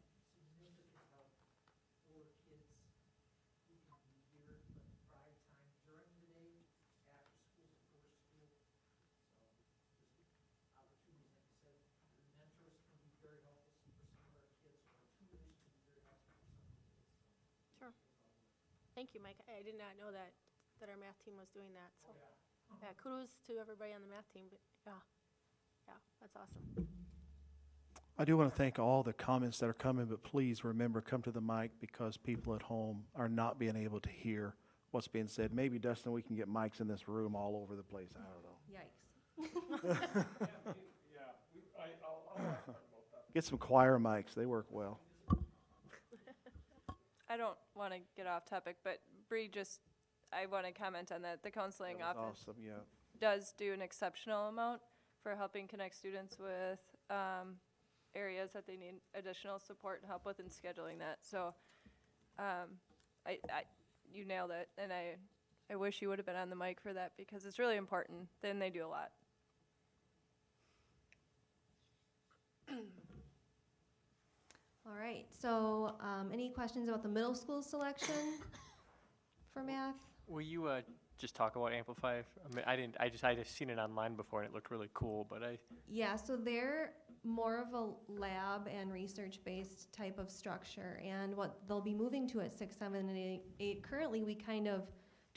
significant help for kids who can be here, but pride time during the day, after school, before school. So there's opportunities, like you said, the mentors can be very helpful for some of our kids, or tutors can be very helpful for some of the kids. So Sure. Thank you, Mike. I did not know that our math team was doing that, so. Yeah, kudos to everybody on the math team, but yeah, that's awesome. I do want to thank all the comments that are coming, but please remember, come to the mic because people at home are not being able to hear what's being said. Maybe, Dustin, we can get mics in this room all over the place. I don't know. Yikes. Get some choir mics. They work well. I don't want to get off topic, but Bree I want to comment on that. The counseling That was office awesome, yeah. does do an exceptional amount for helping connect students with areas that they need additional support and help with, and scheduling that. So you nailed it, and I wish you would have been on the mic for that because it's really important. Then they do a lot. All right, so any questions about the middle school selection for math? Will you just talk about Amplify? I mean, I just seen it online before and it looked really cool, but Yeah, so they're more of a lab and research-based type of structure, and what they'll be moving to at 6, 7, and 8. Currently, we kind of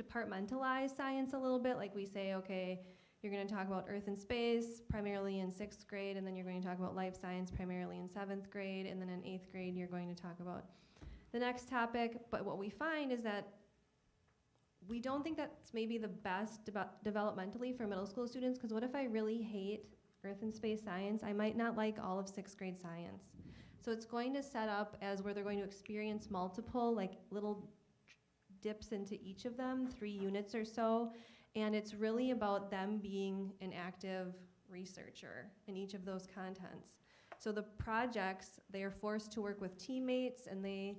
departmentalize science a little bit. Like we say, okay, you're going to talk about earth and space primarily in 6th grade, and then you're going to talk about life science primarily in 7th grade, and then in 8th grade, you're going to talk about the next topic. But what we find is that we don't think that's maybe the best developmentally for middle school students, because what if I really hate earth and space science? I might not like all of 6th grade science. So it's going to set up as where they're going to experience multiple, like little dips into each of them, 3 units or so, and it's really about them being an active researcher in each of those contents. So the projects, they are forced to work with teammates, and they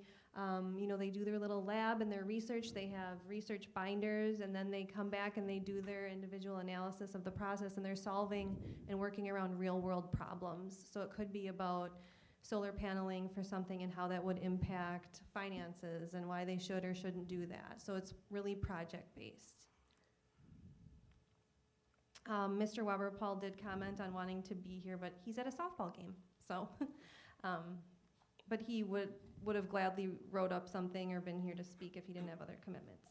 they do their little lab and their research. They have research binders, and then they come back and they do their individual analysis of the process, and they're solving and working around real world problems. So it could be about solar paneling for something and how that would impact finances and why they should or shouldn't do that. So it's really project-based. Mr. Weber, Paul did comment on wanting to be here, but he's at a softball game, so. But he would have gladly wrote up something or been here to speak if he didn't have other commitments.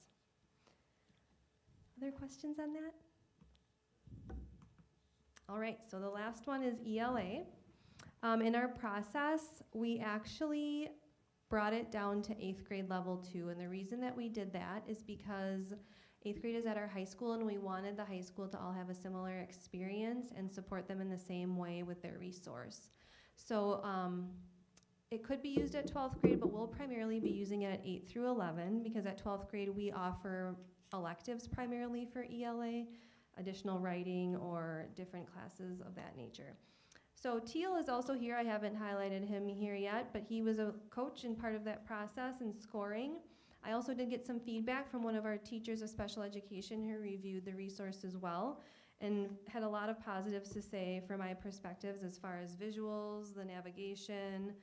Other questions on that? All right, so the last one is ELA. In our process, we actually brought it down to 8th grade level 2, and the reason that we did that is because 8th grade is at our high school, and we wanted the high school to all have a similar experience and support them in the same way with their resource. So it could be used at 12th grade, but we'll primarily be using it at 8 through 11, because at 12th grade we offer electives primarily for ELA, additional writing or different classes of that nature. So Teal is also here. I haven't highlighted him here yet, but he was a coach and part of that process in scoring. I also did get some feedback from one of our teachers of special education who reviewed the resource as well and had a lot of positives to say from my perspectives as far as visuals, the navigation,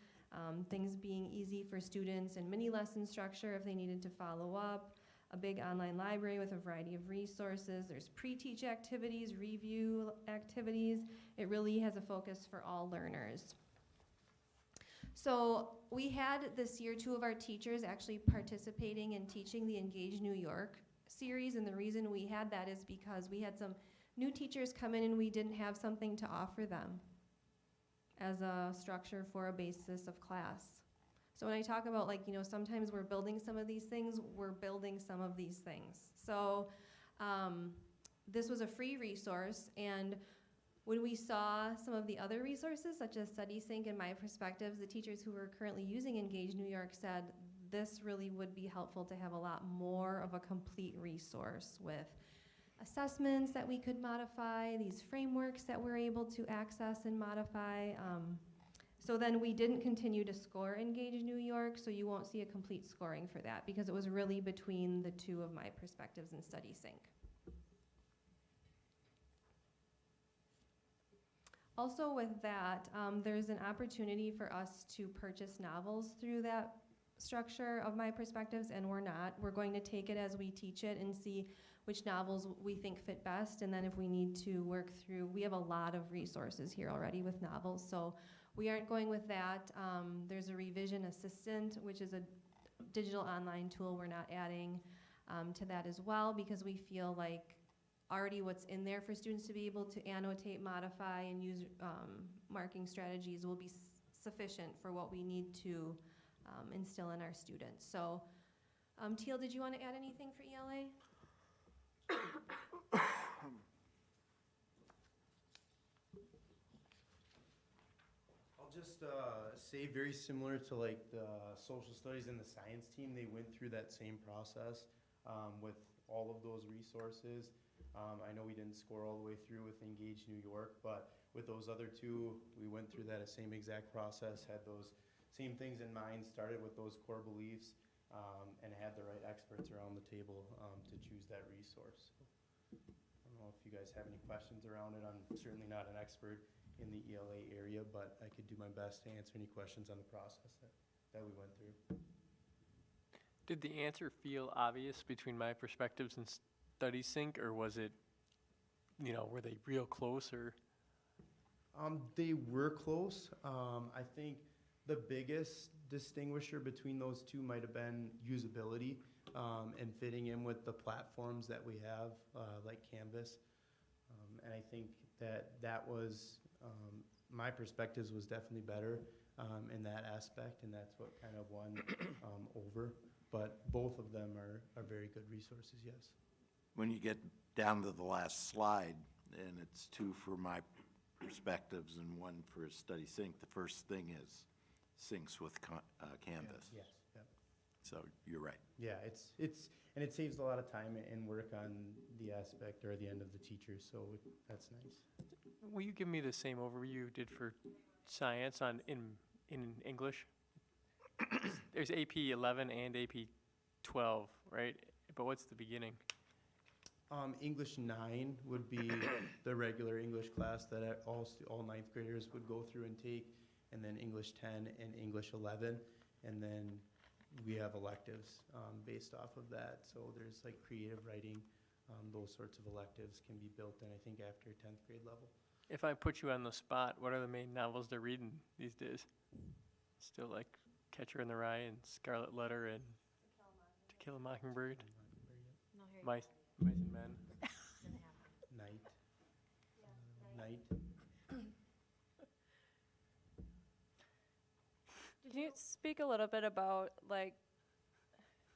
things being easy for students and mini lesson structure if they needed to follow up, a big online library with a variety of resources. There's pre-teach activities, review activities. It really has a focus for all learners. So we had this year 2 of our teachers actually participating in teaching the Engage New York series, and the reason we had that is because we had some new teachers come in and we didn't have something to offer them as a structure for a basis of class. So when I talk about, like, you know, sometimes we're building some of these things, we're building some of these things. So this was a free resource, and when we saw some of the other resources, such as StudySync and My Perspectives, the teachers who were currently using Engage New York said this really would be helpful to have a lot more of a complete resource with assessments that we could modify, these frameworks that we're able to access and modify. So then we didn't continue to score Engage New York, so you won't see a complete scoring for that because it was really between the 2 of My Perspectives and StudySync. Also with that, there's an opportunity for us to purchase novels through that structure of My Perspectives, and we're not. We're going to take it as we teach it and see which novels we think fit best, and then if we need to work through, we have a lot of resources here already with novels, so we aren't going with that. There's a revision assistant, which is a digital online tool we're not adding to that as well, because we feel like already what's in there for students to be able to annotate, modify, and use marking strategies will be sufficient for what we need to instill in our students. So, Teal, did you want to add anything for ELA? I'll just say very similar to like the social studies and the science team, they went through that same process with all of those resources. I know we didn't score all the way through with Engage New York, but with those other 2, we went through that same exact process, had those same things in mind, started with those core beliefs, and had the right experts around the table to choose that resource. So, I don't know if you guys have any questions around it. I'm certainly not an expert in the ELA area, but I could do my best to answer any questions on the process that we went through. Did the answer feel obvious between My Perspectives and StudySync, or was it, you know, were they real close, or? They were close. I think the biggest distinguisher between those 2 might have been usability and fitting in with the platforms that we have, like Canvas. And I think that was, My Perspectives was definitely better in that aspect, and that's what kind of won over. But both of them are very good resources, yes. When you get down to the last slide, and it's 2 for My Perspectives and 1 for StudySync, the first thing is syncs with Canvas. Yes, yeah. So you're right. Yeah, and it saves a lot of time and work on the aspect or the end of the teacher, so that's nice. Will you give me the same overview you did for science in English? There's AP 11 and AP 12, right? But what's the beginning? English 9 would be the regular English class that all 9th graders would go through and take. and then English 10 and English 11, and then we have electives based off of that. So there's like creative writing, those sorts of electives can be built in, I think, after 10th grade level. If I put you on the spot, what are the main novels they're reading these days? Still like Catcher in the Rye and Scarlet Letter and To Kill a Mockingbird? No, Harry Mice and Men. Night. Night. Can you speak a little bit about, like,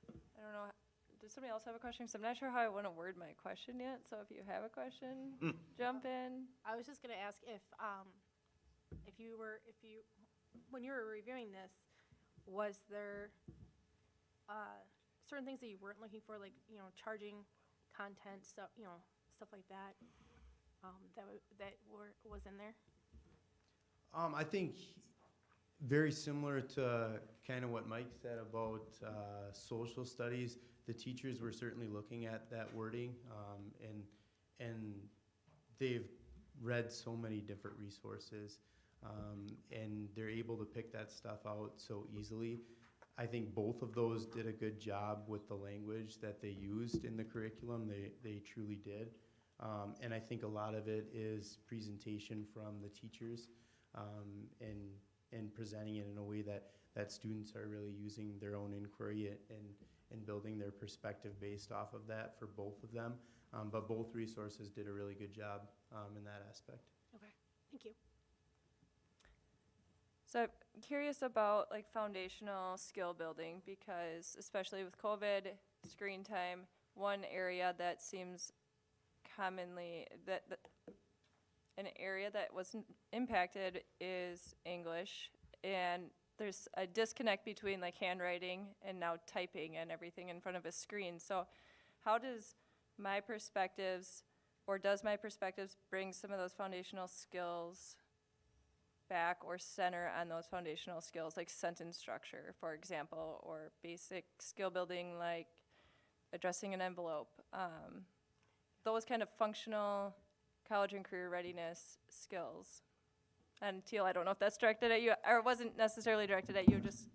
I don't know, does somebody else have a question? Because I'm not sure how I want to word my question yet, so if you have a question, jump in. I was just gonna ask if when you were reviewing this, was there, certain things that you weren't looking for, like, charging content, stuff, stuff like that, was in there? I think very similar to kind of what Mike said about social studies, the teachers were certainly looking at that wording, and they've read so many different resources, and they're able to pick that stuff out so easily. I think both of those did a good job with the language that they used in the curriculum. They truly did. And I think a lot of it is presentation from the teachers, and presenting it in a way that students are really using their own inquiry and building their perspective based off of that for both of them. But both resources did a really good job in that aspect. Okay, thank you. So I'm curious about like foundational skill building, because especially with COVID, screen time, one area that seems commonly, an area that wasn't impacted is English, and there's a disconnect between like handwriting and now typing and everything in front of a screen. So how does my perspectives, or does my perspectives bring some of those foundational skills back or center on those foundational skills, like sentence structure, for example, or basic skill building like addressing an envelope, those kind of functional college and career readiness skills? And Teal, I don't know if that's directed at you, or it wasn't necessarily directed at you, just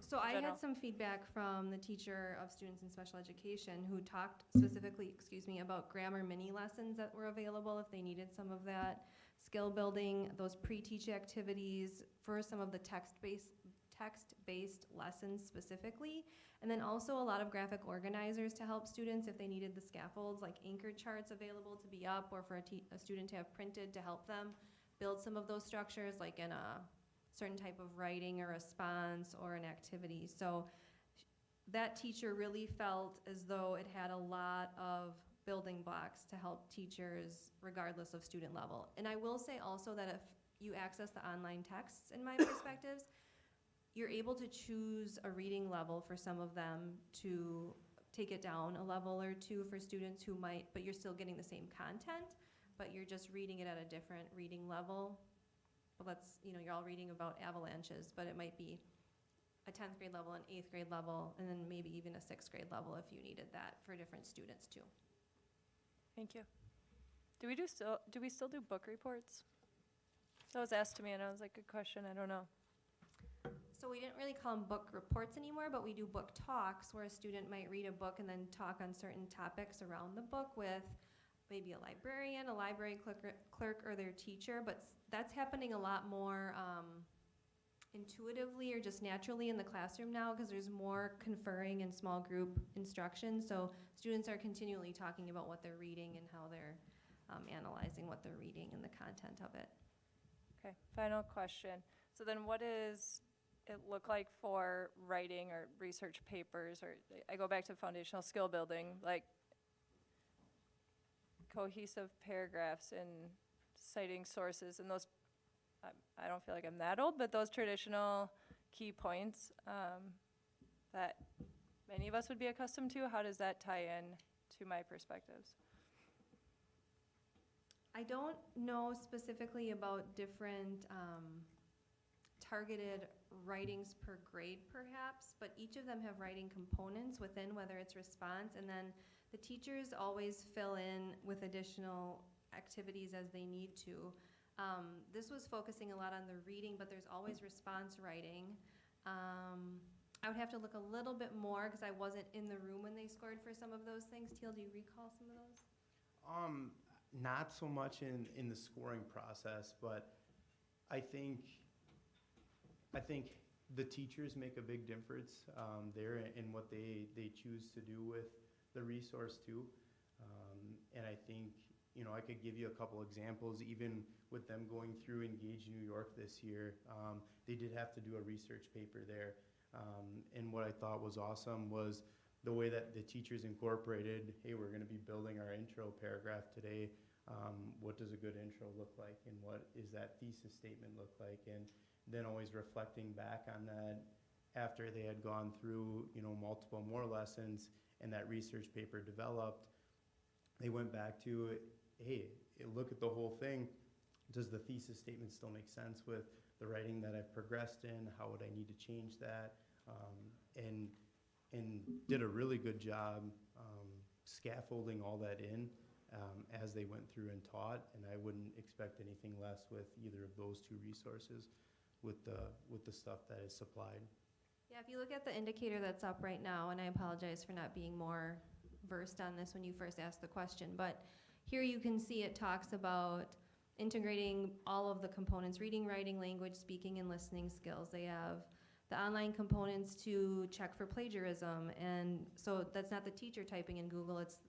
So I general. had some feedback from the teacher of students in special education who talked specifically, about grammar mini lessons that were available if they needed some of that skill building, those pre-teach activities for some of the text-based lessons specifically, and then also a lot of graphic organizers to help students if they needed the scaffolds, like anchor charts available to be up, or for a student to have printed to help them build some of those structures, like in a certain type of writing or response or an activity. So that teacher really felt as though it had a lot of building blocks to help teachers regardless of student level. And I will say also that if you access the online texts, in my perspectives, you're able to choose a reading level for some of them to take it down a level or two for students who might, but you're still getting the same content, but you're just reading it at a different reading level. Well, that's, you're all reading about avalanches, but it might be a 10th grade level, an 8th grade level, and then maybe even a 6th grade level if you needed that for different students too. Thank you. Do we still do book reports? That was asked to me, and I was like, good question, I don't know. So we didn't really call them book reports anymore, but we do book talks where a student might read a book and then talk on certain topics around the book with maybe a librarian, a library clerk, or their teacher, but that's happening a lot more intuitively or just naturally in the classroom now because there's more conferring and small group instruction, so students are continually talking about what they're reading and how they're analyzing what they're reading and the content of it. Okay, final question. So then what does it look like for writing or research papers, or I go back to foundational skill building, like cohesive paragraphs and citing sources, and those, I don't feel like I'm that old, but those traditional key points that many of us would be accustomed to, how does that tie in to my perspectives? I don't know specifically about different targeted writings per grade perhaps, but each of them have writing components within, whether it's response, and then the teachers always fill in with additional activities as they need to. This was focusing a lot on the reading, but there's always response writing. I would have to look a little bit more because I wasn't in the room when they scored for some of those things. Teal, do you recall some of those? Not so much in the scoring process, but I think the teachers make a big difference there in what they choose to do with the resource too. And I think, I could give you a couple examples, even with them going through Engage New York this year. They did have to do a research paper there. And what I thought was awesome was the way that the teachers incorporated, hey, we're going to be building our intro paragraph today. What does a good intro look like, and what is that thesis statement look like? And then always reflecting back on that after they had gone through, multiple more lessons and that research paper developed, they went back to, hey, look at the whole thing. Does the thesis statement still make sense with the writing that I've progressed in? How would I need to change that? And did a really good job scaffolding all that in as they went through and taught. And I wouldn't expect anything less with either of those two resources with the stuff that is supplied. Yeah, if you look at the indicator that's up right now, and I apologize for not being more versed on this when you first asked the question, but here you can see it talks about integrating all of the components: reading, writing, language, speaking, and listening skills. They have the online components to check for plagiarism, and so that's not the teacher typing in Google, it's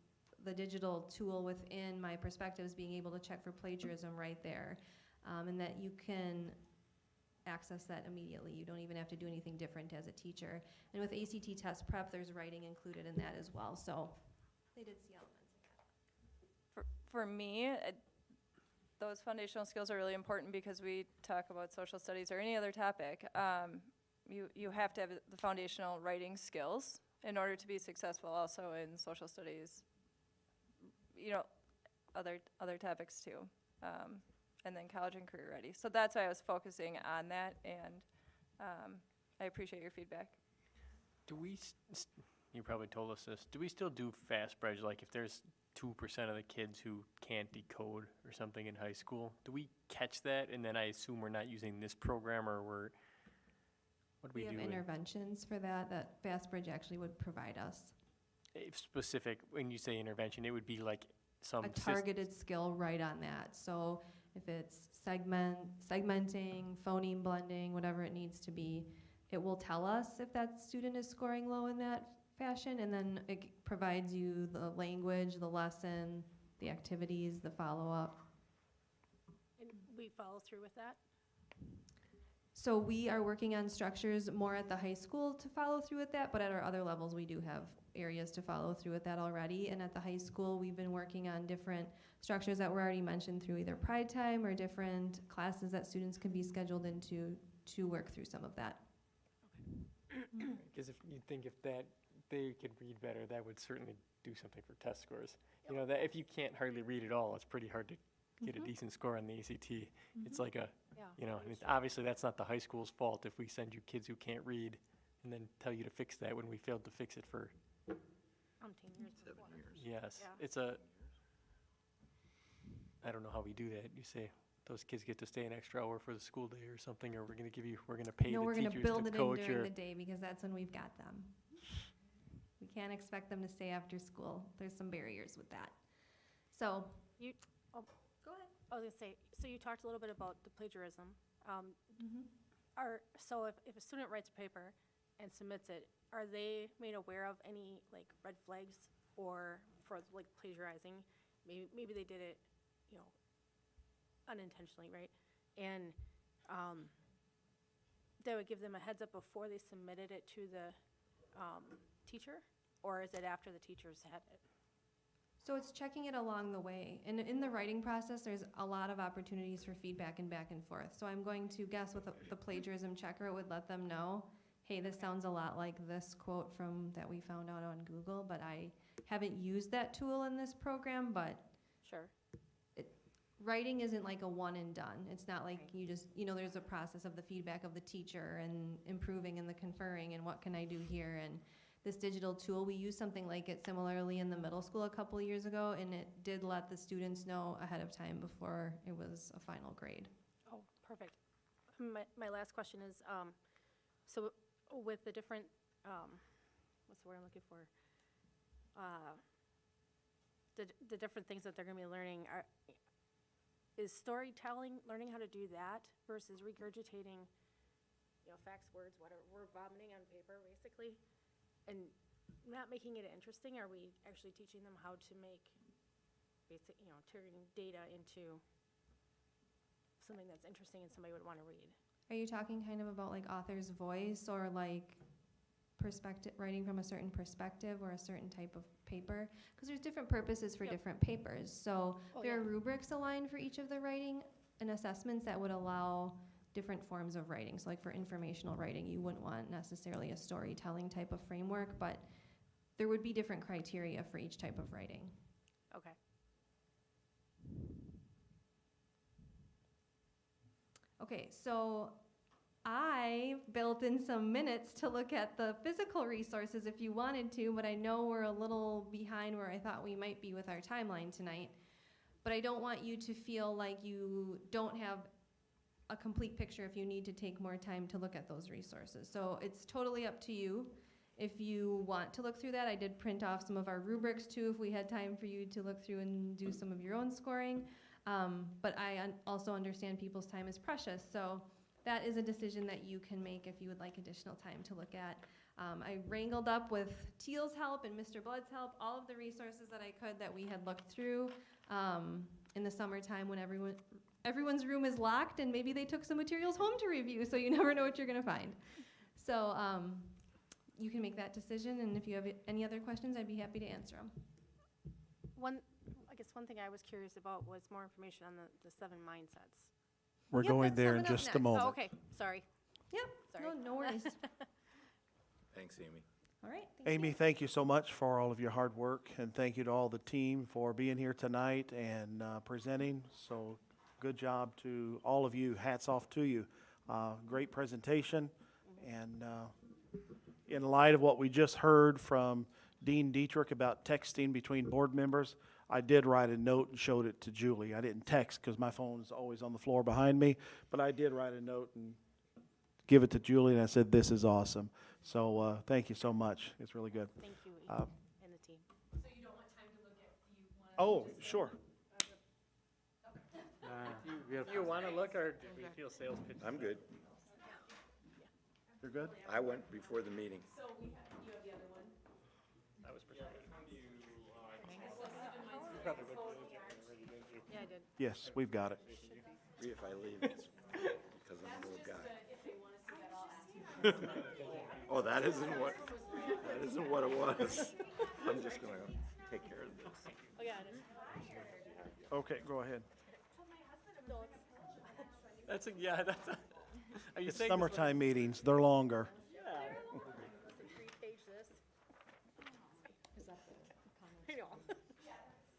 the digital tool within My Perspectives being able to check for plagiarism right there, and that you can access that immediately. You don't even have to do anything different as a teacher. And with ACT test prep, there's writing included in that as well, so they did see elements of that. For me, those foundational skills are really important because we talk about social studies or any other topic. You have to have the foundational writing skills in order to be successful also in social studies, other topics too. And then college and career ready. So that's why I was focusing on that, and I appreciate your feedback. Do we, you probably told us this, do we still do fast bridge, like if there's 2% of the kids who can't decode or something in high school, do we catch that? And then I assume we're not using this program, or what do we do? We have interventions for that Fast Bridge actually would provide us. If specific, when you say intervention, it would be like some A targeted skill right on that. So if it's segmenting, phoneme blending, whatever it needs to be, it will tell us if that student is scoring low in that fashion, and then it provides you the language, the lesson, the activities, the follow-up. And we follow through with that? So we are working on structures more at the high school to follow through with that, but at our other levels, we do have areas to follow through with that already. And at the high school, we've been working on different structures that were already mentioned through either Pride Time or different classes that students can be scheduled into to work through some of that. Because if you think if that they could read better, that would certainly do something for test scores. You know, that if you can't hardly read at all, it's pretty hard to get a decent score on the ACT. It's like a, and obviously that's not the high school's fault if we send you kids who can't read and then tell you to fix that when we failed to fix it for years before. Yes, Yeah. it's I don't know how we do that. You say those kids get to stay an extra hour for the school day or something, or we're going to pay No, the we're going to teachers build to it in coach during or. the day because that's when we've got them. We can't expect them to stay after school. There's some barriers with that. So, Go ahead. I was gonna say, so you talked a little bit about the plagiarism. So if a student writes a paper and submits it, are they made aware of any like red flags or for like plagiarizing? Maybe they did it, unintentionally, right? And they would give them a heads up before they submitted it to the teacher, or is it after the teachers had it? so it's checking it along the way. And in the writing process, there's a lot of opportunities for feedback and back and forth. So I'm going to guess with the plagiarism checker, it would let them know, hey, this sounds a lot like this quote from that we found out on Google, but I haven't used that tool in this program, but Sure. Writing isn't like a one and done. It's not like you just, there's a process of the feedback of the teacher and improving and the conferring and what can I do here, and this digital tool. We used something like it similarly in the middle school a couple years ago, and it did let the students know ahead of time before it was a final grade. Oh, perfect. My last question is, so with the different, what's the word I'm looking for? The different things that they're gonna be learning, is storytelling, learning how to do that versus regurgitating, facts, words, whatever, we're vomiting on paper, basically, and not making it interesting? Are we actually teaching them how to make basic, turning data into something that's interesting and somebody would want to read? Are you talking kind of about like author's voice or like perspective, writing from a certain perspective or a certain type of paper? Because there's different purposes for different papers. So there are rubrics aligned for each of the writing and assessments that would allow different forms of writing. So like for informational writing, you wouldn't want necessarily a storytelling type of framework, but there would be different criteria for each type of writing. Okay. Okay, so I built in some minutes to look at the physical resources if you wanted to, but I know we're a little behind where I thought we might be with our timeline tonight. But I don't want you to feel like you don't have a complete picture if you need to take more time to look at those resources. So it's totally up to you. If you want to look through that, I did print off some of our rubrics too if we had time for you to look through and do some of your own scoring. But I also understand people's time is precious, so that is a decision that you can make if you would like additional time to look at. I wrangled up with Teal's help and Mr. Blood's help, all of the resources that I could that we had looked through in the summertime when everyone's room is locked and maybe they took some materials home to review, so you never know what you're gonna find. So you can make that decision, and if you have any other questions, I'd be happy to answer them. I guess one thing I was curious about was more information on the 7 mindsets. We're Yep, going that's there in coming up just a next. moment. Oh, okay, sorry. Yep, Sorry. no worries. Thanks, Amy. All right. Amy, thank you so much for all of your hard work, and thank you to all the team for being here tonight and presenting. So good job to all of you. Hats off to you. Great presentation. And in light of what we just heard from Dean Dietrich about texting between board members, I did write a note and showed it to Julie. I didn't text because my phone is always on the floor behind me, but I did write a note and give it to Julie, and I said, "This is awesome." So thank you so much. It's really good. Thank you, Uh, and the team. So you don't want time to look at, you want to? Oh, sure. Do you want to look, or do we feel sales pitch? I'm good. You're good? I went before the meeting. So you have the other one? That was persuaded. Yeah, I did. Yes, we've got it. If I leave, it's because I'm an old guy. If they want to see that, I'll ask you. Oh, that isn't what it was. I'm just gonna take care of this. Oh, yeah, it is. Okay, go ahead. That's a, yeah, that's a, are you It's saying? summertime meetings. They're longer. Yeah. Three-page this. Is that the comments? I know. I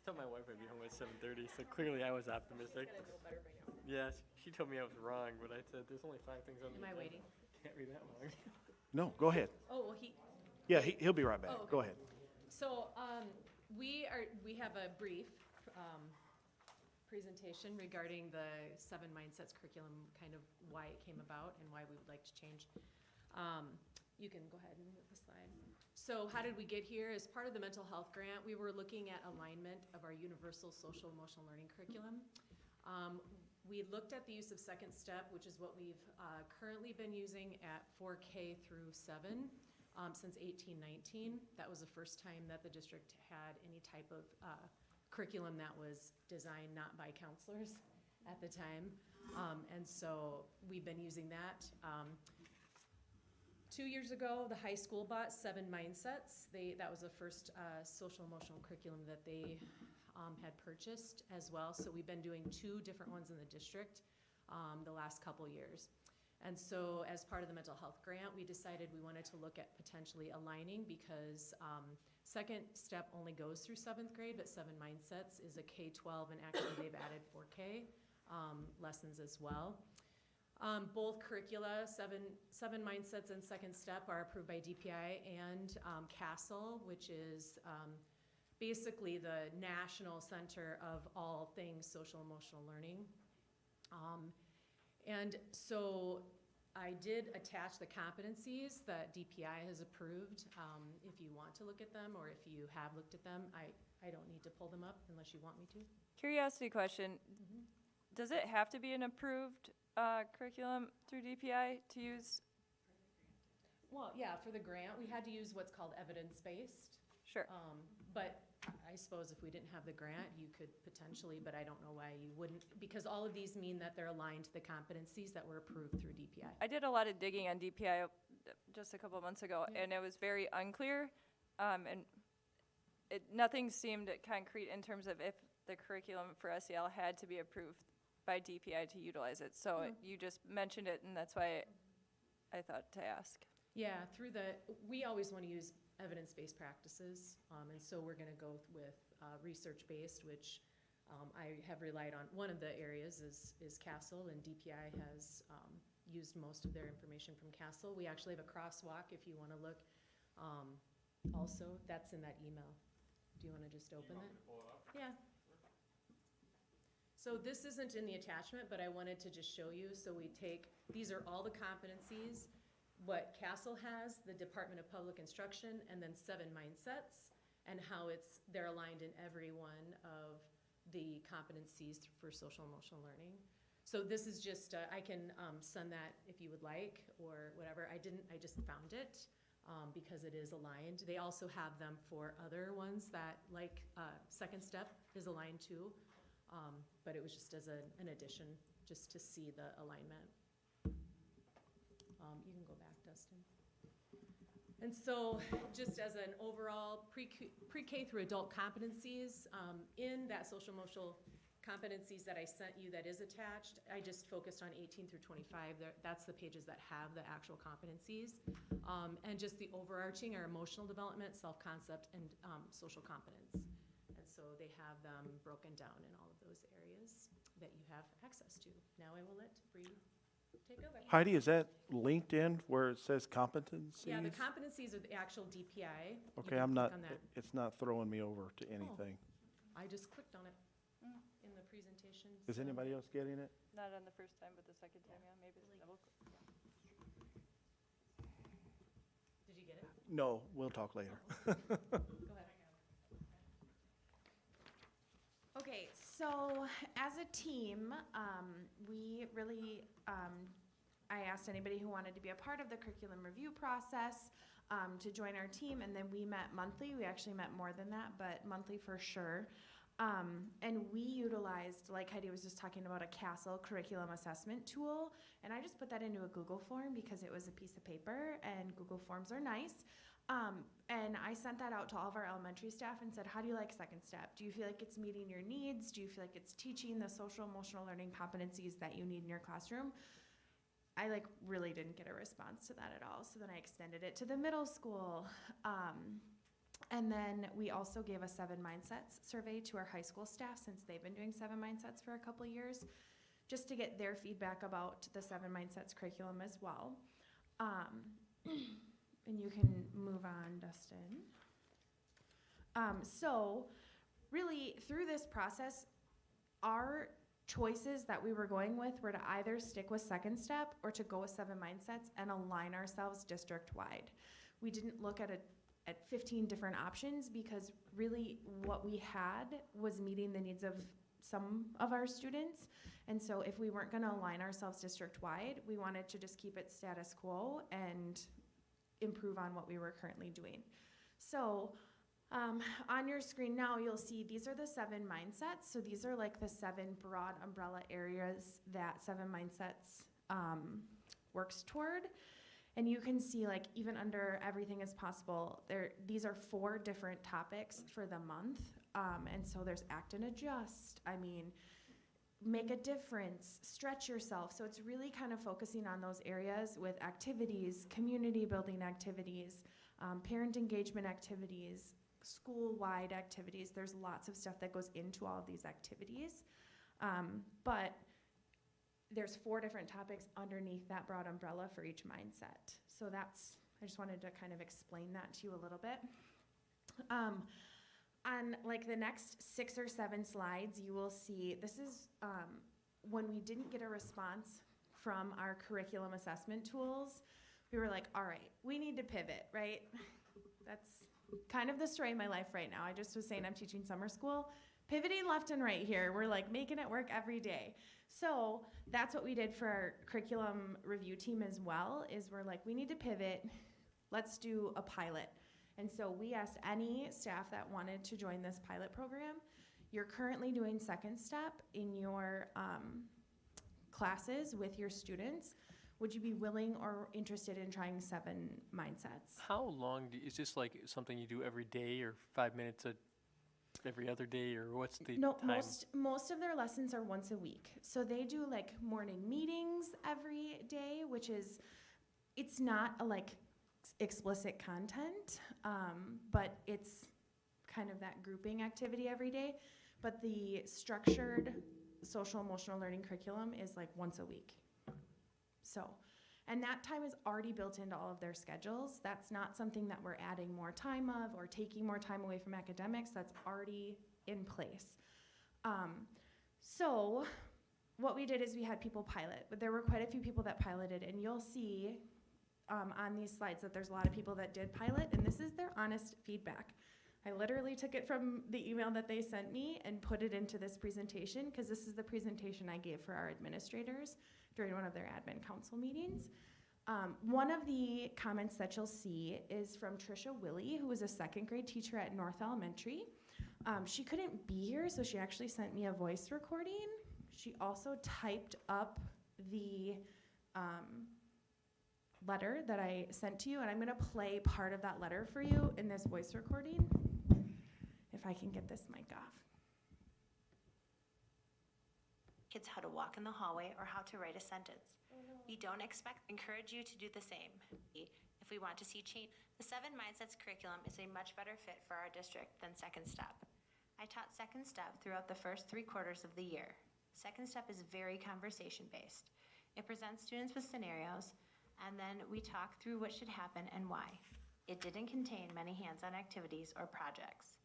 told my wife I'd be home at 7:30, so clearly I was optimistic. Yeah, she told me I was wrong, but I said there's only 5 things on the Am I agenda. waiting? Can't read that long. No, go ahead. Oh, well, Yeah, he'll be right back. Oh, okay. Go ahead. So, we have a brief, presentation regarding the 7 Mindsets curriculum, kind of why it came about and why we would like to change. You can go ahead and move the slide. So how did we get here? As part of the mental health grant, we were looking at alignment of our universal social emotional learning curriculum. We looked at the use of second step, which is what we've currently been using at 4K through 7 since 1819. That was the first time that the district had any type of curriculum that was designed not by counselors at the time. And so we've been using that. 2 years ago, the high school bought 7 Mindsets. That was the first social emotional curriculum that they had purchased as well. So we've been doing 2 different ones in the district the last couple years. And so as part of the mental health grant, we decided we wanted to look at potentially aligning because second step only goes through 7th grade, but 7 Mindsets is a K-12, and actually they've added 4K lessons as well. Both curricula, seven mindsets and second step are approved by DPI and CASEL, which is basically the national center of all things social emotional learning. And so I did attach the competencies that DPI has approved. If you want to look at them or if you have looked at them, I don't need to pull them up unless you want me to. Curiosity question, does it have to be an approved curriculum through DPI to use? Well, yeah, for the grant, we had to use what's called evidence-based. Sure. But I suppose if we didn't have the grant, you could potentially, but I don't know why you wouldn't, because all of these mean that they're aligned to the competencies that were approved through DPI. I did a lot of digging on DPI just a couple of months ago, and it was very unclear, and nothing seemed concrete in terms of if the curriculum for SEL had to be approved by DPI to utilize it. So you just mentioned it, and that's why I thought to ask. Yeah, we always want to use evidence-based practices, and so we're going to go with research-based, which I have relied on. One of the areas is CASEL, and DPI has used most of their information from CASEL. We actually have a crosswalk if you want to look. Also, that's in that email. Do you want to just open it? Yeah. So this isn't in the attachment, but I wanted to just show you. So these are all the competencies, what CASEL has, the Department of Public Instruction, and then 7 mindsets, and how they're aligned in every one of the competencies for social emotional learning. So this is just, I can send that if you would like, or whatever. I just found it because it is aligned. They also have them for other ones that, like second step is aligned too, but it was just as an addition, just to see the alignment. You can go back, Dustin. And so just as an overall pre-K through adult competencies, in that social emotional competencies that I sent you that is attached, I just focused on 18 through 25. That's the pages that have the actual competencies. And just the overarching are emotional development, self-concept, and social competence. And so they have them broken down in all of those areas that you have access to. Now I will let Bree take over. Heidi, is that linked in where it says competencies? Yeah, the competencies are the actual DPI. Okay, it's not throwing me over to anything. I just clicked on it in the presentation. Is anybody else getting it? Not on the first time, but the second time, yeah, maybe it's double click. Did you get it? No, we'll talk later. Go ahead. Okay, so as a team, we really, I asked anybody who wanted to be a part of the curriculum review process to join our team, and then we met monthly. We actually met more than that, but monthly for sure. And we utilized, like Heidi was just talking about, a CASEL curriculum assessment tool, and I just put that into a Google form because it was a piece of paper, and Google Forms are nice. And I sent that out to all of our elementary staff and said, how do you like second step? Do you feel like it's meeting your needs? Do you feel like it's teaching the social emotional learning competencies that you need in your classroom? I really didn't get a response to that at all. So then I extended it to the middle school. And then we also gave a 7 mindsets survey to our high school staff, since they've been doing 7 mindsets for a couple of years, just to get their feedback about the 7 mindsets curriculum as well. And you can move on, Dustin. So really, through this process, our choices that we were going with were to either stick with second step or to go with 7 mindsets and align ourselves district-wide. We didn't look at 15 different options, because really what we had was meeting the needs of some of our students. And so if we weren't going to align ourselves district-wide, we wanted to just keep it status quo and improve on what we were currently doing. So on your screen now, you'll see these are the 7 mindsets. So these are like the 7 broad umbrella areas that 7 mindsets works toward. And you can see, even under everything is possible, these are 4 different topics for the month. And so there's act and adjust. Make a difference, stretch yourself. So it's really kind of focusing on those areas with activities, community building activities, parent engagement activities, school-wide activities. There's lots of stuff that goes into all of these activities. But there's 4 different topics underneath that broad umbrella for each mindset. So I just wanted to kind of explain that to you a little bit. On like the next 6 or 7 slides, you will see, this is when we didn't get a response from our curriculum assessment tools, we were like, all right, we need to pivot, right? That's kind of the story of my life right now. I just was saying I'm teaching summer school, pivoting left and right here. We're like making it work every day. So that's what we did for our curriculum review team as well, is we're like, we need to pivot, let's do a pilot. And so we asked any staff that wanted to join this pilot program. You're currently doing second step in your classes with your students. Would you be willing or interested in trying 7 mindsets? How long, is this like something you do every day or 5 minutes every other day, or what's the No, time? most of their lessons are once a week. So they do like morning meetings every day, which is, it's not a like explicit content, but it's kind of that grouping activity every day. But the structured social emotional learning curriculum is like once a week. So, and that time is already built into all of their schedules. That's not something that we're adding more time of or taking more time away from academics. That's already in place. So what we did is we had people pilot, but there were quite a few people that piloted, and you'll see on these slides that there's a lot of people that did pilot, and this is their honest feedback. I literally took it from the email that they sent me and put it into this presentation, because this is the presentation I gave for our administrators during one of their admin council meetings. One of the comments that you'll see is from Trisha Willie, who was a 2nd grade teacher at North Elementary. She couldn't be here, so she actually sent me a voice recording. She also typed up the letter that I sent to you, and I'm gonna play part of that letter for you in this voice recording, if I can get this mic off. Kids how to walk in the hallway or how to write a sentence. We don't encourage you to do the same. If we want to see change, the 7 Mindsets curriculum is a much better fit for our district than Second Step. I taught Second Step throughout the first 3 quarters of the year. Second Step is very conversation-based. It presents students with scenarios, and then we talk through what should happen and why. It didn't contain many hands-on activities or projects.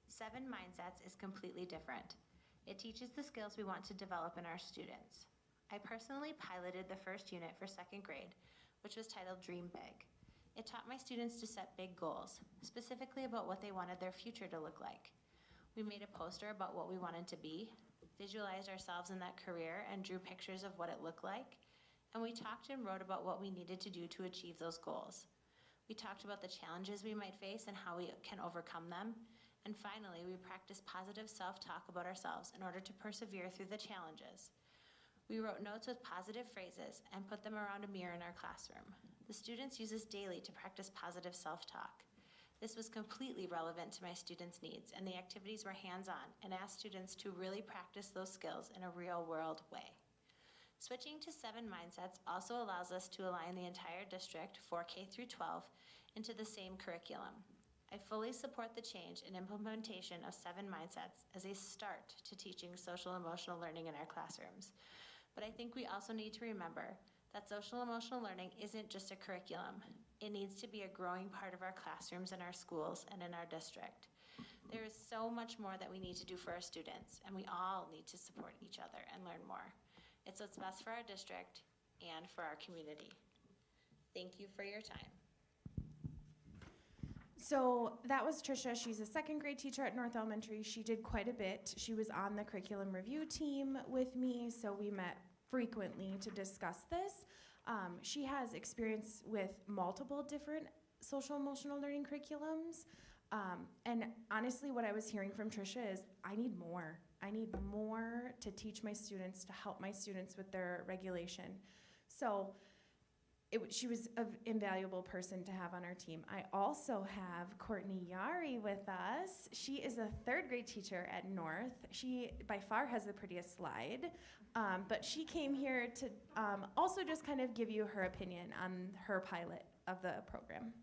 7 Mindsets is completely different. It teaches the skills we want to develop in our students. I personally piloted the first unit for 2nd grade, which was titled Dream Big. It taught my students to set big goals, specifically about what they wanted their future to look like. We made a poster about what we wanted to be, visualized ourselves in that career, and drew pictures of what it looked like. And we talked and wrote about what we needed to do to achieve those goals. We talked about the challenges we might face and how we can overcome them. And finally, we practiced positive self-talk about ourselves in order to persevere through the challenges. We wrote notes with positive phrases and put them around a mirror in our classroom. The students use this daily to practice positive self-talk. This was completely relevant to my students' needs, and the activities were hands-on and asked students to really practice those skills in a real-world way. Switching to 7 Mindsets also allows us to align the entire district for K through 12 into the same curriculum. I fully support the change and implementation of 7 Mindsets as a start to teaching social emotional learning in our classrooms. But I think we also need to remember that social emotional learning isn't just a curriculum. It needs to be a growing part of our classrooms in our schools and in our district. There is so much more that we need to do for our students, and we all need to support each other and learn more. It's what's best for our district and for our community. Thank you for your time. So that was Trisha. She's a 2nd grade teacher at North Elementary. She did quite a bit. She was on the curriculum review team with me, so we met frequently to discuss this. She has experience with multiple different social emotional learning curriculums. And honestly, what I was hearing from Trisha is, I need more. I need more to teach my students, to help my students with their regulation. So she was an invaluable person to have on our team. I also have Courtney Yari with us. She is a 3rd grade teacher at North. She by far has the prettiest slide, but she came here to also just kind of give you her opinion on her pilot of the program.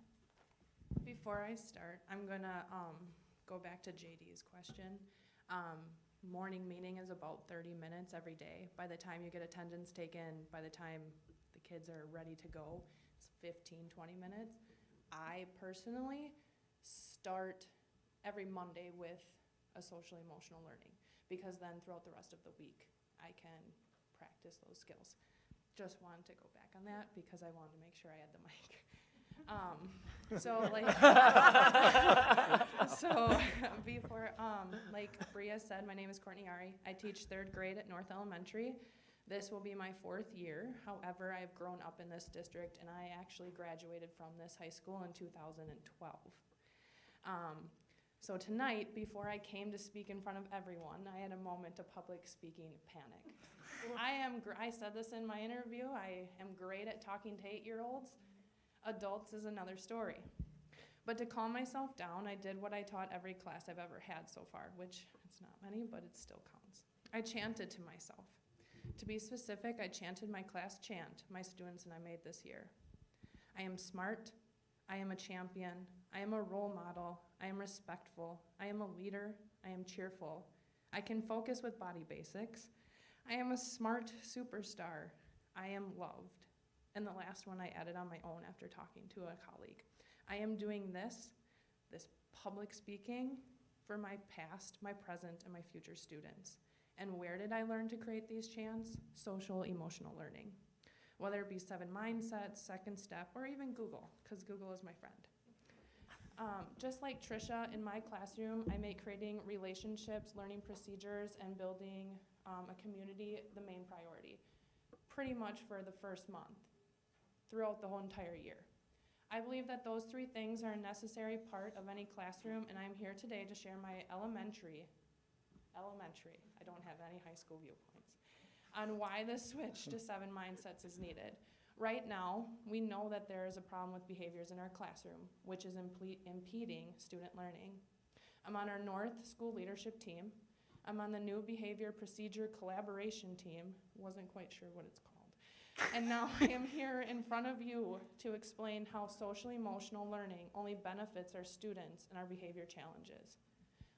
Before I start, I'm gonna go back to JD's question. morning meeting is about 30 minutes every day. By the time you get attendance taken, by the time the kids are ready to go, it's 15, 20 minutes. I personally start every Monday with a social emotional learning, because then throughout the rest of the week, I can practice those skills. Just wanted to go back on that because I wanted to make sure I had the mic. So before, like Bria said, my name is Courtney Ari. I teach 3rd grade at North Elementary. This will be my 4th year. However, I've grown up in this district, and I actually graduated from this high school in 2012. So tonight, before I came to speak in front of everyone, I had a moment of public speaking panic. I said this in my interview, I am great at talking to 8-year-olds. Adults is another story. But to calm myself down, I did what I taught every class I've ever had so far, which it's not many, but it still counts. I chanted to myself. To be specific, I chanted my class chant my students and I made this year. I am smart. I am a champion. I am a role model. I am respectful. I am a leader. I am cheerful. I can focus with body basics. I am a smart superstar. I am loved. And the last one I added on my own after talking to a colleague. I am doing this public speaking for my past, my present, and my future students. And where did I learn to create these chants? Social emotional learning. Whether it be 7 Mindsets, Second Step, or even Google, because Google is my friend. Just like Trisha, in my classroom, I make creating relationships, learning procedures, and building a community the main priority, pretty much for the first month, throughout the whole entire year. I believe that those 3 things are a necessary part of any classroom, and I'm here today to share my elementary, I don't have any high school viewpoints, on why the switch to 7 Mindsets is needed. Right now, we know that there is a problem with behaviors in our classroom, which is impeding student learning. I'm on our North School Leadership Team. I'm on the new Behavior Procedure Collaboration Team. Wasn't quite sure what it's called. And now I am here in front of you to explain how social emotional learning only benefits our students and our behavior challenges.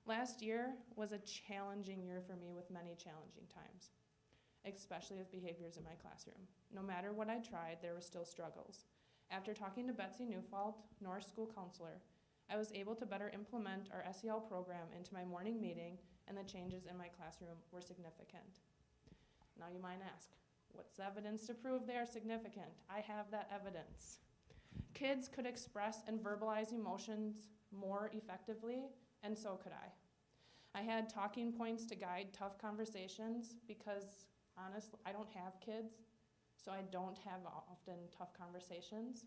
Last year was a challenging year for me with many challenging times, especially with behaviors in my classroom. No matter what I tried, there were still struggles. After talking to Betsy Neufeld, North School Counselor, I was able to better implement our SEL program into my morning meeting, and the changes in my classroom were significant. Now you might ask, what's the evidence to prove they are significant? I have that evidence. Kids could express and verbalize emotions more effectively, and so could I. I had talking points to guide tough conversations because, honestly, I don't have kids, so I don't have often tough conversations,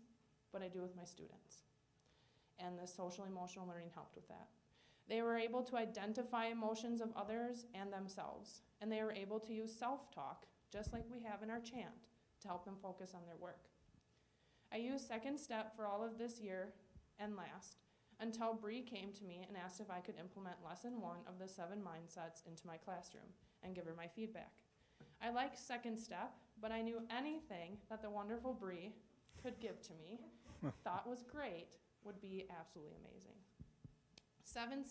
but I do with my students. And the social emotional learning helped with that. They were able to identify emotions of others and themselves, and they were able to use self-talk, just like we have in our chant, to help them focus on their work. I used Second Step for all of this year and last, until Bree came to me and asked if I could implement lesson 1 of the 7 Mindsets into my classroom and give her my feedback. I like Second Step, but I knew anything that the wonderful Bree could give to me, thought was great, would be absolutely amazing. 7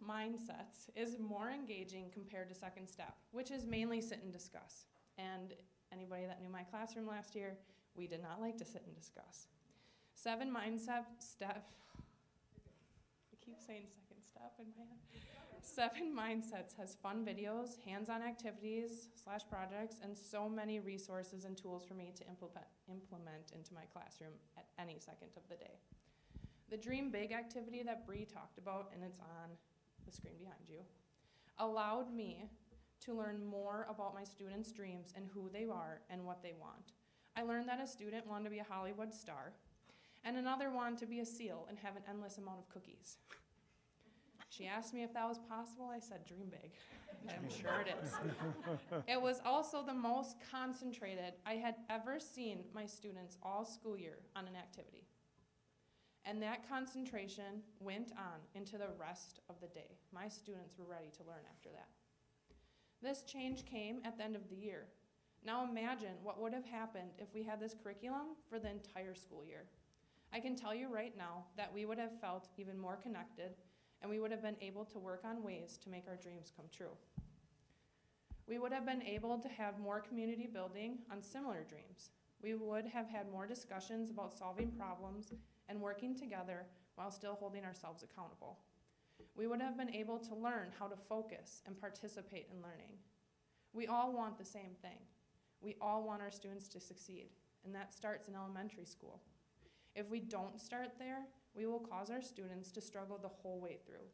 Mindsets is more engaging compared to Second Step, which is mainly sit and discuss. And anybody that knew my classroom last year, we did not like to sit and discuss. 7 Mindsets, I keep saying Second Step in my head. 7 Mindsets has fun videos, hands-on activities / projects, and so many resources and tools for me to implement into my classroom at any second of the day. The Dream Big activity that Bree talked about, and it's on the screen behind you, allowed me to learn more about my students' dreams and who they are and what they want. I learned that a student wanted to be a Hollywood star, and another wanted to be a SEAL and have an endless amount of cookies. She asked me if that was possible. I said, dream big. I'm sure it is. It was also the most concentrated I had ever seen my students all school year on an activity. And that concentration went on into the rest of the day. My students were ready to learn after that. This change came at the end of the year. Now imagine what would have happened if we had this curriculum for the entire school year. I can tell you right now that we would have felt even more connected and we would have been able to work on ways to make our dreams come true. We would have been able to have more community building on similar dreams. We would have had more discussions about solving problems and working together while still holding ourselves accountable. We would have been able to learn how to focus and participate in learning. We all want the same thing. We all want our students to succeed, and that starts in elementary school. If we don't start there, we will cause our students to struggle the whole way through.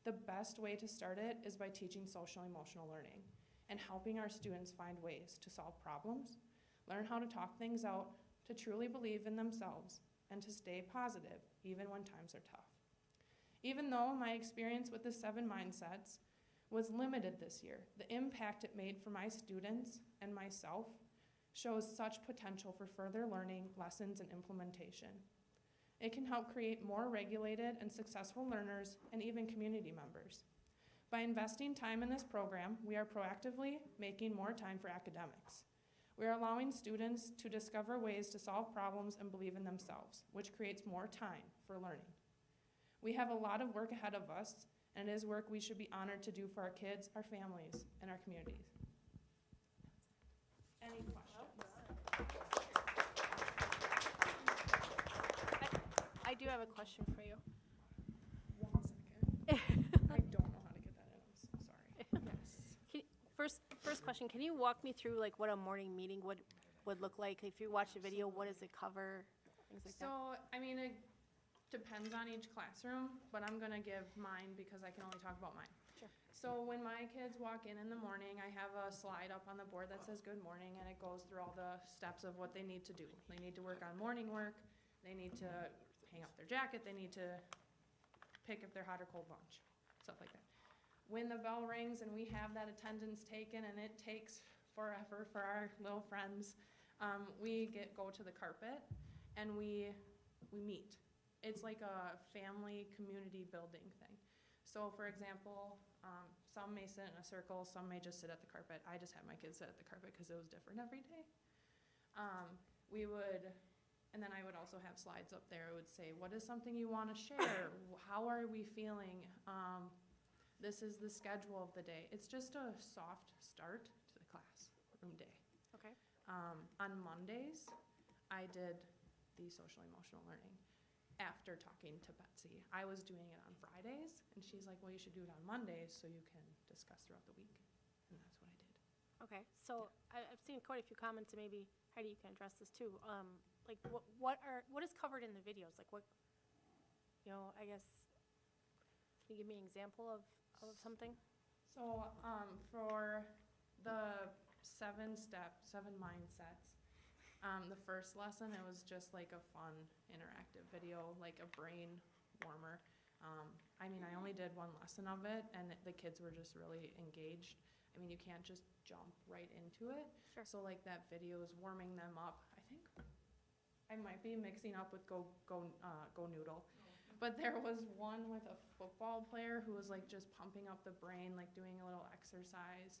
The best way to start it is by teaching social-emotional learning and helping our students find ways to solve problems, learn how to talk things out, to truly believe in themselves, and to stay positive even when times are tough. Even though my experience with the 7 mindsets was limited this year, the impact it made for my students and myself shows such potential for further learning, lessons, and implementation. It can help create more regulated and successful learners and even community members. By investing time in this program, we are proactively making more time for academics. We are allowing students to discover ways to solve problems and believe in themselves, which creates more time for learning. We have a lot of work ahead of us, and it is work we should be honored to do for our kids, our families, and our communities. Any questions? I do have a question for you. 1 second. I don't know how to get that in, I'm so sorry. Yes. First question, can you walk me through like what a morning meeting would look like? If you watch the video, what does it cover? Things like that. So, I mean, it depends on each classroom, but I'm gonna give mine because I can only talk about mine. Sure. So when my kids walk in the morning, I have a slide up on the board that says good morning, and it goes through all the steps of what they need to do. They need to work on morning work, they need to hang up their jacket, they need to pick if they're hot or cold lunch, stuff like that. When the bell rings and we have that attendance taken, and it takes forever for our little friends, we go to the carpet and we meet. It's like a family community building thing. So for example, some may sit in a circle, some may just sit at the carpet. I just had my kids sit at the carpet because it was different every day. And then I would also have slides up there. It would say, what is something you want to share? How are we feeling? This is the schedule of the day. It's just a soft start to the classroom day. Okay. On Mondays, I did the social emotional learning after talking to Betsy. I was doing it on Fridays, and she's like, well, you should do it on Mondays so you can discuss throughout the week. And that's what I did. Okay, so I've seen quite a few comments, and maybe Heidi, you can address this too. Like what is covered in the videos? Like what, I guess, can you give me an example of something? So for the 7 mindsets, the first lesson, it was just like a fun interactive video, like a brain warmer. I mean, I only did 1 lesson of it, and the kids were just really engaged. I mean, you can't just jump right into it. Sure. So like that video is warming them up. I think I might be mixing up with Go Noodle. But there was one with a football player who was like just pumping up the brain, like doing a little exercise.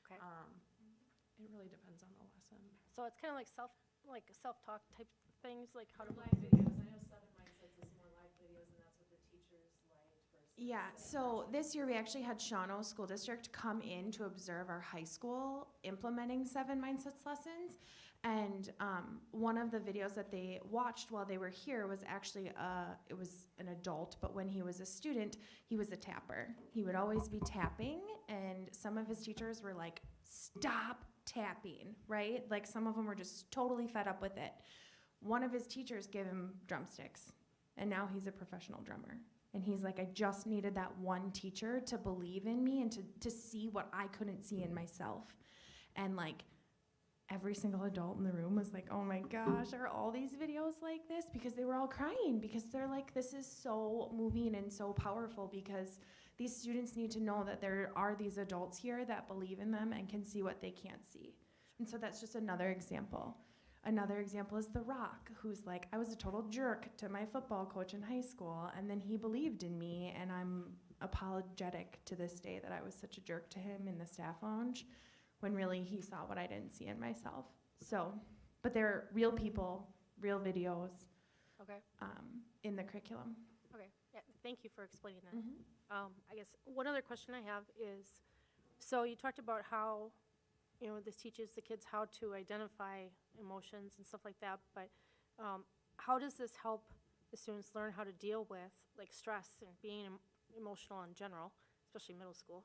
Okay. It really depends on the lesson. So it's kind of like self-talk type things, like how to Live videos, I know 7 mindsets is more live videos, and that's what the teachers liked versus. Yeah, so this year we actually had Shawano School District come in to observe our high school implementing 7 mindsets lessons. And one of the videos that they watched while they were here was actually, it was an adult, but when he was a student, he was a tapper. He would always be tapping, and some of his teachers were like, stop tapping, right? Like some of them were just totally fed up with it. One of his teachers gave him drumsticks, and now he's a professional drummer. And he's like, I just needed that one teacher to believe in me and to see what I couldn't see in myself. And like, every single adult in the room was like, oh my gosh, are all these videos like this? Because they were all crying, because they're like, this is so moving and so powerful, because these students need to know that there are these adults here that believe in them and can see what they can't see. And so that's just another example. Another example is The Rock, who's like, I was a total jerk to my football coach in high school, and then he believed in me, and I'm apologetic to this day that I was such a jerk to him in the staff lounge, when really he saw what I didn't see in myself. So, but they're real people, real videos. Okay. In the curriculum. Okay. Yeah, thank you for explaining that. Mhm. I guess one other question I have is, so you talked about how, this teaches the kids how to identify emotions and stuff like that, but how does this help the students learn how to deal with, like, stress and being emotional in general, especially middle school?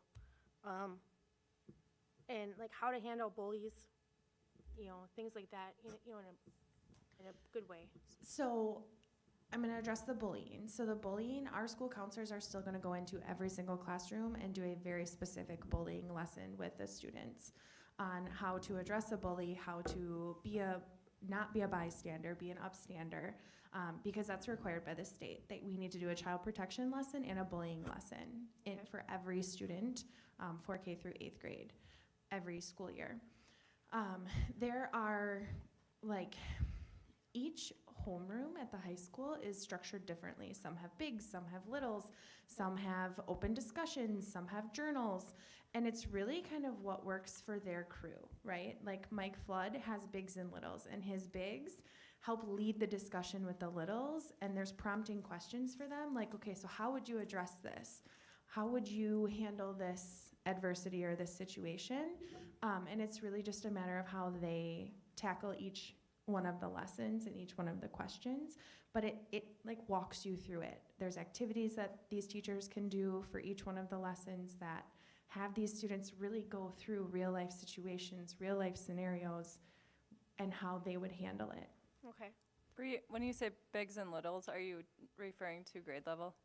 And, like, how to handle bullies, things like that, in a good way. So I'm going to address the bullying. So the bullying, our school counselors are still going to go into every single classroom and do a very specific bullying lesson with the students on how to address a bully, how to not be a bystander, be an upstander, because that's required by the state. That we need to do a child protection lesson and a bullying lesson for every student for K through 8th grade, every school year. There are, like, each homeroom at the high school is structured differently. Some have bigs, some have littles, some have open discussions, some have journals, and it's really kind of what works for their crew, right? Like Mike Flood has bigs and littles, and his bigs help lead the discussion with the littles, and there's prompting questions for them, like, okay, so how would you address this? How would you handle this adversity or this situation? And it's really just a matter of how they tackle each one of the lessons and each one of the questions, but it like walks you through it. There's activities that these teachers can do for each one of the lessons that have these students really go through real life situations, real life scenarios, and how they would handle it. Okay. When you say bigs and littles, are you referring to grade level?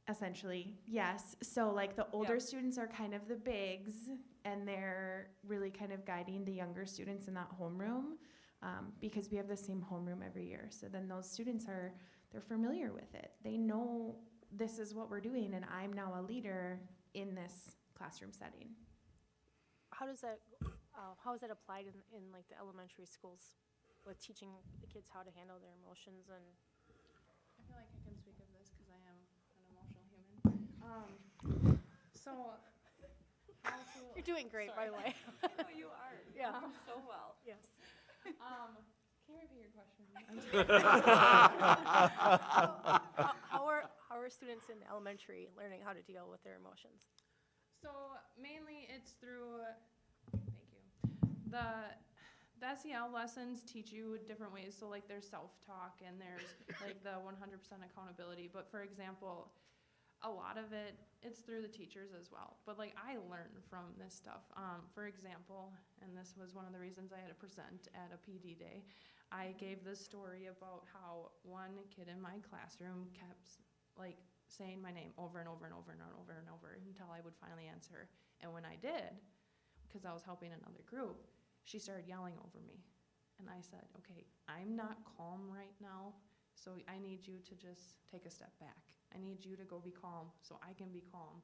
Essentially, yes. So like the older students are kind of the bigs, and they're really kind of guiding the younger students in that homeroom, because we have the same homeroom every year. So then those students they're familiar with it. They know this is what we're doing, and I'm now a leader in this classroom setting. How is that applied in like the elementary schools with teaching the kids how to handle their emotions and? I feel like I can speak of this because I am an emotional human. You're doing great, by the way. No, you are. Yeah. So well. Yes. Can you repeat your question? How are students in elementary learning how to deal with their emotions? So mainly it's through, thank you. The SEL lessons teach you different ways. So like there's self-talk and there's like the 100% accountability. But for example, a lot of it's through the teachers as well. But like I learn from this stuff. For example, and this was one of the reasons I had to present at a PD day, I gave this story about how one kid in my classroom kept like saying my name over and over and over and over and over until I would finally answer. And when I did, because I was helping another group, she started yelling over me. And I said, okay, I'm not calm right now, so I need you to just take a step back. I need you to go be calm so I can be calm.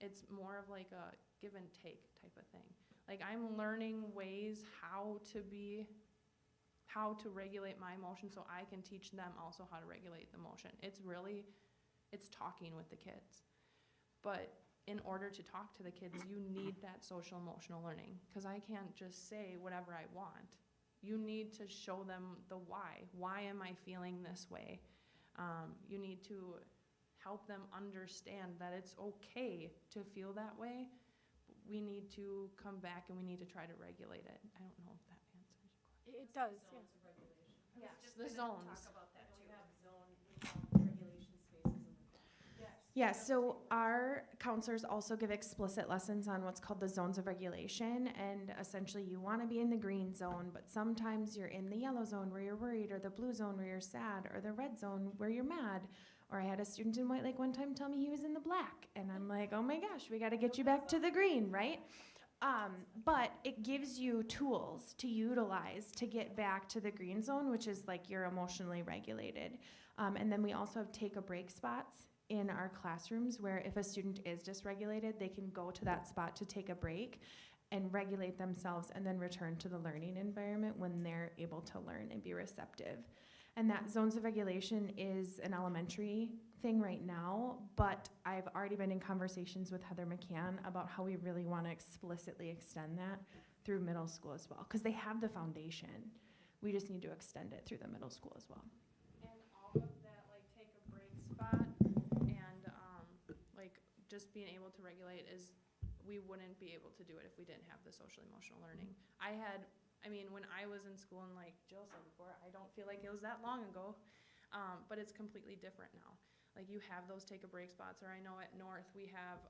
It's more of like a give and take type of thing. Like I'm learning ways how to regulate my emotions so I can teach them also how to regulate the emotion. It's talking with the kids. But in order to talk to the kids, you need that social emotional learning, because I can't just say whatever I want. You need to show them the why. Why am I feeling this way? You need to help them understand that it's okay to feel that way. We need to come back and we need to try to regulate it. I don't know if that answers your question. It does, yeah. Yes, the zones. Yeah, so our counselors also give explicit lessons on what's called the zones of regulation, and essentially you want to be in the green zone, but sometimes you're in the yellow zone where you're worried, or the blue zone where you're sad, or the red zone where you're mad. Or I had a student in White Lake one time tell me he was in the black, and I'm like, oh my gosh, we got to get you back to the green, right? But it gives you tools to utilize to get back to the green zone, which is like you're emotionally regulated. And then we also have take a break spots in our classrooms where if a student is dysregulated, they can go to that spot to take a break and regulate themselves and then return to the learning environment when they're able to learn and be receptive. And that zones of regulation is an elementary thing right now, but I've already been in conversations with Heather McCann about how we really want to explicitly extend that through middle school as well, because they have the foundation. We just need to extend it through the middle school as well. And all of that, like take a break spot just being able to regulate is, we wouldn't be able to do it if we didn't have the social emotional learning. When I was in school, and like Jill said before, I don't feel like it was that long ago, but it's completely different now. Like, you have those take a break spots, or I know at North we have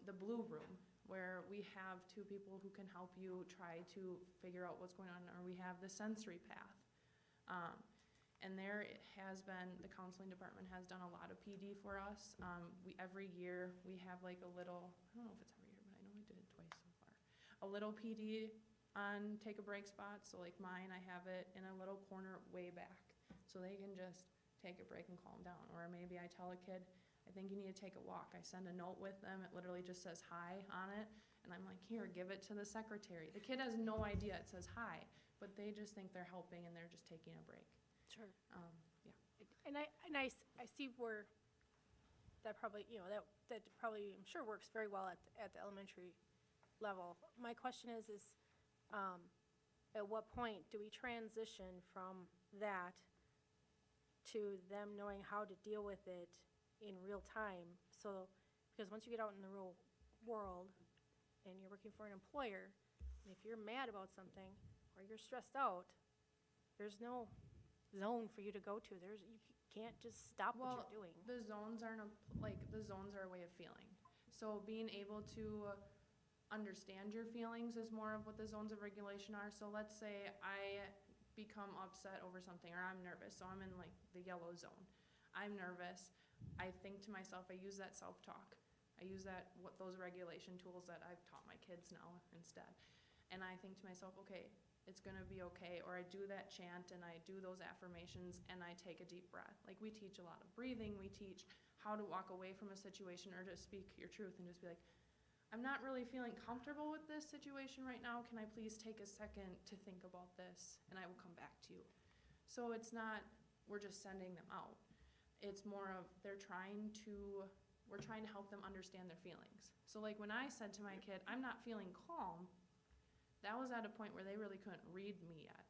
the Blue Room, where we have 2 people who can help you try to figure out what's going on, or we have the sensory path. And there it has been, the counseling department has done a lot of PD for us. Every year we have like a little, I don't know if it's every year, but I know we did it twice so far. A little PD on take a break spot. So like mine, I have it in a little corner way back, so they can just take a break and calm down. Or maybe I tell a kid, I think you need to take a walk. I send a note with them. It literally just says hi on it. And I'm like, here, give it to the secretary. The kid has no idea it says hi, but they just think they're helping and they're just taking a break. Sure. Yeah. And I see where that probably, that probably, I'm sure, works very well at the elementary level. My question is at what point do we transition from that to them knowing how to deal with it in real time? So, because once you get out in the real world and you're working for an employer, and if you're mad about something or you're stressed out, there's no zone for you to go to. You can't just stop what you're doing. The zones aren't the zones are a way of feeling. So being able to understand your feelings is more of what the zones of regulation are. So let's say I become upset over something, or I'm nervous, so I'm in like the yellow zone. I'm nervous. I think to myself, I use that self-talk. I use those regulation tools that I've taught my kids now instead. And I think to myself, okay, it's gonna be okay. Or I do that chant and I do those affirmations and I take a deep breath. Like, we teach a lot of breathing. We teach how to walk away from a situation or to speak your truth and just be like, I'm not really feeling comfortable with this situation right now. Can I please take a second to think about this and I will come back to you. So it's not, we're just sending them out. It's more of we're trying to help them understand their feelings. So like when I said to my kid, I'm not feeling calm, that was at a point where they really couldn't read me yet.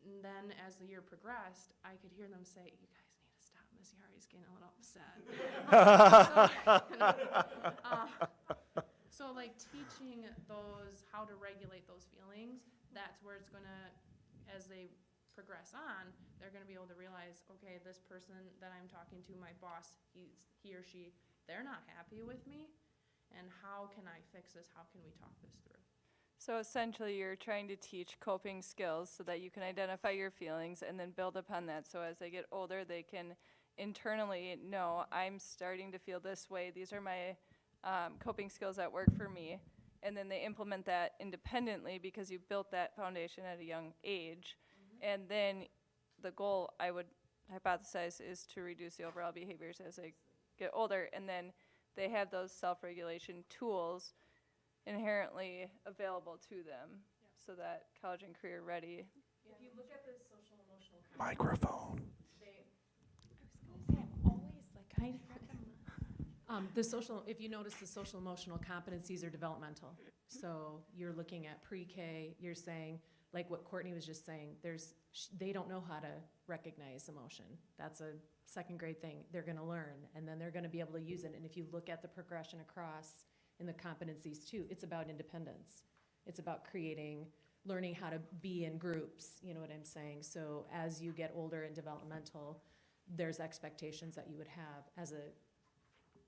And then as the year progressed, I could hear them say, you guys need to stop, Miss Yari's getting a little upset. So like teaching those, how to regulate those feelings, that's where it's gonna, as they progress on, they're gonna be able to realize, okay, this person that I'm talking to, my boss, he or she, they're not happy with me, and how can I fix this? How can we talk this through? So essentially, you're trying to teach coping skills so that you can identify your feelings and then build upon that. So as they get older, they can internally know, I'm starting to feel this way. These are my coping skills that work for me. And then they implement that independently because you built that foundation at a young age. Mm-hmm. And then the goal, I would hypothesize, is to reduce the overall behaviors as they get older. And then they have those self-regulation tools inherently available to them, so that college and career ready. If you look at the social emotional Microphone. If you notice, the social emotional competencies are developmental. So you're looking at pre-K, you're saying, like what Courtney was just saying, they don't know how to recognize emotion. That's a second grade thing. They're gonna learn, and then they're gonna be able to use it. And if you look at the progression across in the competencies too, it's about independence. It's about learning how to be in groups, you know what I'm saying? So as you get older and developmental, there's expectations that you would have as a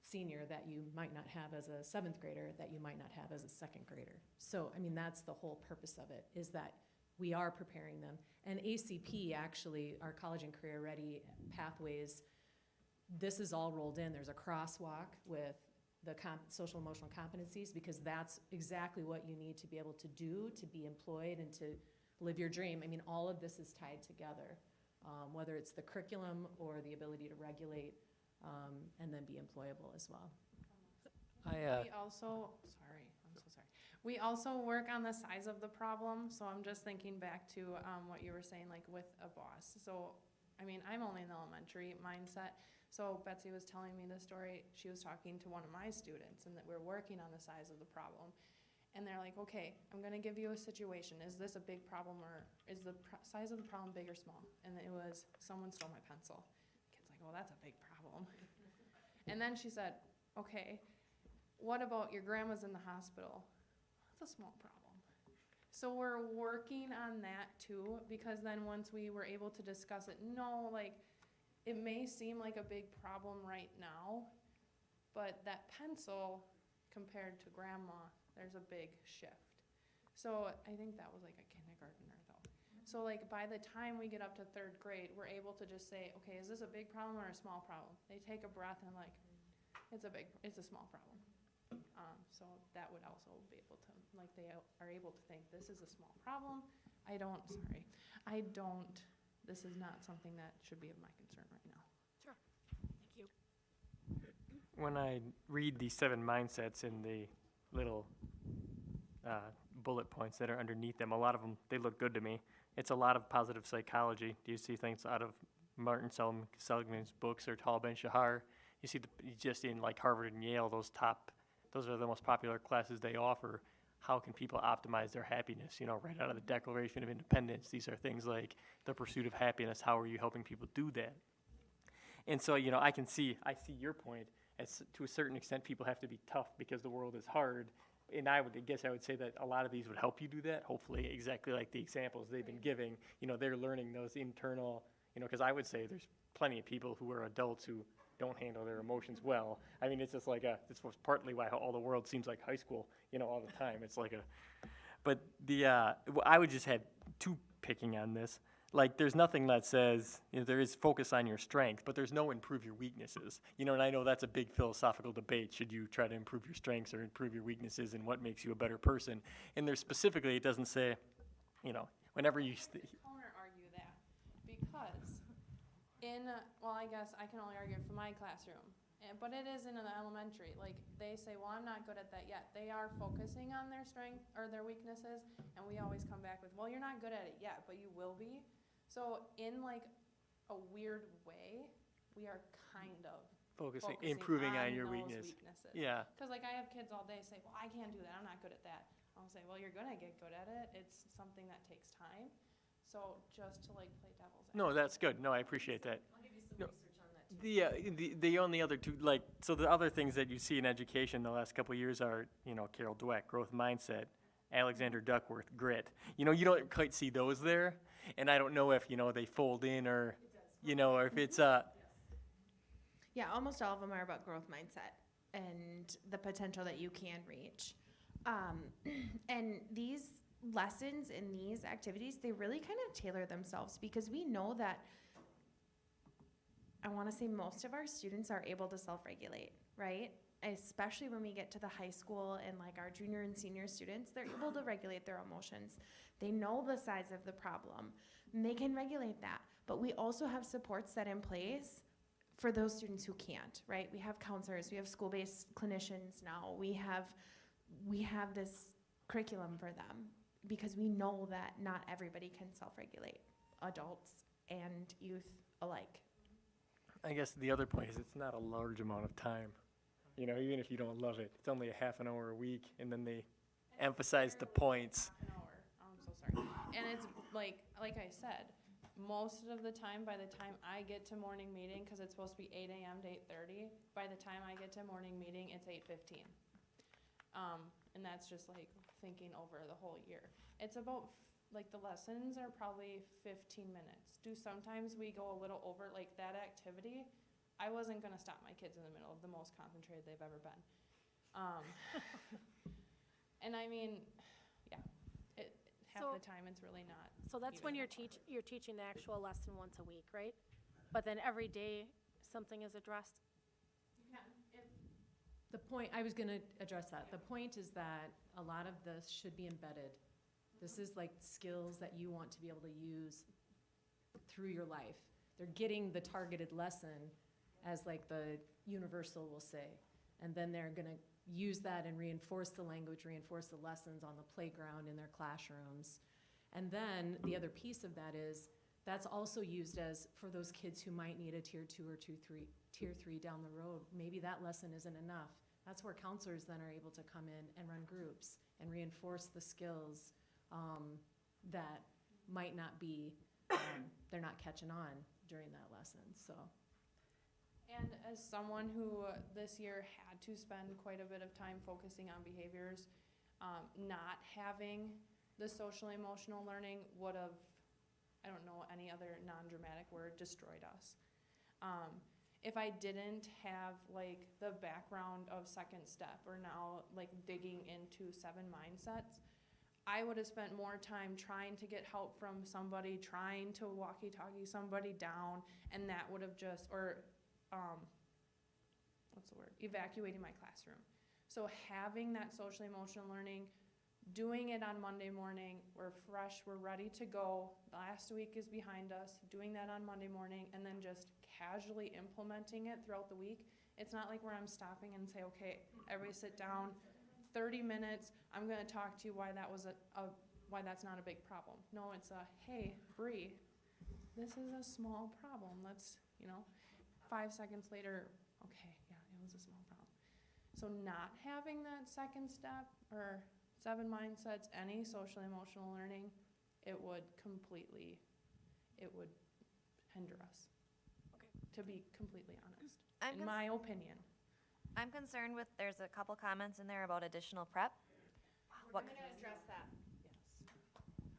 senior that you might not have as a 7th grader, that you might not have as a 2nd grader. So, I mean, that's the whole purpose of it, is that we are preparing them. And ACP, actually, our college and career ready pathways, this is all rolled in. There's a crosswalk with the social emotional competencies, because that's exactly what you need to be able to do to be employed and to live your dream. I mean, all of this is tied together, whether it's the curriculum or the ability to regulate and then be employable as well. We also, we also work on the size of the problem. So I'm just thinking back to what you were saying, like with a boss. So, I mean, I'm only in the elementary mindset. So Betsy was telling me the story. She was talking to one of my students, and that we're working on the size of the problem. And they're like, okay, I'm gonna give you a situation. Is this a big problem, or is the size of the problem big or small? And it was, someone stole my pencil. The kid's like, well, that's a big problem. And then she said, okay, what about your grandma's in the hospital? That's a small problem. So we're working on that too, because then once we were able to discuss it, no, like, it may seem like a big problem right now, but that pencil compared to grandma, there's a big shift. So I think that was like a kindergartner though. So like by the time we get up to 3rd grade, we're able to just say, okay, is this a big problem or a small problem? They take a breath and like, it's a small problem. So that would also be able to, like, they are able to think, this is a small problem. This is not something that should be of my concern right now. Sure. Thank you. When I read these 7 mindsets in the little bullet points that are underneath them, a lot of them, they look good to me. It's a lot of positive psychology. Do you see things out of Martin Seligman's books or Tal Ben-Shahar? You see just in like Harvard and Yale, those are the most popular classes they offer. How can people optimize their happiness? You know, right out of the Declaration of Independence, these are things like the pursuit of happiness. How are you helping people do that? And so, you know, I see your point. As to a certain extent, people have to be tough because the world is hard. And I would say that a lot of these would help you do that. Hopefully, exactly like the examples they've been giving. You know, they're learning those internal. You know, because I would say there's plenty of people who are adults who don't handle their emotions well. I mean, it's just like this was partly why all the world seems like high school, you know, all the time. It's like but I would just have 2 picking on this. Like, there's nothing that says, you know, there is focus on your strength, but there's no improve your weaknesses. You know, and I know that's a big philosophical debate. Should you try to improve your strengths or improve your weaknesses and what makes you a better person? And there's specifically, it doesn't say, you know, whenever you... counter argue that because I guess I can only argue for my classroom, but it is in the elementary. Like, they say, well, I'm not good at that yet. They are focusing on their strength or their weaknesses, and we always come back with, well, you're not good at it yet, but you will be. So in like a weird way, we are kind of focusing improving on your weaknesses. Yeah. Because like I have kids all day say, well, I can't do that. I'm not good at that. I'll say, well, you're gonna get good at it. It's something that takes time. So just to like play devil's advocate. No, that's good. No, I appreciate that. I'll give you some research on that too. The only other 2, like, so the other things that you see in education the last couple of years are, you know, Carol Dweck, growth mindset, Alexander Duckworth, grit. You know, you don't quite see those there, and I don't know if, you know, they fold in or, you know, or if it's Yeah, almost all of them are about growth mindset and the potential that you can reach. And these lessons in these activities, they really kind of tailor themselves because we know that I want to say most of our students are able to self-regulate, right? Especially when we get to the high school and like our junior and senior students, they're able to regulate their emotions. They know the size of the problem and they can regulate that. But we also have supports set in place for those students who can't, right? We have counselors, we have school-based clinicians now. We have this curriculum for them because we know that not everybody can self-regulate, adults and youth alike. I guess the other point is it's not a large amount of time. You know, even if you don't love it, it's only a half an hour a week, and then they emphasize the points. Half an hour. I'm so sorry. And it's like I said, most of the time, by the time I get to morning meeting, because it's supposed to be 8 a.m. to 8:30, by the time I get to morning meeting, it's 8:15. And that's just like thinking over the whole year. It's about, like, the lessons are probably 15 minutes. Sometimes we go a little over, like that activity. I wasn't gonna stop my kids in the middle of the most concentrated they've ever been. And I mean, yeah, half the time it's really not. So that's when you're teaching the actual lesson once a week, right? But then every day something is addressed? The point, I was gonna address that. The point is that a lot of this should be embedded. This is like skills that you want to be able to use through your life. They're getting the targeted lesson as like the universal will say. And then they're gonna use that and reinforce the language, reinforce the lessons on the playground in their classrooms. And then the other piece of that is that's also used as for those kids who might need a tier 2 or tier 3 down the road. Maybe that lesson isn't enough. That's where counselors then are able to come in and run groups and reinforce the skills that might not be, they're not catching on during that lesson, so. And as someone who this year had to spend quite a bit of time focusing on behaviors, not having the social emotional learning would have, I don't know any other non-dramatic word, destroyed us. If I didn't have like the background of second step or now like digging into 7 mindsets, I would have spent more time trying to get help from somebody, trying to walkie-talkie somebody down, and that would have just, or what's the word? Evacuating my classroom. So having that social emotional learning, doing it on Monday morning, we're fresh, we're ready to go. Last week is behind us, doing that on Monday morning, and then just casually implementing it throughout the week. It's not like where I'm stopping and say, okay, everybody sit down, 30 minutes, I'm gonna talk to you why that was why that's not a big problem. No, it's a, hey, Bree, this is a small problem. Let's, 5 seconds later, okay, yeah, it was a small problem. So not having that second step or 7 mindsets, any social emotional learning, it would hinder us. To be completely honest, in my opinion. I'm concerned with, there's a couple comments in there about additional prep. We're gonna address that. Yes.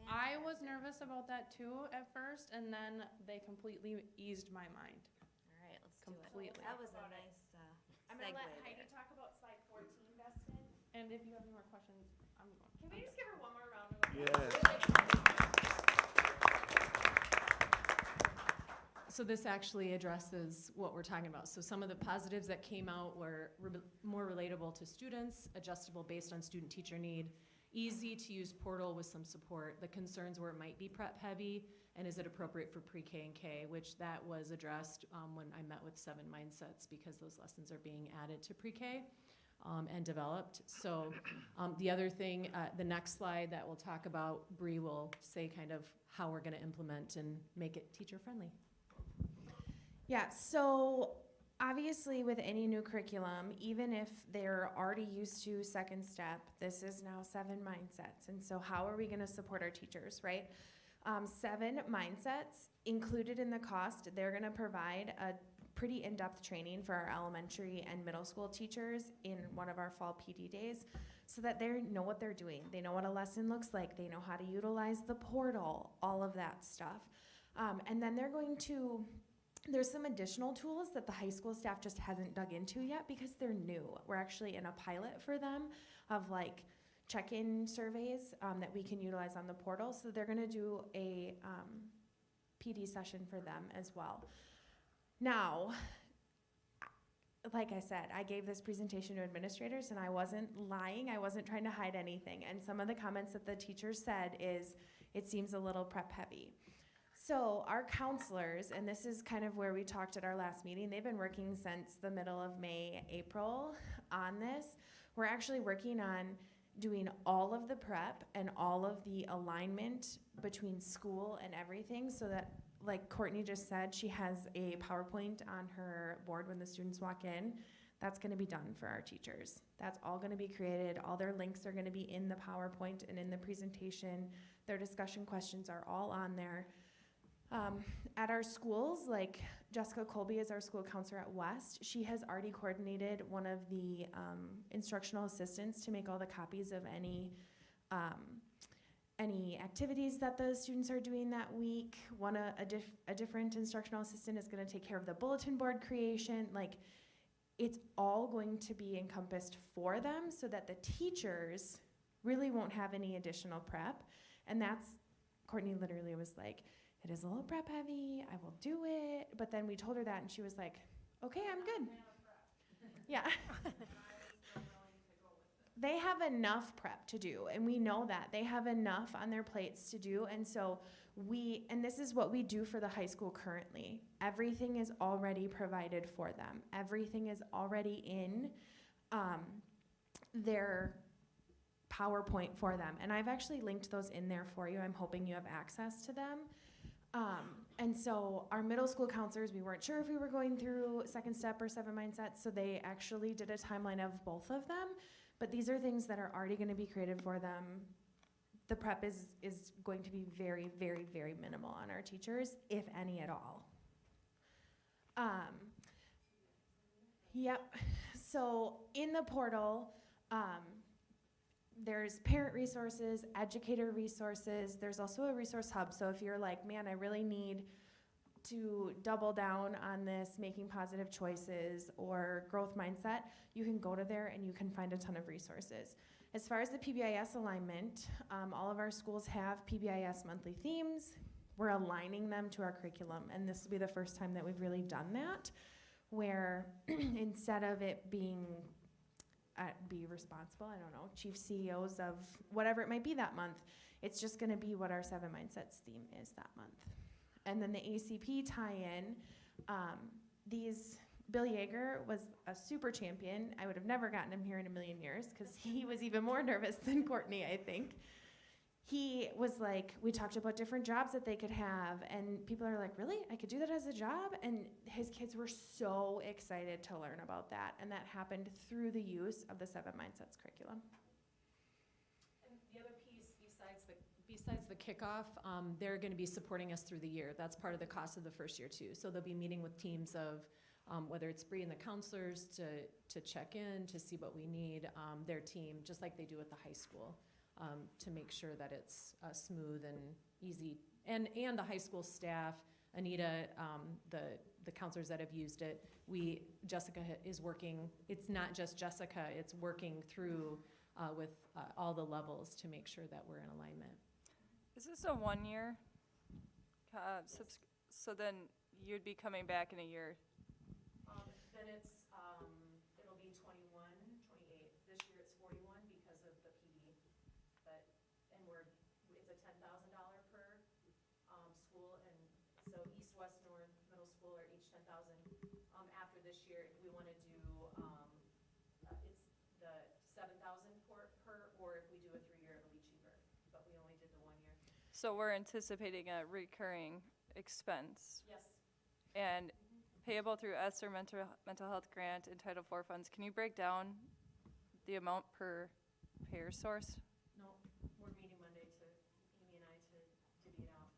I was nervous about that too at first, and then they completely eased my mind. All right, let's Completely. do it. That was a nice I'm gonna let segue Heidi there. talk about slide 14, Dustin. And if you have any more questions, I'm going. Can we just give her one more round of applause? Yes. So this actually addresses what we're talking about. So some of the positives that came out were more relatable to students, adjustable based on student-teacher need, easy to use portal with some support. The concerns were it might be prep heavy, and is it appropriate for pre-K and K, which that was addressed when I met with 7 mindsets, because those lessons are being added to pre-K and developed. So the other thing, the next slide that we'll talk about, Bree will say kind of how we're gonna implement and make it teacher-friendly. Yeah, so obviously with any new curriculum, even if they're already used to second step, this is now 7 mindsets. And so how are we gonna support our teachers, right? 7 mindsets included in the cost, they're gonna provide a pretty in-depth training for our elementary and middle school teachers in one of our fall PD days so that they know what they're doing. They know what a lesson looks like. They know how to utilize the portal, all of that stuff. And then they're going to, there's some additional tools that the high school staff just hasn't dug into yet because they're new. We're actually in a pilot for them of like check-in surveys that we can utilize on the portal. So they're gonna do a PD session for them as well. Now, like I said, I gave this presentation to administrators and I wasn't lying, I wasn't trying to hide anything. And some of the comments that the teachers said is, it seems a little prep heavy. So our counselors, and this is kind of where we talked at our last meeting, they've been working since the middle of May, April on this. We're actually working on doing all of the prep and all of the alignment between school and everything so that, like Courtney just said, she has a PowerPoint on her board when the students walk in. That's gonna be done for our teachers. That's all gonna be created. All their links are gonna be in the PowerPoint and in the presentation. Their discussion questions are all on there. At our schools, like Jessica Colby is our school counselor at West. She has already coordinated one of the instructional assistants to make all the copies of any activities that the students are doing that week. A different instructional assistant is gonna take care of the bulletin board creation. Like, it's all going to be encompassed for them so that the teachers really won't have any additional prep. And that's, Courtney literally was like, it is a little prep heavy, I will do it. But then we told her that and she was like, okay, I'm good. Yeah. They have enough prep to do, and we know that. They have enough on their plates to do, and so and this is what we do for the high school currently. Everything is already provided for them. Everything is already in their PowerPoint for them. And I've actually linked those in there for you. I'm hoping you have access to them. And so our middle school counselors, we weren't sure if we were going through second step or 7 mindsets, so they actually did a timeline of both of them. But these are things that are already gonna be created for them. The prep is going to be very, very, very minimal on our teachers, if any at all. Yep. So in the portal, there's parent resources, educator resources. There's also a resource hub. So if you're like, man, I really need to double down on this making positive choices or growth mindset, you can go to there and you can find a ton of resources. As far as the PBIS alignment, all of our schools have PBIS monthly themes. We're aligning them to our curriculum, and this will be the first time that we've really done that, where instead of it being be responsible, I don't know, chief CEOs of whatever it might be that month, it's just going to be what our 7 Mindsets theme is that month. And then the ACP tie-in, Bill Yeager was a super champion. I would have never gotten him here in a million years because he was even more nervous than Courtney, I think. He was like, we talked about different jobs that they could have, and people are like, really? I could do that as a job? And his kids were so excited to learn about that, and that happened through the use of the 7 Mindsets curriculum. And the other piece, besides the kickoff, they're going to be supporting us through the year. That's part of the cost of the first year too. So they'll be meeting with teams of whether it's Bree and the counselors to check in, to see what we need, their team, just like they do at the high school, to make sure that it's smooth and easy. And the high school staff, Anita, the counselors that have used it, Jessica is working, it's not just Jessica, it's working through with all the levels to make sure that we're in alignment. Is this a 1 year? So then you'd be coming back in a year? Then it'll be 21, 28. This year it's 41 because of the PD. It's a $10,000 per school, and so East, West, North, middle school are each 10,000. After this year, if we want to do, it's the 7,000 per, or if we do a 3-year, it'll be cheaper. But we only did the 1 year. So we're anticipating a recurring expense? Yes. And payable through ESSER mental health grant and Title IV funds. Can you break down the amount per payer source? No, we're meeting Monday Amy and I to divvy it out.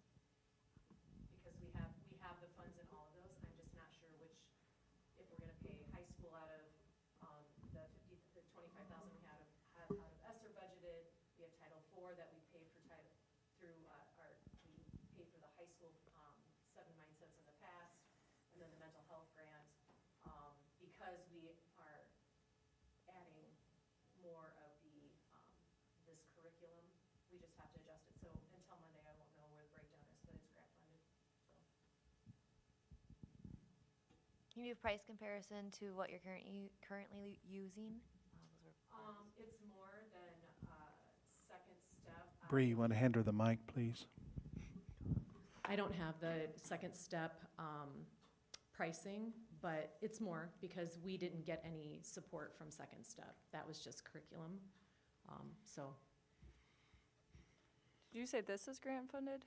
Because we have the funds in all of those. I'm just not sure which, if we're gonna pay high school out of the 25,000 we have out of ESSER budgeted. We have Title IV that we pay for we pay for the high school 7 Mindsets in the past, and then the mental health grant. Because we are adding more of this curriculum, we just have to adjust it. So until Monday, I won't know where the breakdown is, but it's grant funded. So. Can you do price comparison to what you're currently using? It's more than second step. Bree, you want to hand her the mic, please? I don't have the second step pricing, but it's more because we didn't get any support from second step. That was just curriculum. Did you say this is grant funded?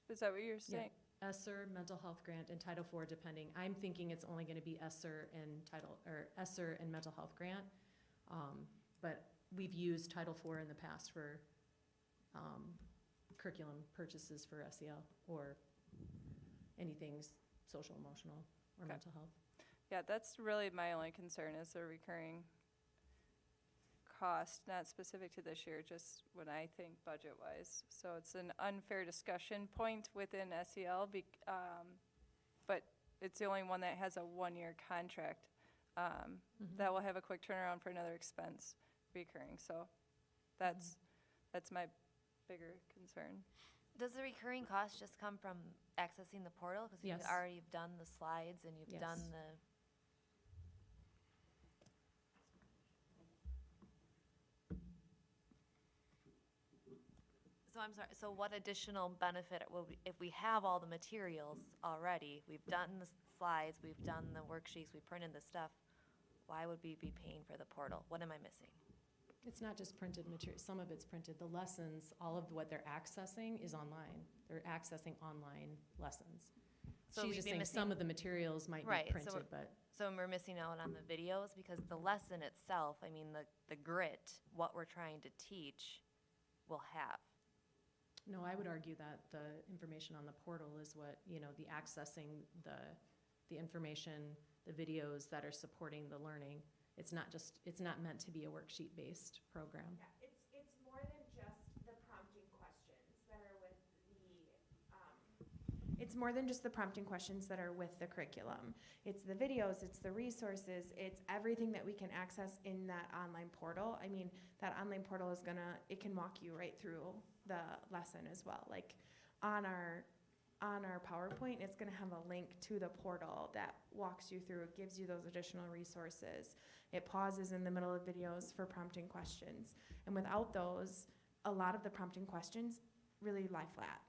Is that what you're saying? Yeah. ESSER, mental health grant, and Title IV, depending. I'm thinking it's only going to be ESSER and ESSER and mental health grant. But we've used Title IV in the past for curriculum purchases for SEL or anything social, emotional, or mental health. Yeah, that's really my only concern is the recurring cost, not specific to this year, just when I think budget-wise. So it's an unfair discussion point within SEL, but it's the only one that has a 1-year contract that will have a quick turnaround for another expense recurring. So that's my bigger concern. Does the recurring cost just come from accessing the portal? Because Yes. you've already done the slides and you've Yes. done the... So I'm sorry, so what additional benefit will we, if we have all the materials already, we've done the slides, we've done the worksheets, we printed the stuff, why would we be paying for the portal? What am I missing? It's not just printed material. Some of it's printed. The lessons, all of what they're accessing is online. They're accessing online lessons. So She's we'd just be saying missing- some of the materials might be printed, but So we're missing out on the videos because the lesson itself, I mean, the grit, what we're trying to teach, will have. no, I would argue that the information on the portal is what, the accessing the information, the videos that are supporting the learning. It's not meant to be a worksheet-based program. Yeah, it's more than just the prompting questions that are with it's more than just the prompting questions that are with the curriculum. It's the videos, it's the resources, it's everything that we can access in that online portal. I mean, that online portal is it can walk you right through the lesson as well. Like on our PowerPoint, it's gonna have a link to the portal that walks you through, it gives you those additional resources. It pauses in the middle of videos for prompting questions. And without those, a lot of the prompting questions really lie flat.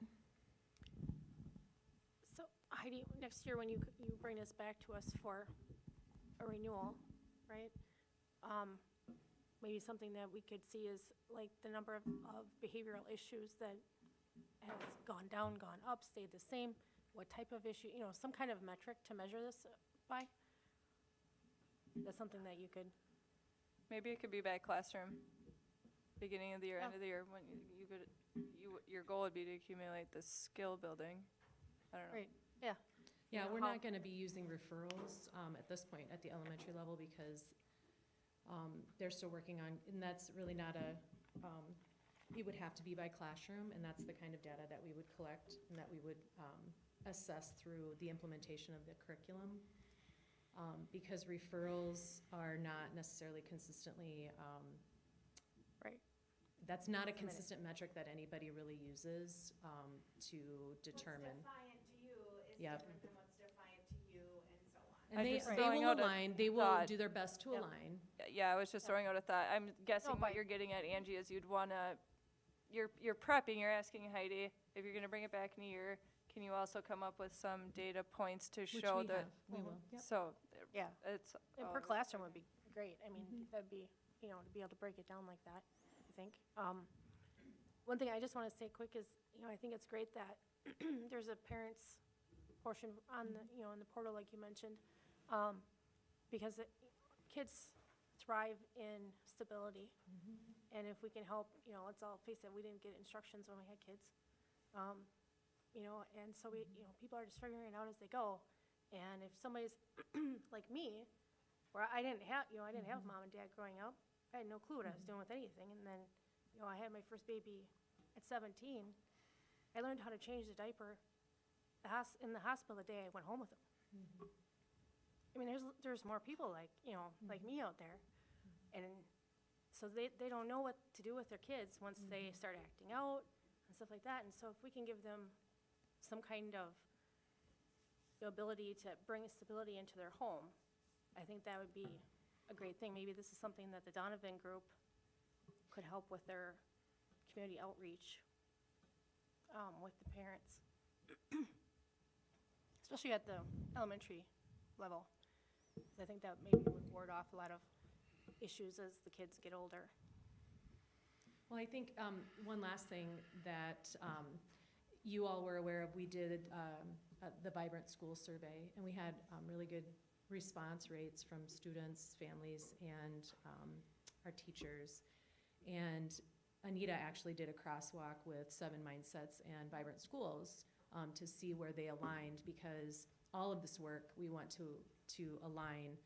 So Heidi, next year when you bring this back to us for a renewal, right? Maybe something that we could see is like the number of behavioral issues that has gone down, gone up, stayed the same, what type of issue, some kind of metric to measure this by? That's something that you could. Maybe it could be by classroom, beginning of the year, Yeah. end of the year, when your goal would be to accumulate the skill building. I don't know. Right, yeah. Yeah, know, we're how- not gonna be using referrals, at this point at the elementary level because, they're still working on, and that's really not it would have to be by classroom, and that's the kind of data that we would collect and that we would, assess through the implementation of the curriculum. Because referrals are not necessarily consistently, Right. that's not a consistent metric that anybody really uses, to determine. What's defiant to you is Yep. different than what's defiant to you, and so on. And I'm they just throwing will out a align, they will thought. do their best to Yep. align. Yeah, I was just throwing out a thought. I'm guessing but- what you're getting at, Angie, is you'd wanna, you're prepping, you're asking Heidi, if you're gonna bring it back in a year, can you also come up with some data points to Which show we that? have, we will, yep. So, Yeah. it's. And per classroom would be great. I mean, that'd be, to be able to break it down like that, I think. One thing I just want to say quick is, I think it's great that there's a parents portion on the, in the portal like you mentioned, because kids thrive in stability. And if we can help, let's all face it, we didn't get instructions when we had kids. And so people are just figuring it out as they go. And if somebody's like me, where I didn't have, mom and dad growing up, I had no clue what I was doing with anything. And then, I had my first baby at 17. I learned how to change the diaper in the hospital the day I went home with him. I mean, there's more people like, like me out there. And so they don't know what to do with their kids once they start acting out and stuff like that. And so if we can give them some kind of ability to bring stability into their home, I think that would be a great thing. Maybe this is something that the Donovan Group could help with their community outreach with the parents, especially at the elementary level. I think that maybe would ward off a lot of issues as the kids get older. Well, I think one last thing that you all were aware of, we did the Vibrant School Survey, and we had really good response rates from students, families, and our teachers. And Anita actually did a crosswalk with 7 Mindsets and Vibrant Schools to see where they aligned, because all of this work we want to align.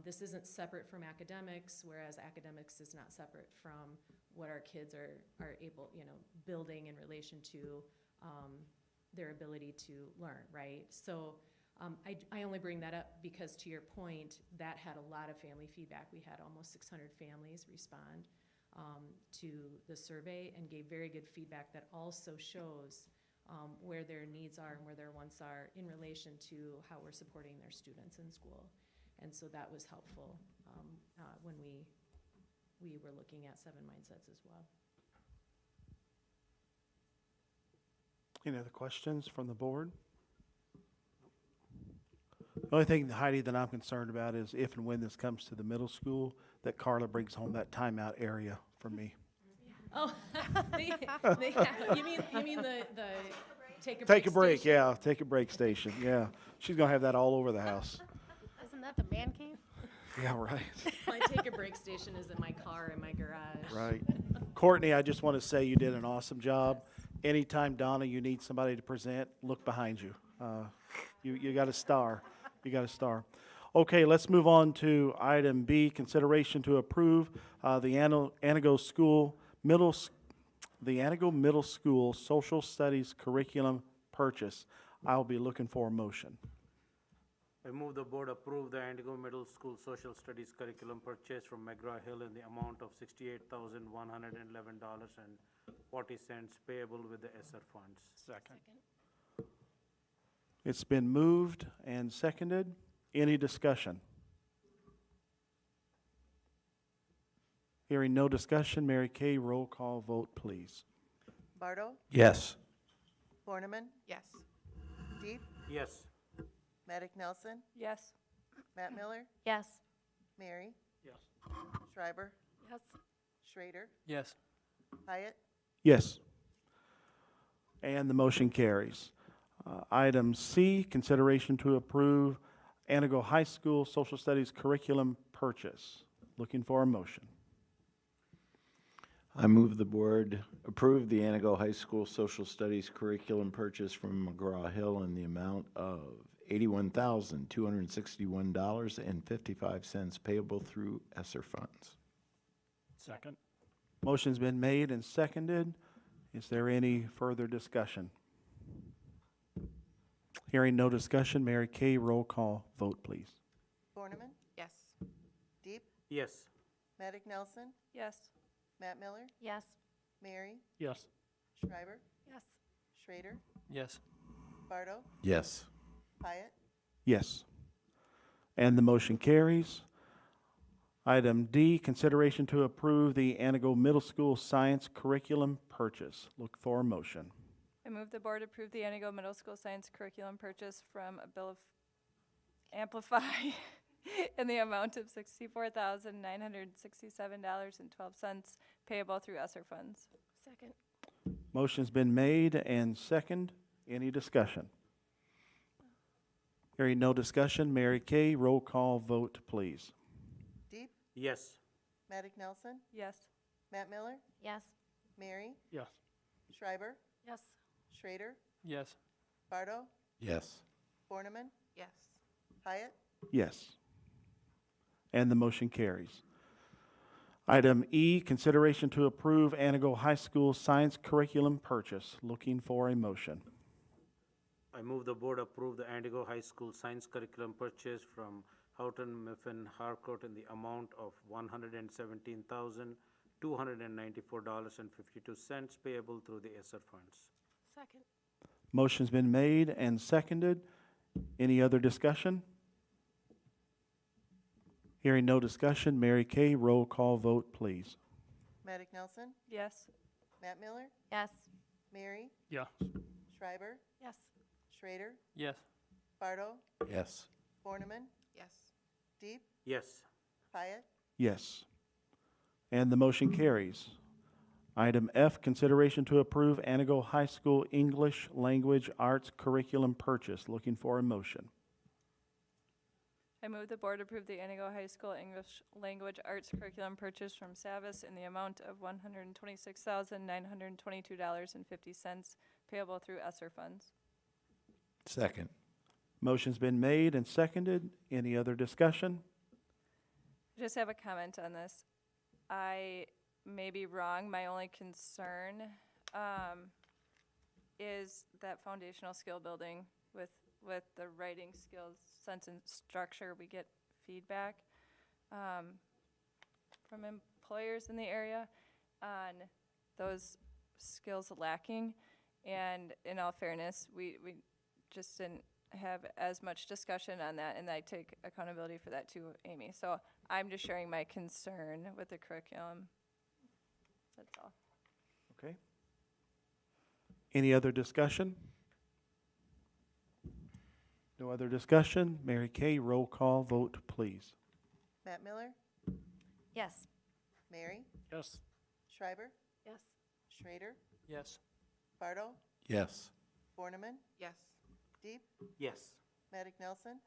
This isn't separate from academics, whereas academics is not separate from what our kids are able, building in relation to their ability to learn, right? So I only bring that up because, to your point, that had a lot of family feedback. We had almost 600 families respond to the survey and gave very good feedback that also shows where their needs are and where their wants are in relation to how we're supporting their students in school. And so that was helpful when we were looking at 7 Mindsets as well. Any other questions from the board? The only thing, Heidi, that I'm concerned about is if and when this comes to the middle school, that Carla brings home that timeout area for me. Oh, you mean the take a break Take a break, station? yeah, take a break station, yeah. She's gonna have that all over the house. Isn't that the man cave? Yeah, right. My take a break station is in my car in my garage. Right. Courtney, I just want to say you did an awesome job. Anytime, Donna, you need somebody to present, look behind you. You got a star. You got a star. Okay, let's move on to item B, consideration to approve the Anago Middle School Social Studies curriculum purchase. I'll be looking for a motion. I move the board approve the Antigo Middle School Social Studies curriculum purchase from McGraw-Hill in the amount of $68,111.40 payable with the ESSER funds. Second. It's been moved and seconded. Any discussion? Hearing no discussion, Mary Kay, roll call vote, please. Bardo, Yes. Borneman, Yes. Deep, Yes. Maddock Nelson, Yes. Matt Miller, Yes. Mary, Yes. Schreiber, Yes. Schrader, Yes. Hyatt, Yes. And the motion carries. Item C, consideration to approve Anago High School Social Studies curriculum purchase. Looking for a motion. I move the board approve the Anago High School Social Studies curriculum purchase from McGraw-Hill in the amount of $81,261.55 payable through ESSER funds. Second. Motion's been made and seconded. Is there any further discussion? Hearing no discussion, Mary Kay, roll call vote, please. Borneman, Yes. Deep, Yes. Maddock Nelson, Yes. Matt Miller, Yes. Mary, Yes. Schreiber, Yes. Schrader, Yes. Bardo, Yes. Hyatt, Yes. And the motion carries. Item D, consideration to approve the Anago Middle School Science curriculum purchase. Look for a motion. I move the board approve the Anago Middle School Science curriculum purchase from a bill of Amplify in the amount of $64,967.12 payable through ESSER funds. Second. Motion's been made and second. Any discussion? Hearing no discussion, Mary Kay, roll call vote, please. Deep, Yes. Maddock Nelson, Yes. Matt Miller, Yes. Mary, Yes. Schreiber, Yes. Schrader, Yes. Bardo, Yes. Borneman, Yes. Hyatt, Yes. And the motion carries. Item E, consideration to approve Anago High School Science curriculum purchase. Looking for a motion. I move the board approve the Antigo High School Science curriculum purchase from Houghton Mifflin Harcourt in the amount of $117,294.52 payable through the ESSER funds. Second. Motion's been made and seconded. Any other discussion? Hearing no discussion, Mary Kay, roll call vote, please. Maddock Nelson, Yes. Matt Miller, Yes. Mary, Yeah. Schreiber, Yes. Schrader, Yes. Bardo, Yes. Borneman, Yes. Deep, Yes. Hyatt, Yes. And the motion carries. Item F, consideration to approve Anago High School English Language Arts curriculum purchase. Looking for a motion. I move the board approve the Anago High School English Language Arts curriculum purchase from Savas in the amount of $126,922.50 payable through ESSER funds. Second. Motion's been made and seconded. Any other discussion? I just have a comment on this. I may be wrong. My only concern is that foundational skill building with the writing skills, sense and structure. We get feedback from employers in the area on those skills lacking. And in all fairness, we just didn't have as much discussion on that, and I take accountability for that too, Amy. So I'm just sharing my concern with the curriculum. That's all. Okay. Any other discussion? No other discussion. Mary Kay, roll call vote, please. Matt Miller, Yes. Mary, Yes. Schreiber, Yes. Schrader, Yes. Bardo, Yes. Borneman, Yes. Deep, Yes. Maddock Nelson,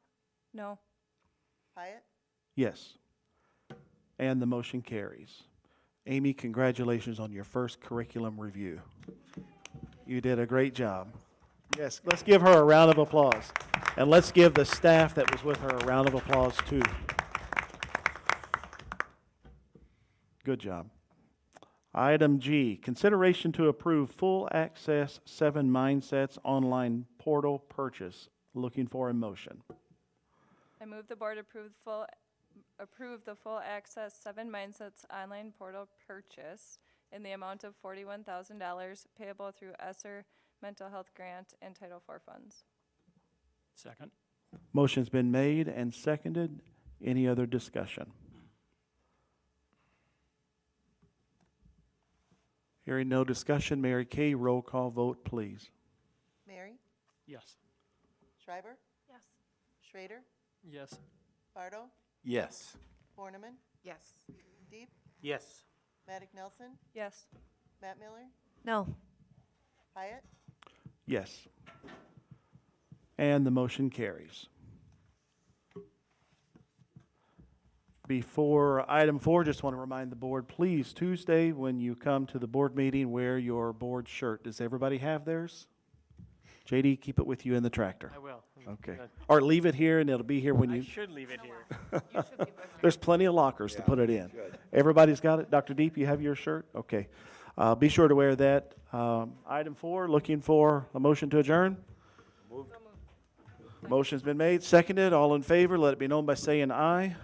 No. Hyatt, Yes. And the motion carries. Amy, congratulations on your first curriculum review. You did a great job. Yes, let's give her a round of applause. And let's give the staff that was with her a round of applause, too. Good job. Item G, consideration to approve full access 7 Mindsets online portal purchase. Looking for a motion. I move the board approve the full access 7 Mindsets online portal purchase in the amount of $41,000 payable through ESSER mental health grant and Title IV funds. Second. Motion's been made and seconded. Any other discussion? Hearing no discussion, Mary Kay, roll call vote, please. Mary? Yes. Schreiber? Yes. Schrader? Yes. Bardo? Yes. Borneman? Yes. Deep? Yes. Maddock Nelson? Yes. Matt Miller? No. Hyatt? Yes. And the motion carries. Before item 4, just want to remind the board, please, Tuesday, when you come to the board meeting, wear your board shirt. Does everybody have theirs? JD, keep it with you in the tractor. I will. Okay. Or leave it here, and it'll be here when I you... should leave it here. There's plenty of lockers to put it in. Everybody's got it? Dr. Deep, you have your shirt? Okay. Be sure to wear that. Item 4, looking for a motion to adjourn. Moved. Motion's been made, seconded. All in favor, let it be known by saying aye.